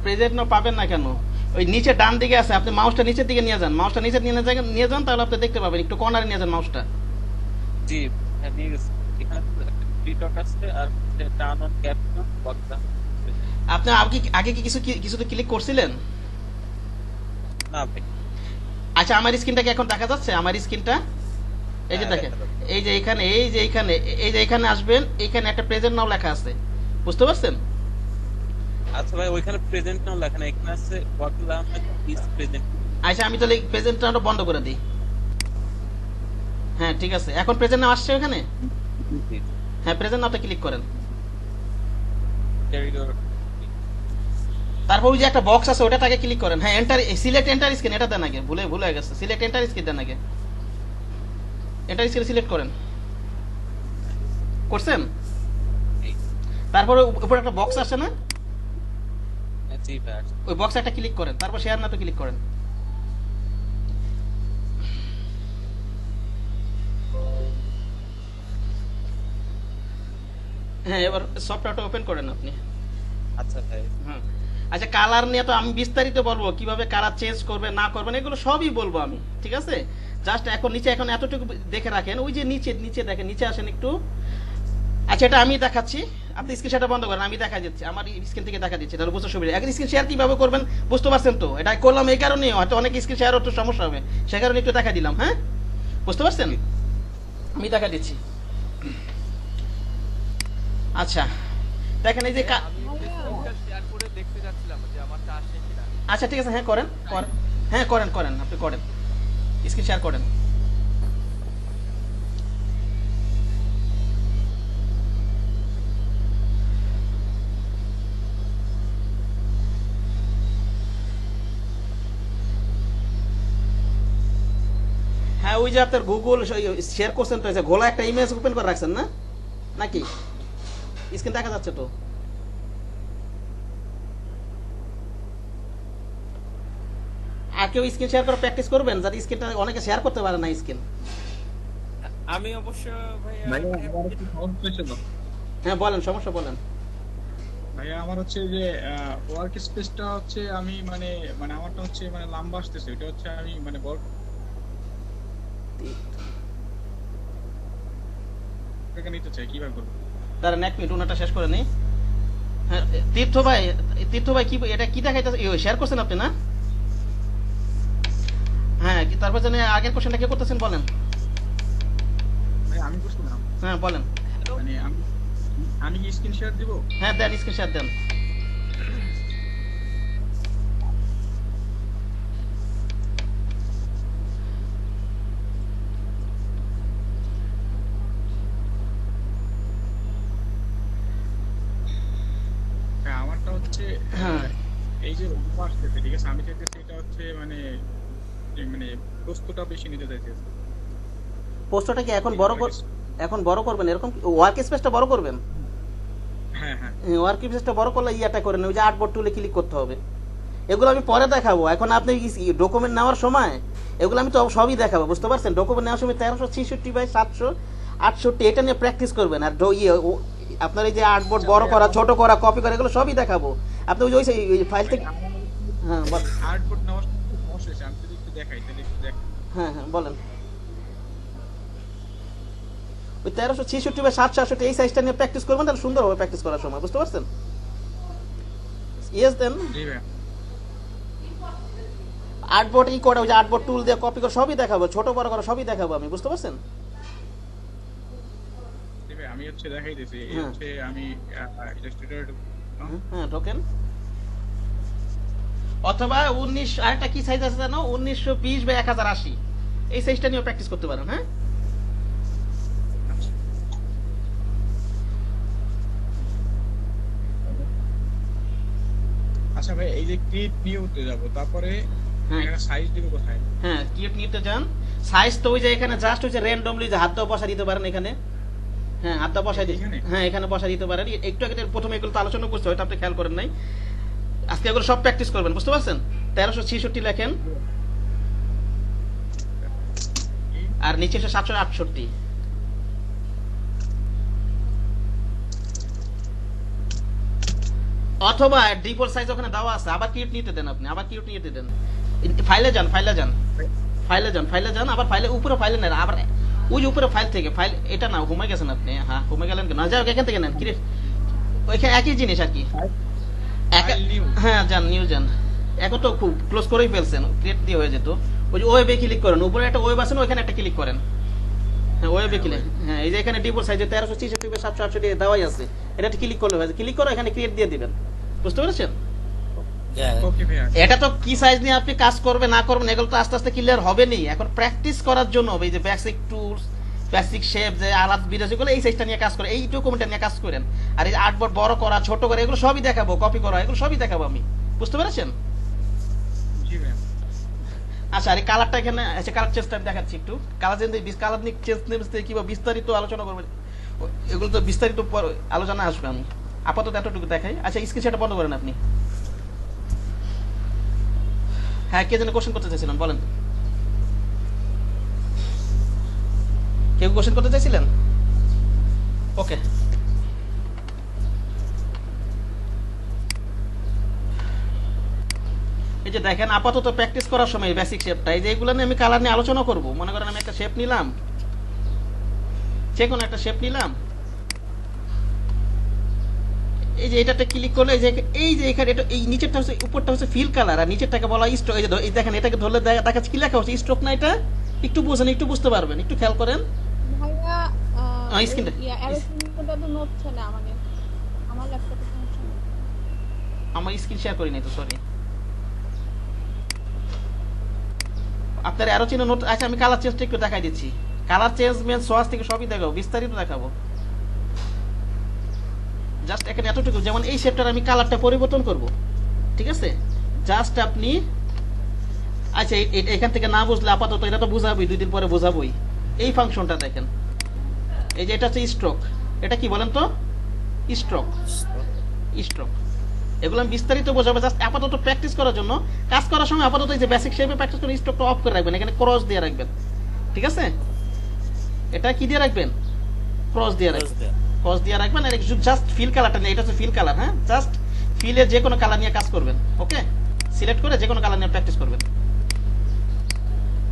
প্রেজেন্ট না পাবেন না কেন? ওই নিচে ডান দিকে আছে, আপনি মাউসটা নিচের দিকে নিয়ে যান, মাউসটা নিচে নিয়ে যান, তাহলে আপনি দেখতে পাবেন। একটু কর্নারে নিয়ে যান মাউসটা। জি নিয়ে গেছি, এখানে থ্রি ডট আছে আর টার্ন অন ক্যাপশন বক্সটা। আপনি আগে কি কিছুতে ক্লিক করছিলেন? না ভাই। আচ্ছা আমার স্ক্রিনটা কি এখন দেখা যাচ্ছে? আমার স্ক্রিনটা এই যে দেখেন, এই যে এখানে আসবেন, এখানে একটা প্রেজেন্ট নাও লেখা আছে, বুঝতে পারছেন? আচ্ছা ভাই, ওইখানে প্রেজেন্ট নাও লেখা না, এখানে আছে ওয়াকিল আহমেদ ইজ প্রেজেন্ট। আচ্ছা আমি তাহলে প্রেজেন্ট নাওটা বন্ধ করে দিই। হ্যাঁ ঠিক আছে, এখন প্রেজেন্ট নাও আসছে ওখানে। হ্যাঁ প্রেজেন্ট নাওতে ক্লিক করেন, তারপর ওই যে একটা বক্স আছে ওটাতে ক্লিক করেন। হ্যাঁ এন্টার, সিলেক্ট এন্টার স্ক্রিন, এটা দেন আগে, ভুলে গেছে। সিলেক্ট এন্টার স্ক্রিন দেন আগে, এন্টার স্ক্রিন সিলেক্ট করেন। করছেন? তারপর উপরে একটা বক্স আসে না, জি ভাই, ওই বক্সে একটা ক্লিক করেন, তারপর শেয়ার নাও ক্লিক করেন। হ্যাঁ এবার সফটওয়্যারটা ওপেন করেন আপনি। আচ্ছা ভাই। হ্যাঁ আচ্ছা, কালার নিয়ে তো আমি বিস্তারিত বলবো, কিভাবে কালার চেঞ্জ করবে না করবেন এগুলো সবই বলবো আমি, ঠিক আছে? জাস্ট এখন নিচে এখন এতটুকু দেখে রাখেন, ওই যে নিচে নিচে দেখেন, নিচে আসেন একটু। আচ্ছা এটা আমি দেখাচ্ছি, আপনি স্ক্রিনশটটা বন্ধ করেন, আমি দেখা দিচ্ছি, আমার স্ক্রিন থেকে দেখা দিচ্ছি, তাহলে বুঝতে সুবিধা। এখন স্ক্রিন শেয়ার কিভাবে করবেন বুঝতে পারছেন তো? এটা করলাম এই কারণে, হয়তো অনেক স্ক্রিন শেয়ার একটু সমস্যা হবে, সে কারণে একটু দেখা দিলাম। হ্যাঁ বুঝতে পারছেন, আমি দেখা দিচ্ছি। আচ্ছা দেখেন এই যে শেয়ার করে দেখতে যাচ্ছিলাম যে আমারটা আসে কিনা। আচ্ছা ঠিক আছে, হ্যাঁ করেন করেন, হ্যাঁ করেন করেন, আপনি করেন, স্ক্রিন শেয়ার করেন। হ্যাঁ ওই যে আপনার গুগল শেয়ার করছেন তো, ঘোলা একটা ইমেজ ওপেন করে রাখছেন না নাকি? স্ক্রিন দেখা যাচ্ছে তো? আর কেউ স্ক্রিন শেয়ার করে প্র্যাকটিস করবেন, যাতে স্ক্রিনটা অনেকে শেয়ার করতে পারে না স্ক্রিন। আমি অবশ্য ভাইয়া হ্যাঁ বলেন, সমস্যা বলেন। ভাইয়া আমার হচ্ছে যে ওয়ার্ক স্পেসটা হচ্ছে আমি মানে আমারটা হচ্ছে মানে লম্বা আসতেছে, এটা হচ্ছে আমি মানে বড় টাকা নিতে চাই, কিভাবে করব? দাঁড়ান এক মিনিট, ওনাটা শেষ করে নেই। হ্যাঁ তীর্থ ভাই কি এটা কি দেখাইতেছে? শেয়ার করছেন আপনি না? হ্যাঁ তারপর জানি আগের কোশ্চেনটা কি করতেছেন বলেন। ভাই আমি করছিলাম। হ্যাঁ বলেন। মানে আমি কি স্ক্রিন শেয়ার দিব? হ্যাঁ দেন, স্ক্রিন শেয়ার দেন। হ্যাঁ আমারটা হচ্ছে এই যে আসতেছে, ঠিক আছে, আমি চাইতেছি এটা হচ্ছে মানে প্রস্তটা বেশি নিতে চাইতেছি। পোস্টটা কি এখন বড় করবেন এরকম? ওয়ার্ক স্পেসটা বড় করবেন? হ্যাঁ হ্যাঁ ওয়ার্ক স্পেসটা বড় করলে ইয়াটা করেন, ওই যে আর্টবোর্ড টুলে ক্লিক করতে হবে। এগুলো আমি পরে দেখাবো, এখন আপনি ডকুমেন্ট নেওয়ার সময় এগুলো আমি তো সবই দেখাবো, বুঝতে পারছেন? ডকুমেন্ট নেওয়ার সময় 1366/768 এটা নিয়ে প্র্যাকটিস করবেন। আর আপনার এই যে আর্টবোর্ড বড় করা, ছোট করা, কপি করা, এগুলো সবই দেখাবো। আপনি ওই ফাইল থেকে হ্যাঁ আর্টবোর্ড নেওয়ার সমস্যা হচ্ছে, আমি যদি একটু দেখাই তাহলে একটু দেখ। হ্যাঁ হ্যাঁ বলেন। ওই 1366/768 এই সাইজটা নিয়ে প্র্যাকটিস করবেন, তাহলে সুন্দর হবে প্র্যাকটিস করার সময়, বুঝতে পারছেন? ইয়েস দেন। আর্টবোর্ড করা, ওই যে আর্টবোর্ড টুল দিয়ে কপি করে সবই দেখাবো, ছোট বড় করা সবই দেখাবো আমি, বুঝতে পারছেন? আমি হচ্ছে দেখাই দিছি, এই হচ্ছে আমি ইলাস্ট্রেটর হ্যাঁ ঢোকেন, অথবা 19 আরেকটা কি সাইজ আছে জানো, 1920/1080 এই সাইজটা নিয়ে প্র্যাকটিস করতে পারেন। হ্যাঁ আচ্ছা ভাই, এই যে ক্রিয়েট নিউতে যাব, তারপরে এখানে সাইজ দিব কোথায়? হ্যাঁ ক্রিয়েট নিউতে যান, সাইজ তো ওই যে এখানে জাস্ট হচ্ছে র্যান্ডমলি যে হাত দাও বসা দিতে পারেন এখানে। হ্যাঁ হাত দাও বসা দিতে, হ্যাঁ এখানে বসা দিতে পারেন। একটু আগে প্রথমে এগুলো তো আলোচনা করতে হয়তো আপনি খেয়াল করেন নাই, আজকে এগুলো সব প্র্যাকটিস করবেন, বুঝতে পারছেন? 1366 লেখেন আর নিচে 768। অথবা ডিফল্ট সাইজ ওখানে দেওয়া আছে, আবার কিউট নিতে দেন, আপনি আবার কিউট নিতে দেন। ফাইলে যান, আবার ফাইলে উপরে ফাইলে নেন, আবার ওই যে উপরে ফাইল থেকে ফাইল, এটা না হোমে গেছেন আপনি। হ্যাঁ হোমে গেলেন কেন? যাই হোক এখান থেকে নেন, ক্রিয়েট ওইখানে একই জিনিস আর কি। হ্যাঁ যান, নিউ যান। এখন তো খুব ক্লোজ করেই ফেলছেন, ক্রিয়েট দিয়ে হয়ে যেত। ওই যে ওয়েবে ক্লিক করেন, উপরে একটা ওয়েব আছে না, ওইখানে একটা ক্লিক করেন। হ্যাঁ ওয়েবে ক্লিক, হ্যাঁ এই যে এখানে ডিফল্ট সাইজে 1366/768 দেওয়াই আছে, এটা ক্লিক করলে হয়ে যায়। ক্লিক করে এখানে ক্রিয়েট দিয়ে দিবেন, বুঝতে পেরেছেন? এটা তো কি সাইজ নিয়ে আপনি কাজ করবেন না করবেন এগুলো তো আস্তে আস্তে ক্লিয়ার হবে নি। এখন প্র্যাকটিস করার জন্য এই যে বেসিক টুলস, বেসিক শেপ, যে আলাদ বিরাজিগুলো এই সাইজটা নিয়ে কাজ করে, এই ডকুমেন্টটা নিয়ে কাজ করেন। আর এই আর্টবোর্ড বড় করা, ছোট করা, এগুলো সবই দেখাবো, কপি করা, এগুলো সবই দেখাবো আমি, বুঝতে পেরেছেন? আচ্ছা আর এই কালারটা এখানে আছে, কালার চেঞ্জটা আমি দেখাচ্ছি একটু। কালার চেঞ্জ কিংবা বিস্তারিত আলোচনা করবেন, এগুলো তো বিস্তারিত আলোচনা আসবে, আমি আপাতত এতটুকু দেখাই। আচ্ছা স্ক্রিনশটটা বন্ধ করেন আপনি। হ্যাঁ কে যেন কোশ্চেন করতে চাইছিলেন বলেন, কেউ কোশ্চেন করতে চাইছিলেন? ওকে এই যে দেখেন আপাতত প্র্যাকটিস করার সময় বেসিক শেপটা, এই যে এগুলো নিয়ে আমি কালার নিয়ে আলোচনা করব। মনে করেন আমি একটা শেপ নিলাম, যে কোনো একটা শেপ নিলাম, এই যে এটাতে ক্লিক করলে এই যে এখানে এটা এই নিচেরটা হচ্ছে, উপরটা হচ্ছে ফিল কালার আর নিচেরটাকে বলা হয় স্ট্রোক। এই যে এই দেখেন এটাকে ধরলে দেখাচ্ছে কি লেখা হচ্ছে স্ট্রোক না, এটা একটু বুঝেন, একটু বুঝতে পারবেন, একটু খেয়াল করেন। ভাইয়া স্ক্রিনটা এরো চিহ্নটা তো নড়ছে না, মানে আমার ল্যাপটপে সমস্যা নেই। আমার স্ক্রিন শেয়ার করি নাই তো, সরি। আপনার অ্যারো চিহ্ন নোট, আচ্ছা আমি কালার চেঞ্জটা একটু দেখাই দিচ্ছি। কালার চেঞ্জ মেন সোয়াস থেকে সবই দেখাবো, বিস্তারিত দেখাবো। জাস্ট এখানে এতটুকু, যেমন এই শেপটার আমি কালারটা পরিবর্তন করব, ঠিক আছে? জাস্ট আপনি, আচ্ছা এখান থেকে না বুঝলে আপাতত এটা তো বুঝাবই, 2 দিন পরে বুঝাবই। এই ফাংশনটা দেখেন, এই যে এটা হচ্ছে স্ট্রোক, এটা কি বলেন তো? Stroke, stroke. এগুলো আমি বিস্তারিত বোঝাবো, জাস্ট আপাতত প্র্যাকটিস করার জন্য। কাজ করার সময় আপাতত এই যে বেসিক শেপে প্র্যাকটিস করে স্ট্রোকটা অফ করে রাখবেন, এখানে ক্রস দিয়ে রাখবেন, ঠিক আছে? এটা কি দিয়ে রাখবেন? ক্রস দিয়ে রাখবেন, ক্রস দিয়ে রাখবেন। আর জাস্ট ফিল কালারটা নিয়ে, এটা হচ্ছে ফিল কালার, হ্যাঁ? জাস্ট ফিলের যে কোনো কালার নিয়ে কাজ করবেন, ওকে? সিলেক্ট করে যে কোনো কালার নিয়ে প্র্যাকটিস করবেন,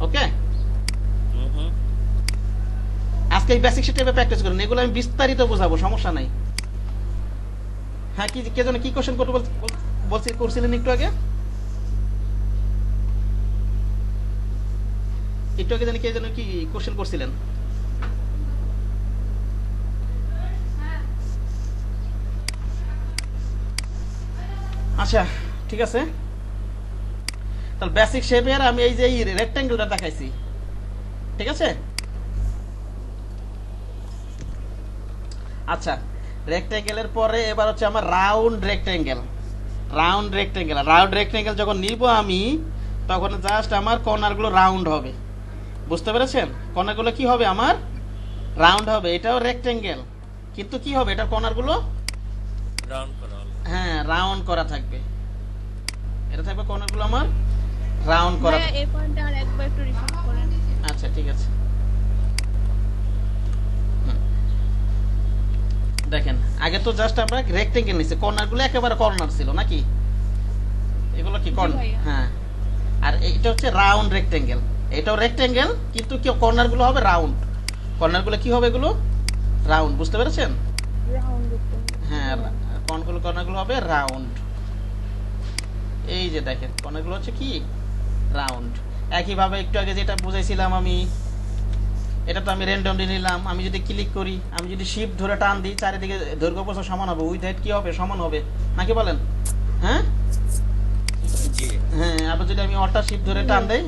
ওকে? আজকে এই বেসিক শেপে প্র্যাকটিস করুন, এগুলো আমি বিস্তারিত বোঝাবো, সমস্যা নাই। হ্যাঁ, কি কে জানে কি কোশ্চেন করতে করছিলেন একটু আগে? একটু আগে জানি কে জানে কি কোশ্চেন করছিলেন? আচ্ছা ঠিক আছে, তাহলে বেসিক শেপের আমি এই যে রেক্ট্যাঙ্গেলটা দেখাইছি, ঠিক আছে? আচ্ছা, রেক্ট্যাঙ্গেলের পরে এবার হচ্ছে আমার round rectangle. Round rectangle, round rectangle যখন নিব আমি, তখন জাস্ট আমার কর্নারগুলো রাউন্ড হবে, বুঝতে পেরেছেন? কর্নারগুলো কি হবে আমার? রাউন্ড হবে। এটাও রেক্ট্যাঙ্গেল, কিন্তু কি হবে? এটার কর্নারগুলো রাউন্ড করা হবে। হ্যাঁ, রাউন্ড করা থাকবে। এটা থাকবে কর্নারগুলো আমার রাউন্ড করা। ভাইয়া এই পয়েন্টটা আর একবার একটু রিপিট করেন। আচ্ছা ঠিক আছে, দেখেন আগে তো জাস্ট আমরা রেক্ট্যাঙ্গেল নিছি, কর্নারগুলো একেবারে কর্নার ছিল নাকি? এগুলো কি কর্নার? হ্যাঁ। আর এটা হচ্ছে রাউন্ড রেক্ট্যাঙ্গেল, এটাও রেক্ট্যাঙ্গেল কিন্তু কি কর্নারগুলো হবে রাউন্ড। কর্নারগুলো কি হবে? এগুলো রাউন্ড, বুঝতে পেরেছেন? রাউন্ড হ্যাঁ, কর্নারগুলো হবে রাউন্ড। এই যে দেখেন কর্নারগুলো হচ্ছে কি রাউন্ড। একইভাবে একটু আগে যেটা বুঝাইছিলাম আমি, এটা তো আমি র্যান্ডমলি নিলাম। আমি যদি ক্লিক করি, আমি যদি শিফট ধরে টান দিই, চারিদিকে দৈর্ঘ্য প্রস্থ সমান হবে, উইথ হাইট কি হবে? সমান হবে নাকি বলেন? হ্যাঁ হ্যাঁ। আবার যদি আমি অল্টার শিফট ধরে টান দেই,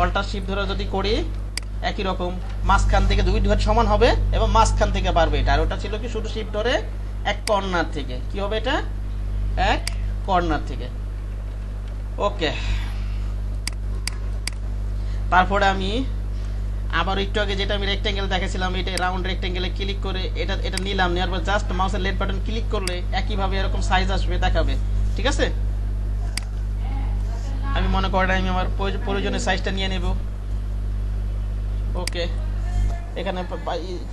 অল্টার শিফট ধরে যদি করি, একই রকম মাঝখান থেকে দুই হাইট সমান হবে এবং মাঝখান থেকে বাড়বে এটা। আর ওটা ছিল কি শুধু শিফট ধরে এক কর্নার থেকে, কি হবে এটা? এক কর্নার থেকে, ওকে। তারপরে আমি আবার একটু আগে যেটা আমি রেক্ট্যাঙ্গেল দেখাছিলাম, এটা রাউন্ড রেক্ট্যাঙ্গেলে ক্লিক করে এটা নিলাম, নেওয়ার পর জাস্ট মাউসের লেফট বাটন ক্লিক করলে একইভাবে এরকম সাইজ আসবে, দেখাবে, ঠিক আছে? আমি মনে করি আমি আমার প্রয়োজনীয় সাইজটা নিয়ে নেব, ওকে। এখানে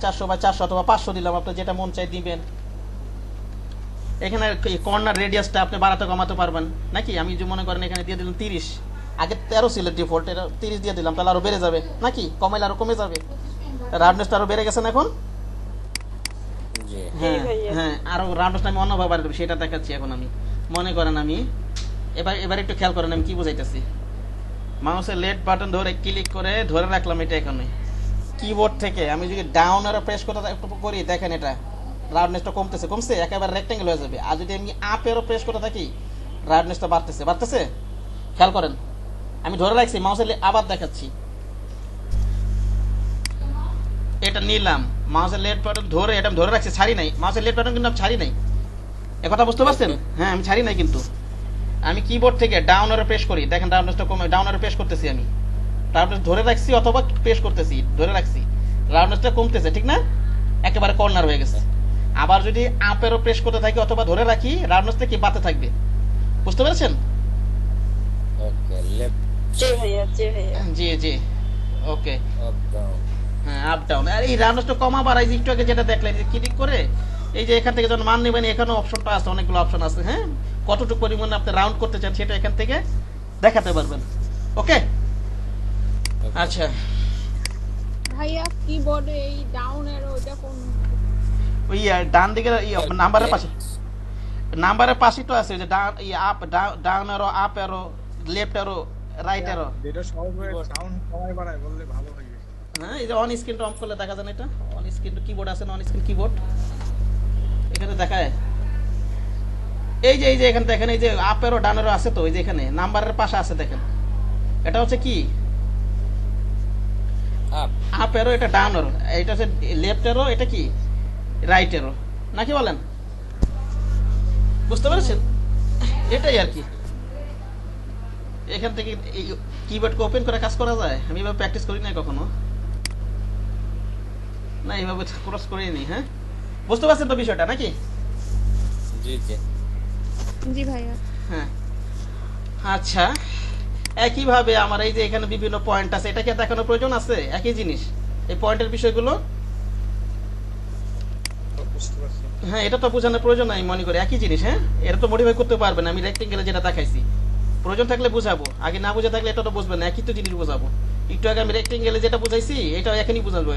400 বা 400 অথবা 500 দিলাম, আপনি যেটা মন চাই দিবেন। এখানে কর্নার রেডিয়াসটা আপনি বাড়াতে কমাতে পারবেন নাকি? আমি যে মনে করেন এখানে দিয়ে দিলাম 30, আগে 13 ছিল ডিফল্ট, এটা 30 দিয়ে দিলাম, তাহলে আরো বেড়ে যাবে নাকি? কমাইলে আরো কমে যাবে, রাউন্ডনেসটা আরো বেড়ে গেছে না এখন? হ্যাঁ হ্যাঁ, আরো রাউন্ডনেসটা আমি অন্যভাবে বাড়াতে, সেটা দেখাচ্ছি এখন। আমি মনে করেন আমি এবার একটু খেয়াল করেন আমি কি বুঝাইতেছি। মাউসের লেফট বাটন ধরে ক্লিক করে ধরে রাখলাম এটা এখানে, কিবোর্ড থেকে আমি যদি ডাউন আর প্রেস করি, দেখেন এটা রাউন্ডনেসটা কমছে, একেবারে রেক্ট্যাঙ্গেল হয়ে যাবে। আর যদি আমি আপ এরও প্রেস করে থাকি, রাউন্ডনেসটা বাড়তেছে, খেয়াল করেন। আমি ধরে রাখছি, মাউসের আবার দেখাচ্ছি, এটা নিলাম, মাউসের লেফট বাটন ধরে এটা ধরে রাখছি, ছাড়ি নাই। মাউসের লেফট বাটন কিন্তু আমি ছাড়ি নাই, একথা বুঝতে পারছেন? হ্যাঁ, আমি ছাড়ি নাই, কিন্তু আমি কিবোর্ড থেকে ডাউন আর প্রেস করি, দেখেন রাউন্ডনেসটা কমে, ডাউন আর প্রেস করতেছি, আমি রাউন্ডনেস ধরে রাখছি অথবা প্রেস করতেছি, ধরে রাখছি, রাউন্ডনেসটা কমতেছে, ঠিক না? একেবারে কর্নার হয়ে গেছে। আবার যদি আপেরও প্রেস করতে থাকি অথবা ধরে রাখি, রাউন্ডনেসটা কি বাড়তে থাকবে, বুঝতে পেরেছেন? জি জি, ওকে। হ্যাঁ, আপ ডাউন। আর এই রাউন্ডনেসটা কমা বাড়াই, একটু আগে যেটা দেখলেন, ক্লিক করে এই যে এখান থেকে যখন মান নেবেন, এখানে অপশনটা আছে, অনেকগুলো অপশন আছে। হ্যাঁ, কতটুকু পরিমাণে আপনি রাউন্ড করতে চান সেটা এখান থেকে দেখাতে পারবেন। ওকে, আচ্ছা ভাইয়া কিবোর্ডে এই ডাউন অ্যারো এটা কোন ওই ডান দিকে নাম্বারের পাশে, নাম্বারের পাশে তো আছে ওই যে ডান up down arrow, up arrow, left arrow, right arrow. যেটা সহজভাবে সাউন্ড কমায় বাড়ায় বললে ভালো হয়। হ্যাঁ, এই যে অন স্ক্রিনটা অন করলে দেখা যায় না, এটা অন স্ক্রিন কিবোর্ড আছে না, অন স্ক্রিন কিবোর্ড এখানে দেখায়। এই যে এখানে দেখেন, এই যে আপ অ্যারো ডাউন অ্যারো আছে তো, এই যে এখানে নাম্বারের পাশে আছে দেখেন, এটা হচ্ছে কি আপ অ্যারো, এটা ডাউন অ্যারো, এটা হচ্ছে লেফট অ্যারো, এটা কি রাইট অ্যারো, নাকি বলেন? বুঝতে পেরেছেন? এটাই আর কি। এখান থেকে কিবোর্ডকে ওপেন করে কাজ করা যায়। আমি এভাবে প্র্যাকটিস করি নাই কখনো, না এইভাবে ক্রস করিনি। হ্যাঁ, বুঝতে পারছেন তো বিষয়টা নাকি? জি জি জি ভাইয়া। হ্যাঁ, আচ্ছা একইভাবে আমার এই যে এখানে বিভিন্ন পয়েন্ট আছে, এটাকে দেখানোর প্রয়োজন আছে? একই জিনিস, এই পয়েন্টের বিষয়গুলো। হ্যাঁ, এটা তো বোঝানোর প্রয়োজন নাই মনে করি, একই জিনিস। হ্যাঁ, এটা তো মডিফাই করতে পারবেন, আমি রেক্টেঙ্গেলে যেটা দেখাইছি প্রয়োজন থাকলে বুঝাবো, আগে না বুঝে থাকলে এটা তো বুঝবেন না, একই তো জিনিস বোঝাবো। একটু আগে আমি রেক্টেঙ্গেলে যেটা বুঝাইছি এটা এখনই বুঝাবো।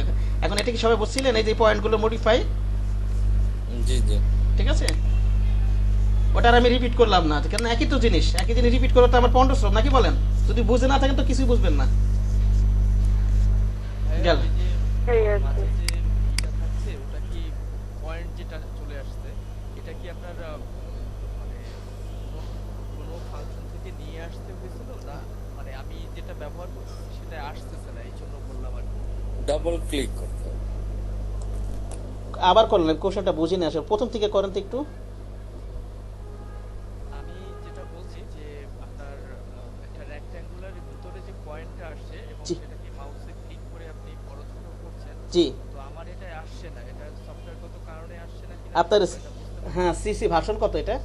এখন এটা কি সবাই বুঝছিলেন, এই যে পয়েন্টগুলো মডিফাই? জি জি ঠিক আছে, ওটা আর আমি রিপিট করলাম না, কারণ একই তো জিনিস, একই জিনিস রিপিট করতে আমার পন্ডশ্রম, নাকি বলেন? যদি বুঝে না থাকেন তো কিছুই বুঝবেন না। গেল ওটা কি পয়েন্ট যেটা চলে আসছে, এটা কি আপনার মানে কোনো ফাংশন থেকে নিয়ে আসতে হয়েছিল না, মানে আমি যেটা ব্যবহার করছি সেটা আসতেছে না, এই জন্য বললাম আর কি। ডাবল ক্লিক করতে হবে। আবার করলেন, কোশ্চেনটা বুঝি না আসলে, প্রথম থেকে করেন তো একটু। আমি যেটা বলছি যে আপনার একটা রেক্ট্যাঙ্গুলার ভিতরে যে পয়েন্টটা আসছে এবং সেটাকে মাউসে ক্লিক করে আপনি বড় ছোট করছেন, জি, তো আমার এটা আসছে না, এটা সফটওয়্যারগত কারণে আসছে না কিনা আপনার হ্যাঁ সিসি ভার্সন কত এটা?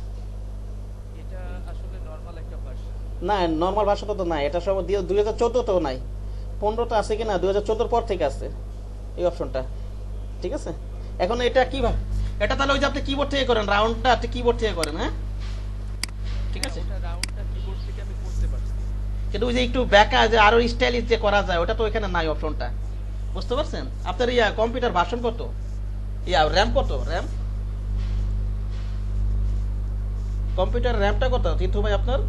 এটা আসলে নরমাল একটা ভার্সন না, নরমাল ভার্সন তো নাই, এটা সব 2014 তেও নাই, 15 আছে কিনা 2014 পর থেকে আছে এই অপশনটা। ঠিক আছে, এখন এটা কি এটা তাহলে ওই যে আপনি কিবোর্ড থেকে করেন, রাউন্ডটা আপনি কিবোর্ড থেকে করেন। হ্যাঁ, ঠিক আছে, ওটা রাউন্ডটা কিবোর্ড থেকে আমি করতে পারছি, কিন্তু ওই যে একটু ব্যাকা যে আরো স্টাইলিশ যে করা যায়, ওটা তো এখানে নাই অপশনটা। বুঝতে পারছেন? আপনার কম্পিউটার ভার্সন কত, র্যাম কত, র্যাম কম্পিউটার র্যামটা কত জিতু ভাই আপনার?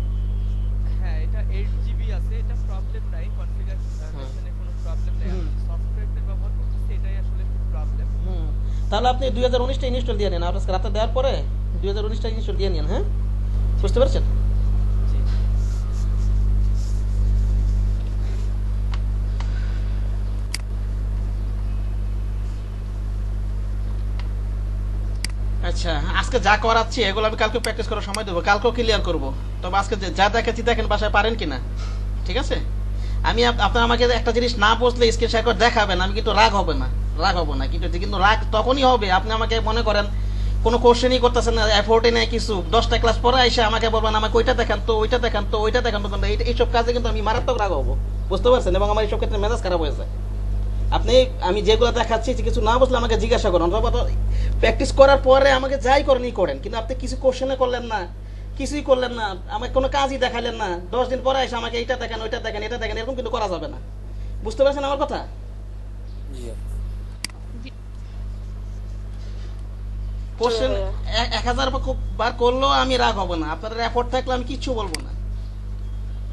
হ্যাঁ এটা 8GB আছে, এটা প্রবলেম নাই, কনফিগারেশনে কোনো প্রবলেম নাই, আমি সফটওয়্যারটা ব্যবহার করছি এটাই আসলে একটু প্রবলেম। তাহলে আপনি 2019টা ইনস্টল দিয়ে নেন, আপনার রাতে দেওয়ার পরে 2019টা ইনস্টল দিয়ে নেন। হ্যাঁ, বুঝতে পারছেন? আচ্ছা, আজকে যা করাচ্ছি এগুলো আমি কালকে প্র্যাকটিস করার সময় দেবো, কালকেও ক্লিয়ার করব। তবে আজকে যা দেখাচ্ছি দেখেন বাসায় পারেন কিনা। ঠিক আছে, আমি আপনার আমাকে একটা জিনিস না বুঝলে স্ক্রিন শেয়ার করে দেখাবেন, আমি কিন্তু রাগ হবে না, কিন্তু রাগ তখনই হবে আপনি আমাকে মনে করেন কোনো কোশ্চেনই করতেছেন না, এফোর্টই নেই কিছু, 10টা ক্লাস পরে এসে আমাকে বলবেন আমাকে ওইটা দেখান তো, ওইটা দেখান তো, ওইটা দেখান তো, এইসব কাজে কিন্তু আমি মারাত্মক রাগ হবো। বুঝতে পারছেন? এবং আমার এইসব ক্ষেত্রে মেজাজ খারাপ হয়েছে। আপনি আমি যেগুলো দেখাচ্ছি কিছু না বুঝলে আমাকে জিজ্ঞাসা করেন, অথবা প্র্যাকটিস করার পরে আমাকে যাই করেনই করেন, কিন্তু আপনি কিছু কোশ্চেনে করলেন না, কিছুই করলেন না, আমাকে কোনো কাজই দেখালেন না, 10 দিন পরে এসে আমাকে এইটা দেখেন, ওইটা দেখেন, এটা দেখেন, এরকম কিন্তু করা যাবে না। বুঝতে পারছেন আমার কথা? কোশ্চেন 1000 বার করলেও আমি রাগ হব না, আপনার এফোর্ট থাকলে আমি কিচ্ছু বলবো না,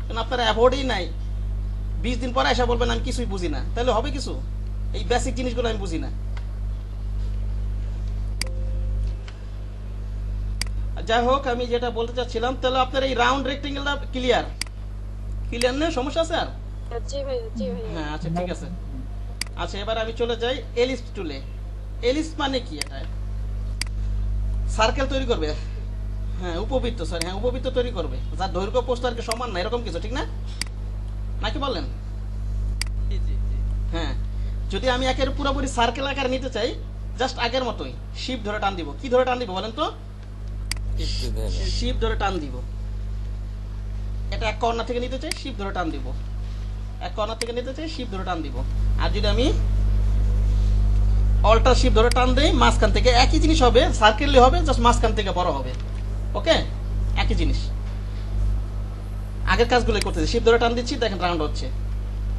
কারণ আপনার এফোর্টই নাই। 20 দিন পরে এসে বলবেন আমি কিছুই বুঝি না, তাহলে হবে কিছু? এই বেসিক জিনিসগুলো আমি বুঝি না। যাই হোক, আমি যেটা বলতে চাচ্ছিলাম, তাহলে আপনার এই রাউন্ড রেক্টেঙ্গেলটা ক্লিয়ার নেই, সমস্যা আছে আর? জি ভাইয়া জি ভাইয়া। হ্যাঁ, আচ্ছা ঠিক আছে। আচ্ছা, এবার আমি চলে যাই এলিপস টুলে। এলিপস মানে কি? এটা সার্কেল তৈরি করবে। হ্যাঁ, উপবৃত্ত, সরি, হ্যাঁ উপবৃত্ত তৈরি করবে যার দৈর্ঘ্য প্রস্থ আর কি সমান না, এরকম কিছু, ঠিক না? নাকি বলেন? হ্যাঁ, যদি আমি একের পুরোপুরি সার্কেল আকার নিতে চাই, জাস্ট আগের মতোই শিপ ধরে টান দিব। কি ধরে টান দিব বলেন তো? শিপ ধরে টান দিব। এটা এক কর্নার থেকে নিতে চাই, শিপ ধরে টান দিব। এক কর্নার থেকে নিতে চাই, শিপ ধরে টান দিব। আর যদি আমি অল্টার শিপ ধরে টান দেই, মাঝখান থেকে একই জিনিস হবে, সার্কেলই হবে, জাস্ট মাঝখান থেকে বড় হবে। ওকে, একই জিনিস। আগের কাজগুলোই করতেছি। শিপ ধরে টান দিচ্ছি, দেখেন রাউন্ড হচ্ছে।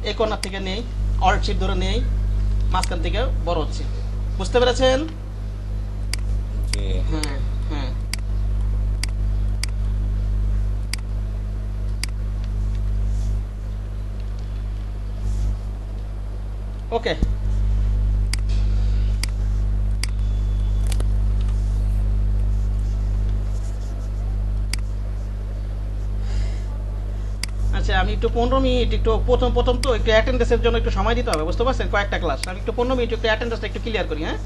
এই কর্নার থেকে নেই, অল্ট শিপ ধরে নেই, মাঝখান থেকে বড় হচ্ছে। বুঝতে পেরেছেন? হ্যাঁ হ্যাঁ। ওকে, আচ্ছা আমি একটু 15 মিনিট একটু প্রথম প্রথম তো একটু অ্যাটেন্ডেন্সের জন্য একটু সময় দিতে হবে, বুঝতে পারছেন? কয়েকটা ক্লাস আমি একটু 15 মিনিট একটু অ্যাটেন্ডেন্সটা একটু ক্লিয়ার করি। হ্যাঁ,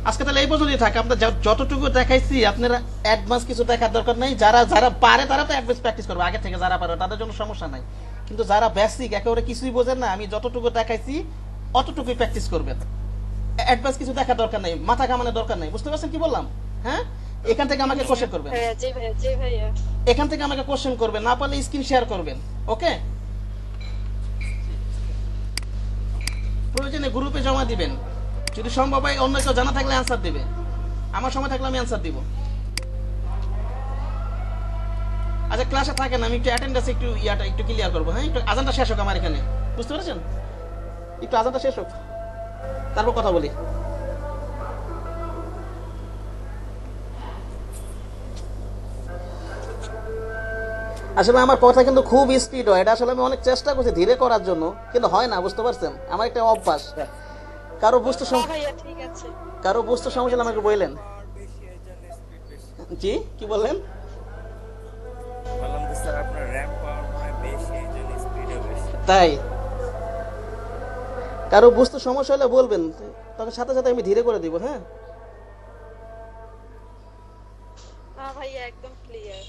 আজকে তাহলে এই পর্যন্তই থাকে। আপনার যতটুকু দেখাইছি আপনারা অ্যাডভান্স কিছু দেখার দরকার নাই। যারা যারা পারে তারা তো অ্যাডভান্স প্র্যাকটিস করবে আগে থেকে, যারা পারে তাদের জন্য সমস্যা নাই। কিন্তু যারা বেসিক একেবারে কিছুই বোঝেন না, আমি যতটুকু দেখাইছি অতটুকুই প্র্যাকটিস করবেন। অ্যাডভান্স কিছু দেখার দরকার নাই, মাথা ঘামানোর দরকার নাই। বুঝতে পারছেন কি বললাম? হ্যাঁ, এখান থেকে আমাকে কোশ্চেন করবেন, জি ভাইয়া জি ভাইয়া এখান থেকে আমাকে কোশ্চেন করবেন, না পারলে স্ক্রিন শেয়ার করবেন। ওকে, প্রয়োজনে গ্রুপে জমা দিবেন, যদি সম্ভব হয় অন্য কেউ জানা থাকলে অ্যান্সার দিবে, আমার সময় থাকলে আমি অ্যান্সার দিব। আচ্ছা ক্লাসে থাকেন, আমি একটু অ্যাটেন্ডেন্স একটু ইয়াটা একটু ক্লিয়ার করবো। হ্যাঁ, একটু আজানটা শেষ হোক আমার এখানে, বুঝতে পেরেছেন? একটু আজানটা শেষ হোক, তারপর কথা বলি। আসলে আমার কথা কিন্তু খুব স্পিড হয়, এটা আসলে আমি অনেক চেষ্টা করছি ধীরে করার জন্য, কিন্তু হয় না, বুঝতে পারছেন? আমার একটা অভ্যাস। কারো বুঝতে কারো বুঝতে সমস্যা হলে আমাকে বললেন। জি কি বললেন? তাই কারো বুঝতে সমস্যা হলে বলবেন, তখন সাথে সাথে আমি ধীরে করে দিব। হ্যাঁ ভাইয়া একদম ক্লিয়ার।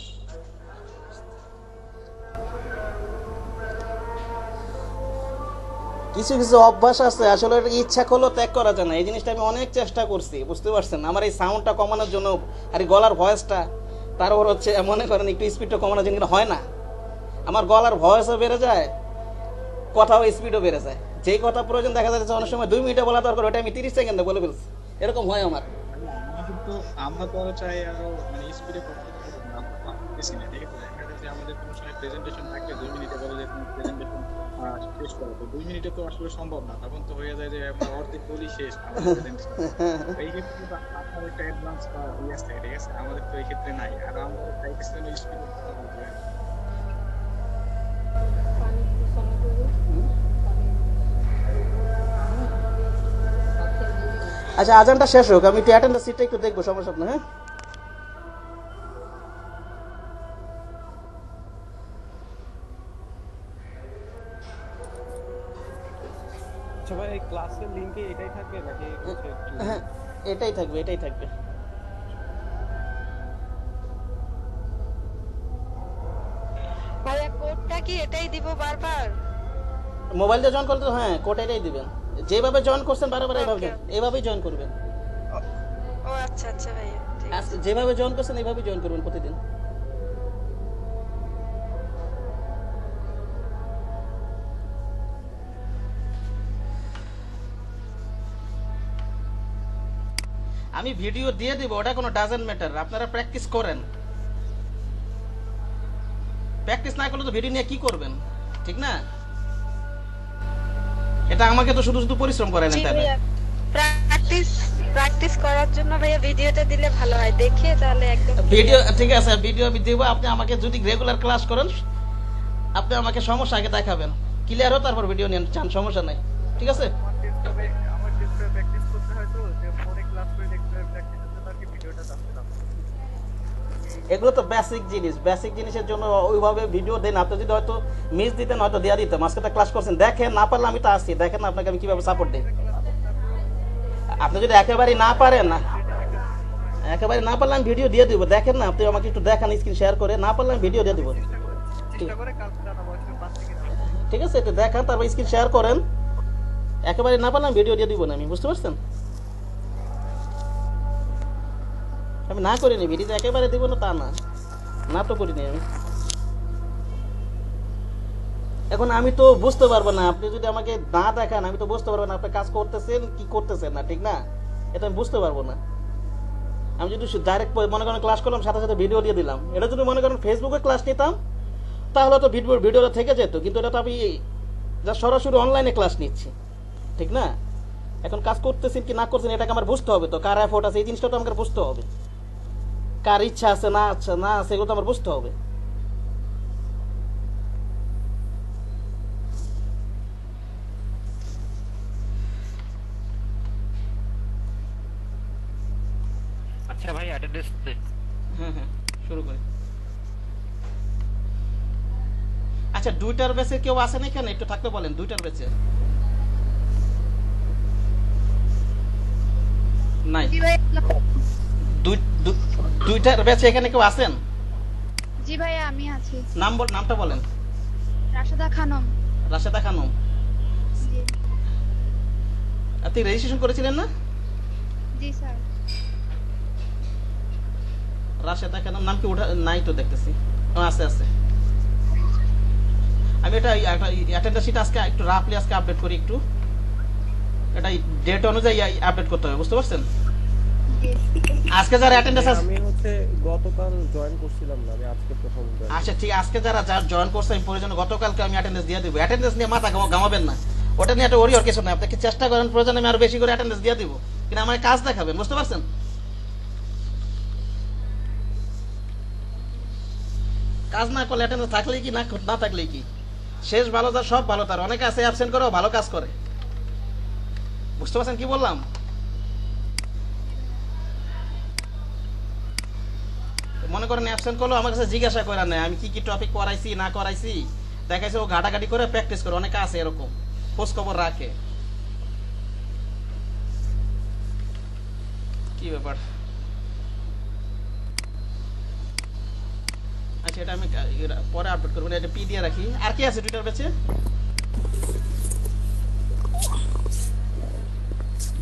কিছু কিছু অভ্যাস আছে আসলে ইচ্ছা করলেও ত্যাগ করা যায় না। এই জিনিসটা আমি অনেক চেষ্টা করছি, বুঝতে পারছেন? আমার এই সাউন্ডটা কমানোর জন্য আর গলার ভয়েসটা, তারপর হচ্ছে মনে করেন একটু স্পিডটা কমানোর জন্য হয় না। আমার গলার ভয়েসও বেড়ে যায়, কথাও স্পিডও বেড়ে যায়। যেই কথা প্রয়োজন দেখা যাচ্ছে অনেক সময় 2 মিনিটে বলা দরকার, ওটা আমি 30 সেকেন্ডে বলে ফেলছি, এরকম হয় আমার। আমরা তো চাই আরো মানে স্পিডে কথা বলতে না, ঠিক আছে? আমাদের কোনো সময় প্রেজেন্টেশন থাকলে 2 মিনিটে বলে যে তুমি প্রেজেন্টেশন শেষ করো, তো 2 মিনিটে তো আসলে সম্ভব না, তখন তো হয়ে যায় যে আমরা অর্ধেক বলি শেষ আমাদের প্রেজেন্টেশন। এই ক্ষেত্রে আপনার একটা অ্যাডভান্স বা ইয়াস থাকে, ঠিক আছে? আমাদের তো এই ক্ষেত্রে নাই, আর আমরা চাইতেছি না স্পিডে কথা বলতে। আচ্ছা আজানটা শেষ হোক, আমি একটু অ্যাটেন্ডেন্স সিটটা একটু দেখবো, সমস্যা না। হ্যাঁ আচ্ছা ভাই, এই ক্লাসের লিংকে এটাই থাকবে নাকি? হ্যাঁ এটাই থাকবে, এটাই থাকবে। ভাইয়া কোডটা কি এটাই দিব বারবার? মোবাইল দিয়ে জয়েন করতে, হ্যাঁ কোড এটাই দিবেন। যেভাবে জয়েন করছেন বারবার এইভাবেই জয়েন করবেন। ও আচ্ছা আচ্ছা ভাইয়া, যেভাবে জয়েন করছেন এইভাবেই জয়েন করবেন প্রতিদিন। আমি ভিডিও দিয়ে দিব, ওটা কোনো ডাজন্ট ম্যাটার, আপনারা প্র্যাকটিস করেন। প্র্যাকটিস না করলে তো ভিডিও নিয়ে কি করবেন, ঠিক না? এটা আমাকে তো শুধু শুধু পরিশ্রম করাইলেন, তাই না? প্র্যাকটিস করার জন্য ভাইয়া ভিডিওটা দিলে ভালো হয়, দেখে তাহলে একদম ভিডিও ঠিক আছে, ভিডিও আমি দেব। আপনি আমাকে যদি রেগুলার ক্লাস করেন, আপনি আমাকে সমস্যা আগে দেখাবেন, ক্লিয়ার হোক, তারপর ভিডিও নেন, চান, সমস্যা নাই, ঠিক আছে? আমার টেস্টে প্র্যাকটিস করতে হয় তো, যে ফোনে ক্লাস করে দেখতে হয়, প্র্যাকটিসের জন্য আর কি ভিডিওটা দেখছিলাম। এগুলো তো বেসিক জিনিস, বেসিক জিনিসের জন্য ওইভাবে ভিডিও দেন। আপনি যদি হয়তো মিস দিতেন হয়তো দেওয়া দিতাম। আজকে তো ক্লাস করছেন, দেখেন, না পারলে আমি তো আসছি, দেখেন না আপনাকে আমি কিভাবে সাপোর্ট দিই। আপনি যদি একেবারে না পারেন, একেবারে না পারলে আমি ভিডিও দিয়ে দিব, দেখেন না, আপনি আমাকে একটু দেখান স্ক্রিন শেয়ার করে, না পারলে আমি ভিডিও দিয়ে দিব, ঠিক আছে? একটু দেখান, তারপর স্ক্রিন শেয়ার করেন। একেবারে না পারলে আমি ভিডিও দিয়ে দিব না, আমি, বুঝতে পারছেন? আমি না করিনি ভিডিও, একেবারে দিব না তা না, না তো করিনি আমি। এখন আমি তো বুঝতে পারবো না, আপনি যদি আমাকে না দেখান আমি তো বুঝতে পারবো না আপনি কাজ করতেছেন কি করতেছেন না, ঠিক না? এটা আমি বুঝতে পারবো না। আমি যদি ডাইরেক্ট মনে করেন ক্লাস করলাম, সাথে সাথে ভিডিও দিয়ে দিলাম, এটা যদি মনে করেন ফেসবুকে ক্লাস নিতাম, তাহলে তো ভিডিওটা থেকে যেত, কিন্তু এটা তো আমি যা সরাসরি অনলাইনে ক্লাস নিচ্ছি, ঠিক না? এখন কাজ করতেছেন কি না করছেন এটাকে আমার বুঝতে হবে, তো কার এফোর্ট আছে এই জিনিসটা তো আমাকে বুঝতে হবে, কার ইচ্ছা আছে না আছে এগুলো তো আমার বুঝতে হবে। আচ্ছা ভাই অ্যাটেন্ডেন্স হ্যাঁ হ্যাঁ শুরু করি। আচ্ছা 2টার ব্যাচে কেউ আসে না কেন, একটু থাকতে বলেন 2টার ব্যাচে। নাই জি ভাই 2টার ব্যাচে এখানে কেউ আসেন? জি ভাই আমি আছি। নামটা বলেন। রাশেদা খানম। রাশেদা খানম, জি আপনি রেজিস্ট্রেশন করেছিলেন না? জি স্যার। রাশেদা খানম নাম কি ওঠা নাই তো দেখতেছি। আছে আছে। আমি এটা অ্যাটেন্ডেন্স শিট আজকে একটু রাফলি আজকে আপডেট করি, একটু এটা ডেট অনুযায়ী আপডেট করতে হবে, বুঝতে পারছেন? আজকে যারা অ্যাটেন্ডেন্স আছে, আমি হচ্ছে গতকাল জয়েন করছিলাম না, আমি আজকে প্রথম জয়েন। আচ্ছা ঠিক, আজকে যারা জয়েন করছে আমি প্রয়োজন গতকালকে আমি অ্যাটেন্ডেন্স দিয়ে দিব। অ্যাটেন্ডেন্স নিয়ে মাথা ঘামাবেন না, ওটা নিয়ে একটা ওরিওর কিছু না, আপনাকে চেষ্টা করেন প্রয়োজন আমি আরো বেশি করে অ্যাটেন্ডেন্স দিয়ে দিব, কিন্তু আমার কাজ দেখাবেন, বুঝতে পারছেন? কাজ না করলে অ্যাটেন্ডেন্স থাকলেই কি না থাকলেই কি, শেষ ভালো তার সব ভালো তার, অনেকে আছে অ্যাবসেন্ট করেও ভালো কাজ করে, বুঝতে পারছেন কি বললাম? মনে করেন অ্যাবসেন্ট করলো আমার কাছে জিজ্ঞাসা করে নেয় আমি কি কি টপিক করাইছি না করাইছি, দেখাইছে ও ঘাটাঘাটি করে প্র্যাকটিস করে, অনেকে আছে এরকম খোঁজ খবর রাখে। কি ব্যাপার? আচ্ছা এটা আমি পরে আপডেট করবো, এটা পি দিয়ে রাখি। আর কি আছে টুইটার ব্যাচে?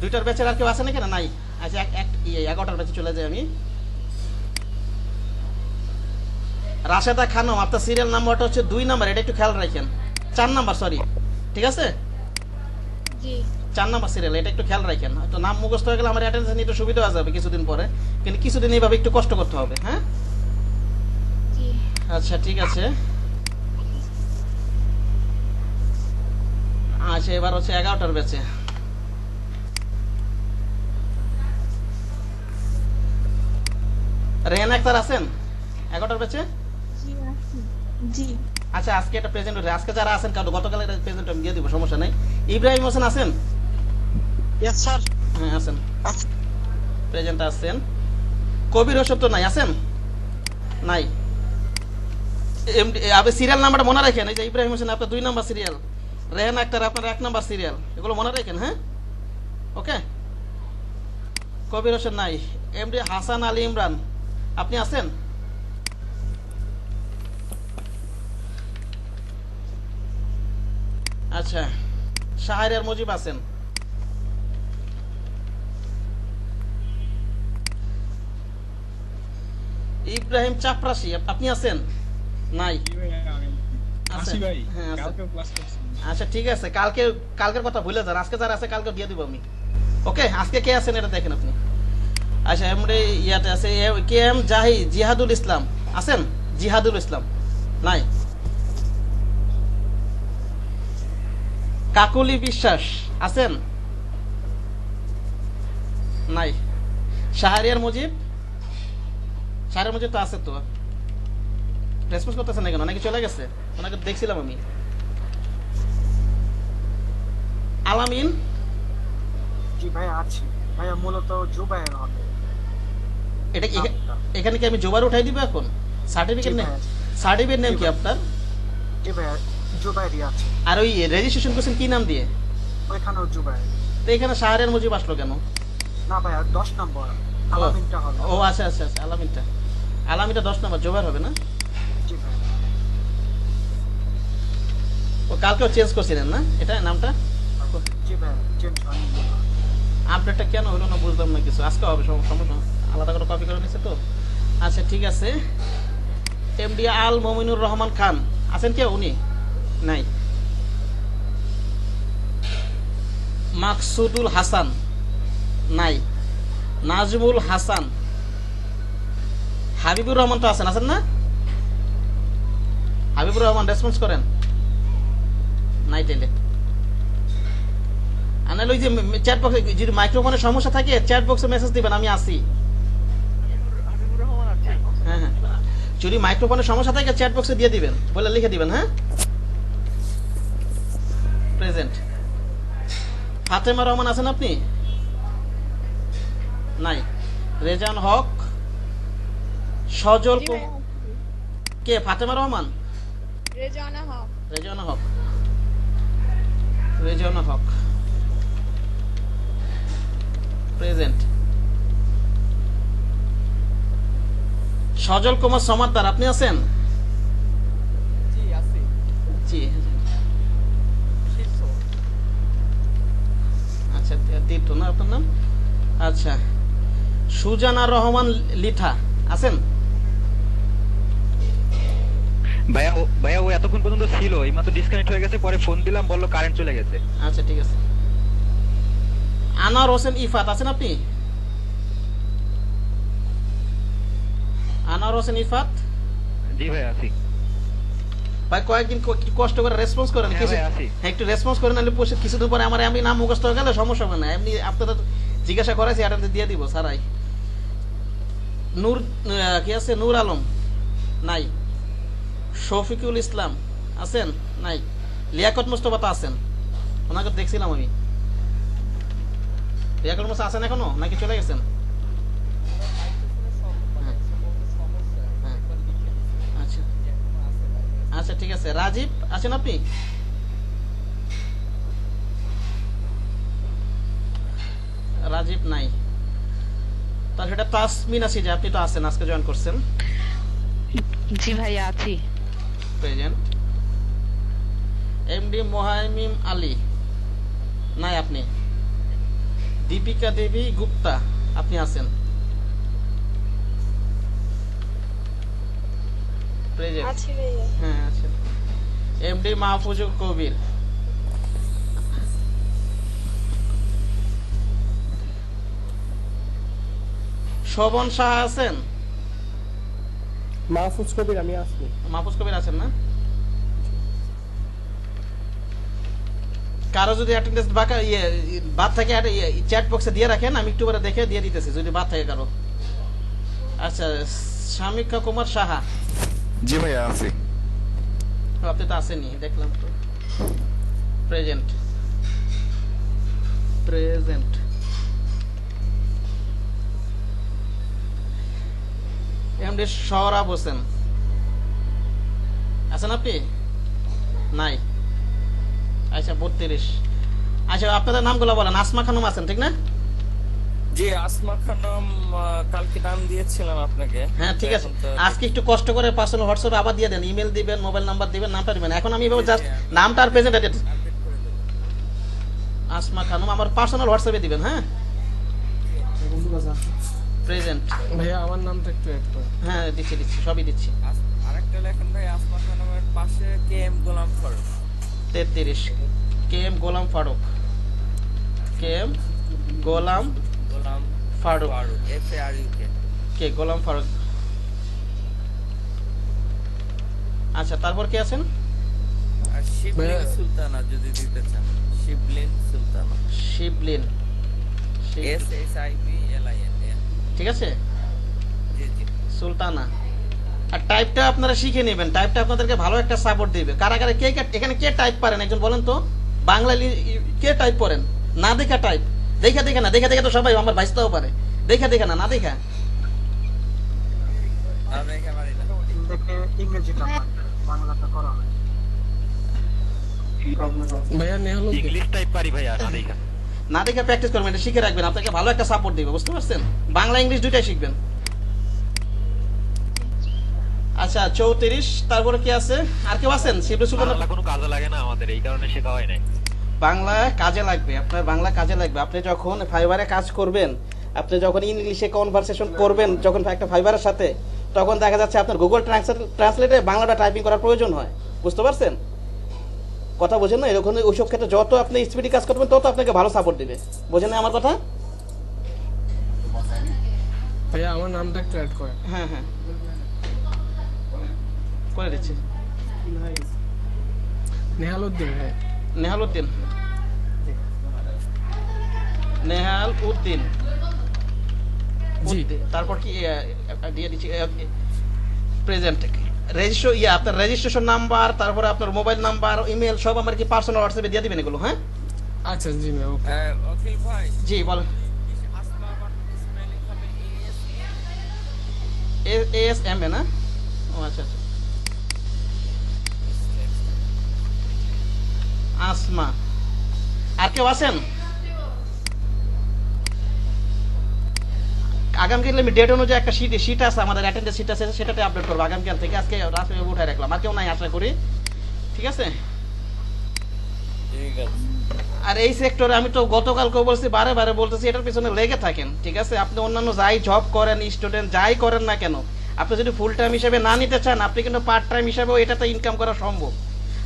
2টার ব্যাচের আর কেউ আছে না কেন? নাই। আচ্ছা 11টার ব্যাচে চলে যাই আমি। রাশেদা খানম, আপনার সিরিয়াল নাম্বারটা হচ্ছে 2 নাম্বার, এটা একটু খেয়াল রাখেন। 4 নাম্বার, সরি, ঠিক আছে? জি 4 নাম্বার সিরিয়াল, এটা একটু খেয়াল রাখেন। তো নাম মুখস্থ হয়ে গেলে আমার অ্যাটেন্ডেন্স নিতে সুবিধা হয়ে যাবে কিছুদিন পরে, কিন্তু কিছুদিন এইভাবে একটু কষ্ট করতে হবে। হ্যাঁ জি আচ্ছা ঠিক আছে। আচ্ছা এবার হচ্ছে 11টার ব্যাচে। রেহান আক্তার আছেন 11টার ব্যাচে? জি আছি। জি আচ্ছা আজকে এটা প্রেজেন্ট হচ্ছে, আজকে যারা আছেন কারণ গতকাল এটা প্রেজেন্ট আমি দিয়ে দিব, সমস্যা নাই। ইব্রাহিম হোসেন আছেন? Yes sir. হ্যাঁ আছেন, প্রেজেন্ট আছেন। কবির হোসেন তো নাই, আছেন? নাই। আপনি সিরিয়াল নাম্বারটা মনে রাখেন, এই যে ইব্রাহিম হোসেন আপনার 2 নাম্বার সিরিয়াল, রেহান আক্তার আপনার 1 নাম্বার সিরিয়াল, এগুলো মনে রাখেন। হ্যাঁ ওকে। কবির হোসেন নাই। এমডি হাসান আলী ইমরান আপনি আছেন? আচ্ছা শাহরিয়ার মুজিব আছেন? ইব্রাহিম চাপরাশি আপনি আছেন? নাই। আছেন? হ্যাঁ, আছেন। আচ্ছা ঠিক আছে, কালকের কথা ভুলে যান, আজকে যারা আছে কালকে দিয়ে দিব আমি। ওকে আজকে কে আছেন এটা দেখেন আপনি। আচ্ছা এমডি ইয়াতে আছে কে এম জিহাদুল ইসলাম আছেন? জিহাদুল ইসলাম নাই। কাকুলি বিশ্বাস আছেন? নাই। শাহরিয়ার মুজিব তো আছে তো, রেসপন্স করতেছেন না কেন? নাকি চলে গেছে? ওনাকে দেখছিলাম আমি। আলামিন? জি ভাই আছি ভাইয়া, মূলত জুবাইর হবে এটা এখানে কি আমি জোবার উঠাই দিব এখন? সার্টিফিকেট নেই, সার্টিফিকেট নেম কি আপনার? জি ভাইয়া জুবাইরই আছে। আর ওই রেজিস্ট্রেশন করছেন কি নাম দিয়ে? ওইখানেও জুবাইর। তো এখানে শাহরিয়ার মুজিব আসলো কেন? না ভাইয়া 10 নম্বর আলামিনটা হবে। ও আচ্ছা আচ্ছা আচ্ছা, আলামিনটা 10 নম্বর, জোবার হবে না? জি ভাইয়া। ও কালকেও চেঞ্জ করছিলেন না এটা নামটা? জি ভাইয়া চেঞ্জ হয়নি। আপডেটটা কেন হলো না বুঝলাম না কিছু, আজকে হবে সমস্যা, আলাদা করে কপি করে নিচ্ছে তো। আচ্ছা ঠিক আছে। এমডি আল মমিনুর রহমান খান আছেন কেউ? উনি নাই। মাকসুদুল হাসান নাই। নাজমুল হাসান, হাবিবুর রহমান তো আছেন না? হবিবুর রহমান রেসপন্স করেন নাই টেলে আনাল ওই যে চ্যাট বক্সে যদি মাইক্রোফোনের সমস্যা থাকে চ্যাট বক্সে মেসেজ দিবেন আমি আসি হ্যাঁ হ্যাঁ যদি মাইক্রোফোনের সমস্যা থাকে চ্যাট বক্সে দিয়ে দিবেন বলে লিখে দিবেন হ্যাঁ প্রেজেন্ট ফাতেমা রহমান আছেন আপনি নাই রেজান হক সজল কে ফাতেমা রহমান রেজানা হক রেজানা হক রেজানা হক প্রেজেন্ট সজল কুমার সমাদ্দার আপনি আছেন জি আছি জি আচ্ছা তীর্থ না আপনার নাম আচ্ছা সুজানা রহমান লিথা আছেন ভাইয়া ও এতক্ষণ পর্যন্ত ছিল এইমাত্র ডিসকানেক্ট হয়ে গেছে পরে ফোন দিলাম বললো কারেন্ট চলে গেছে আচ্ছা ঠিক আছে আনোয়ার হোসেন ইফাত আছেন আপনি আনোয়ার হোসেন ইফাত জি ভাই আছি ভাই কয়েকদিন কষ্ট করে রেসপন্স করেন কিছু হ্যাঁ একটু রেসপন্স করেন নাহলে কিছুদিন পরে আমার এমনি নাম মুখস্থ হয়ে গেলে সমস্যা হবে না এমনি আপনারা জিজ্ঞাসা করেছি এটা দিয়ে দিব সারাই নূর কি আছে নূর আলম নাই শফিকুল ইসলাম আছেন নাই লিয়াকত মুস্তফা তো আছেন ওনাকে দেখছিলাম আমি লিয়াকত মুস্তফা আছেন এখনো নাকি চলে গেছেন আচ্ছা আচ্ছা ঠিক আছে রাজীব আছেন আপনি রাজীব নাই তার সেটা তাসমিন আছে যে আপনি তো আছেন আজকে জয়েন করছেন জি ভাইয়া আছি প্রেজেন্ট এমডি মোহাইমিম আলী নাই আপনি দীপিকা দেবী গুপ্তা আপনি আছেন প্রেজেন্ট আছি ভাইয়া হ্যাঁ আছেন এমডি মাহফুজুল কবির শোভন শাহ আছেন মাহফুজ কবির আমি আসি মাহফুজ কবির আছেন না কারো যদি অ্যাটেন্ডেন্স বাকি বাদ থাকে চ্যাট বক্সে দিয়ে রাখেন আমি একটু পরে দেখে দিয়ে দিতেছি যদি বাদ থাকে কারো আচ্ছা শামিকা কুমার সাহা জি ভাইয়া আছি আপনি তো আসেনি দেখলাম তো present present MD Sourav Hossain আছেন আপনি নাই আচ্ছা 32 আচ্ছা আপনাদের নামগুলো বলেন আসমা খানম আছেন ঠিক না জি আসমা খানম কালকে নাম দিয়েছিলাম আপনাকে হ্যাঁ ঠিক আছে আজকে একটু কষ্ট করে পার্সোনাল হোয়াটসঅ্যাপে আবার দিয়ে দেন ইমেল দিবেন মোবাইল নাম্বার দিবেন নামটা দিবেন এখন আমি এভাবে জাস্ট নামটা আর প্রেজেন্ট অ্যাড্রেস আসমা খানম আমার পার্সোনাল হোয়াটসঅ্যাপে দিবেন হ্যাঁ প্রেজেন্ট ভাইয়া আমার নামটা একটু অ্যাড করুন হ্যাঁ দিচ্ছি সবই দিচ্ছি আরেকটা লেখেন ভাই আসমা খানমের পাশে KM Golam Faruk 33 KM Golam Faruk KM Golam Faruk FARUK কে গোলাম ফারুক আচ্ছা তারপর কি আছেন আর শিবলিন সুলতানা যদি দিতে চান শিবলিন সুলতানা শিবলিন SHIBLIN ঠিক আছে জি জি সুলতানা আর টাইপটা আপনারা শিখে নেবেন টাইপটা আপনাদেরকে ভালো একটা সাপোর্ট দিবে কারা কারা কে এখানে কে টাইপ পারেন একজন বলেন তো বাংলা কে টাইপ করেন না দেখা টাইপ দেখা না দেখা তো সবাই আমার ভাইস্তাও পারে দেখা না দেখা ইংরেজিটা বাংলাটা করা হয় ভাইয়া নেহাল ইংলিশ টাইপ পারি ভাইয়া না দেখা না দেখা প্র্যাকটিস করবেন এটা শিখে রাখবেন আপনাকে ভালো একটা সাপোর্ট দিবে বুঝতে পারছেন বাংলা ইংলিশ দুইটাই শিখবেন আচ্ছা 34 তারপরে কি আছে আর কেউ আছেন শিবলি সুলতান বাংলা কোনো কাজে লাগে না আমাদের এই কারণে শেখা হয় নাই বাংলা কাজে লাগবে আপনার বাংলা কাজে লাগবে আপনি যখন ফাইবারে কাজ করবেন আপনি যখন ইংলিশে কনভারসেশন করবেন যখন একটা ফাইবারের সাথে তখন দেখা যাচ্ছে আপনার গুগল ট্রান্সলেটে বাংলাটা টাইপিং করার প্রয়োজন হয় বুঝতে পারছেন কথা বোঝেন না এরকম ওইসব ক্ষেত্রে যত আপনি স্পিডে কাজ করবেন তত আপনাকে ভালো সাপোর্ট দিবে বোঝেন না আমার কথা ভাইয়া আমার নামটা একটু অ্যাড করেন হ্যাঁ করে দিচ্ছি নেহালউদ্দিন ভাই। নেহালউদ্দিন, নেহাল উদ্দিন। তারপর কি দিয়ে দিচ্ছি প্রেজেন্ট রেজিস্ট্রেশন আপনার রেজিস্ট্রেশন নাম্বার, তারপরে আপনার মোবাইল নাম্বার, ইমেল সব আমার কি পার্সোনাল হোয়াটসঅ্যাপে দিয়ে দিবেন এগুলো? হ্যাঁ আচ্ছা জি ভাই ওকে। অখিল ভাই জি বলেন। ASMA না? ও আচ্ছা আচ্ছা। আসমা। আর কেউ আছেন? আগামীকাল আমি ডেট অনুযায়ী একটা শীট আছে আমাদের, অ্যাটেন্ডেন্স শীট আছে, সেটাতে আপডেট করবো আগামীকাল থেকে। আজকে রাতে উঠায় রাখলাম, আর কেউ নাই আশা করি। ঠিক আছে। ঠিক আছে। আর এই সেক্টরে আমি তো গতকালকেও বলছি, বারে বারে বলতেছি, এটার পিছনে লেগে থাকেন। ঠিক আছে, আপনি অন্যান্য যাই জব করেন, স্টুডেন্ট যাই করেন না কেন, আপনি যদি ফুল টাইম হিসেবে না নিতে চান, আপনি কিন্তু পার্ট টাইম হিসেবেও এটাতে ইনকাম করা সম্ভব।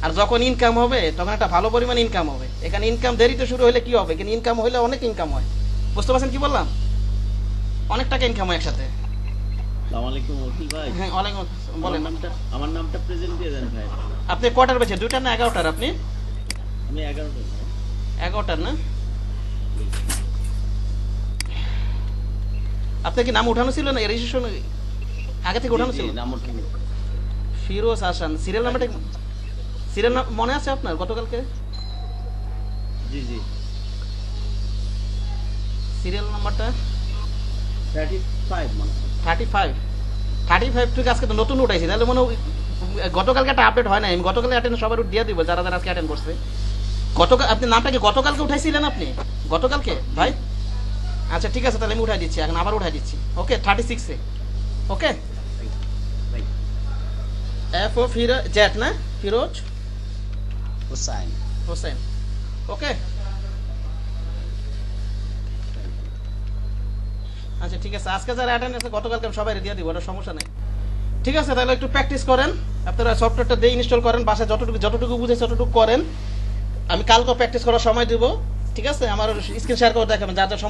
আর যখন ইনকাম হবে তখন একটা ভালো পরিমাণ ইনকাম হবে। এখানে ইনকাম দেরিতে শুরু হলে কি হবে, কিন্তু ইনকাম হলে অনেক ইনকাম হয়। বুঝতে পারছেন কি বললাম? অনেক টাকা ইনকাম হয় একসাথে। আসসালামু আলাইকুম অখিল ভাই। হ্যাঁ ওয়ালাইকুম আসসালাম। বলেন। আমার নামটা প্রেজেন্ট দিয়ে দেন ভাই। আপনি কটার বেছে, 2টা না 11টার? আপনি আমি 11টার। 11টার না? আপনার কি নাম উঠানো ছিল না রেজিস্ট্রেশন আগে থেকে উঠানো ছিল? নাম উঠানো। ফিরোজ হাসান। সিরিয়াল নাম্বারটা মনে আছে আপনার গতকালকে? জি জি। সিরিয়াল নাম্বারটা 35 মনে হয়। 35 ঠিক। আজকে তো নতুন উঠাইছি, তাহলে মনে গতকালকে একটা আপডেট হয় না। আমি গতকালকে অ্যাটেন্ড সবার দিয়ে দিব যারা যারা আজকে অ্যাটেন্ড করছে। গতকাল আপনি নামটা কি গতকালকে উঠাইছিলেন আপনি? গতকালকে ভাই? আচ্ছা ঠিক আছে, তাহলে আমি উঠাই দিচ্ছি, এখন আবার উঠাই দিচ্ছি। ওকে 36 ওকে। FO জেড না? ফিরোজ হোসেন। ওকে আচ্ছা ঠিক আছে। আজকে যারা অ্যাটেন্ড আছে গতকালকে আমি সবাই দিয়ে দিব, ওটা সমস্যা নেই। ঠিক আছে, তাহলে একটু প্র্যাকটিস করেন। আপনারা সফটওয়্যারটা দিয়ে ইনস্টল করেন, বাসায় যতটুকু বুঝে ততটুকু করেন। আমি কালকে প্র্যাকটিস করার সময় দিব। ঠিক আছে, আমার স্ক্রিন শেয়ার করে দেখাবেন যার যার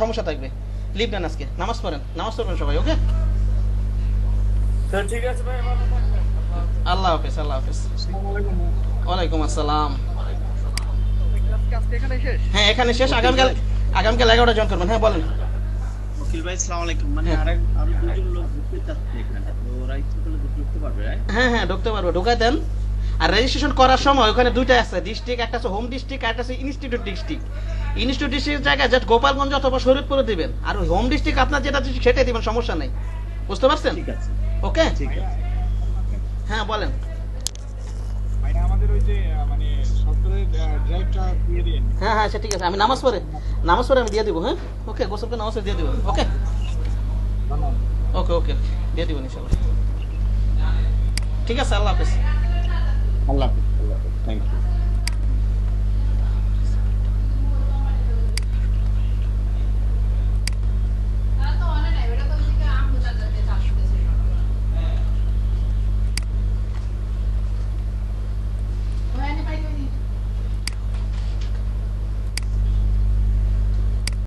সমস্যা থাকবে। লিভ নেন আজকে, নামাজ পড়বেন সবাই। ওকে ঠিক আছে ভাই, ভালো থাকবেন। আল্লাহ হাফেজ। আল্লাহ হাফেজ। ওয়ালাইকুম আসসালাম। হ্যাঁ এখানে শেষ। আগামীকাল 11টা জয়েন করবেন। হ্যাঁ বলেন। অখিল ভাই আসসালামু আলাইকুম। মানে আরো দুজন লোক ঢুকতে চাচ্ছে এখানে, তো ওরা ইচ্ছা করলে ঢুকতে পারবে? হ্যাঁ ঢুকতে পারবে, ঢুকাই দেন। আর রেজিস্ট্রেশন করার সময় ওখানে দুইটা আছে ডিস্ট্রিক্ট, একটা আছে হোম ডিস্ট্রিক্ট, একটা আছে ইনস্টিটিউট ডিস্ট্রিক্ট। ইনস্টিটিউট ডিস্ট্রিক্টের জায়গায় জাস্ট গোপালগঞ্জ অথবা শরীয়তপুরে দিবেন, আর হোম ডিস্ট্রিক্ট আপনার যেটা সেটাই দিবেন, সমস্যা নেই। বুঝতে পারছেন? ঠিক আছে। ওকে ঠিক আছে। হ্যাঁ বলেন। ভাই আমাদের ওই যে মানে সফটওয়্যার ড্রাইভটা দিয়ে দিন। হ্যাঁ আচ্ছা ঠিক আছে, আমি নামাজ পড়ে আমি দিয়ে দিব। হ্যাঁ ওকে, গোসল করে নামাজ দিয়ে দিব। ওকে ওকে দিয়ে দিব ইনশাআল্লাহ। ঠিক আছে, আল্লাহ হাফেজ। আল্লাহ হাফেজ। Thank you.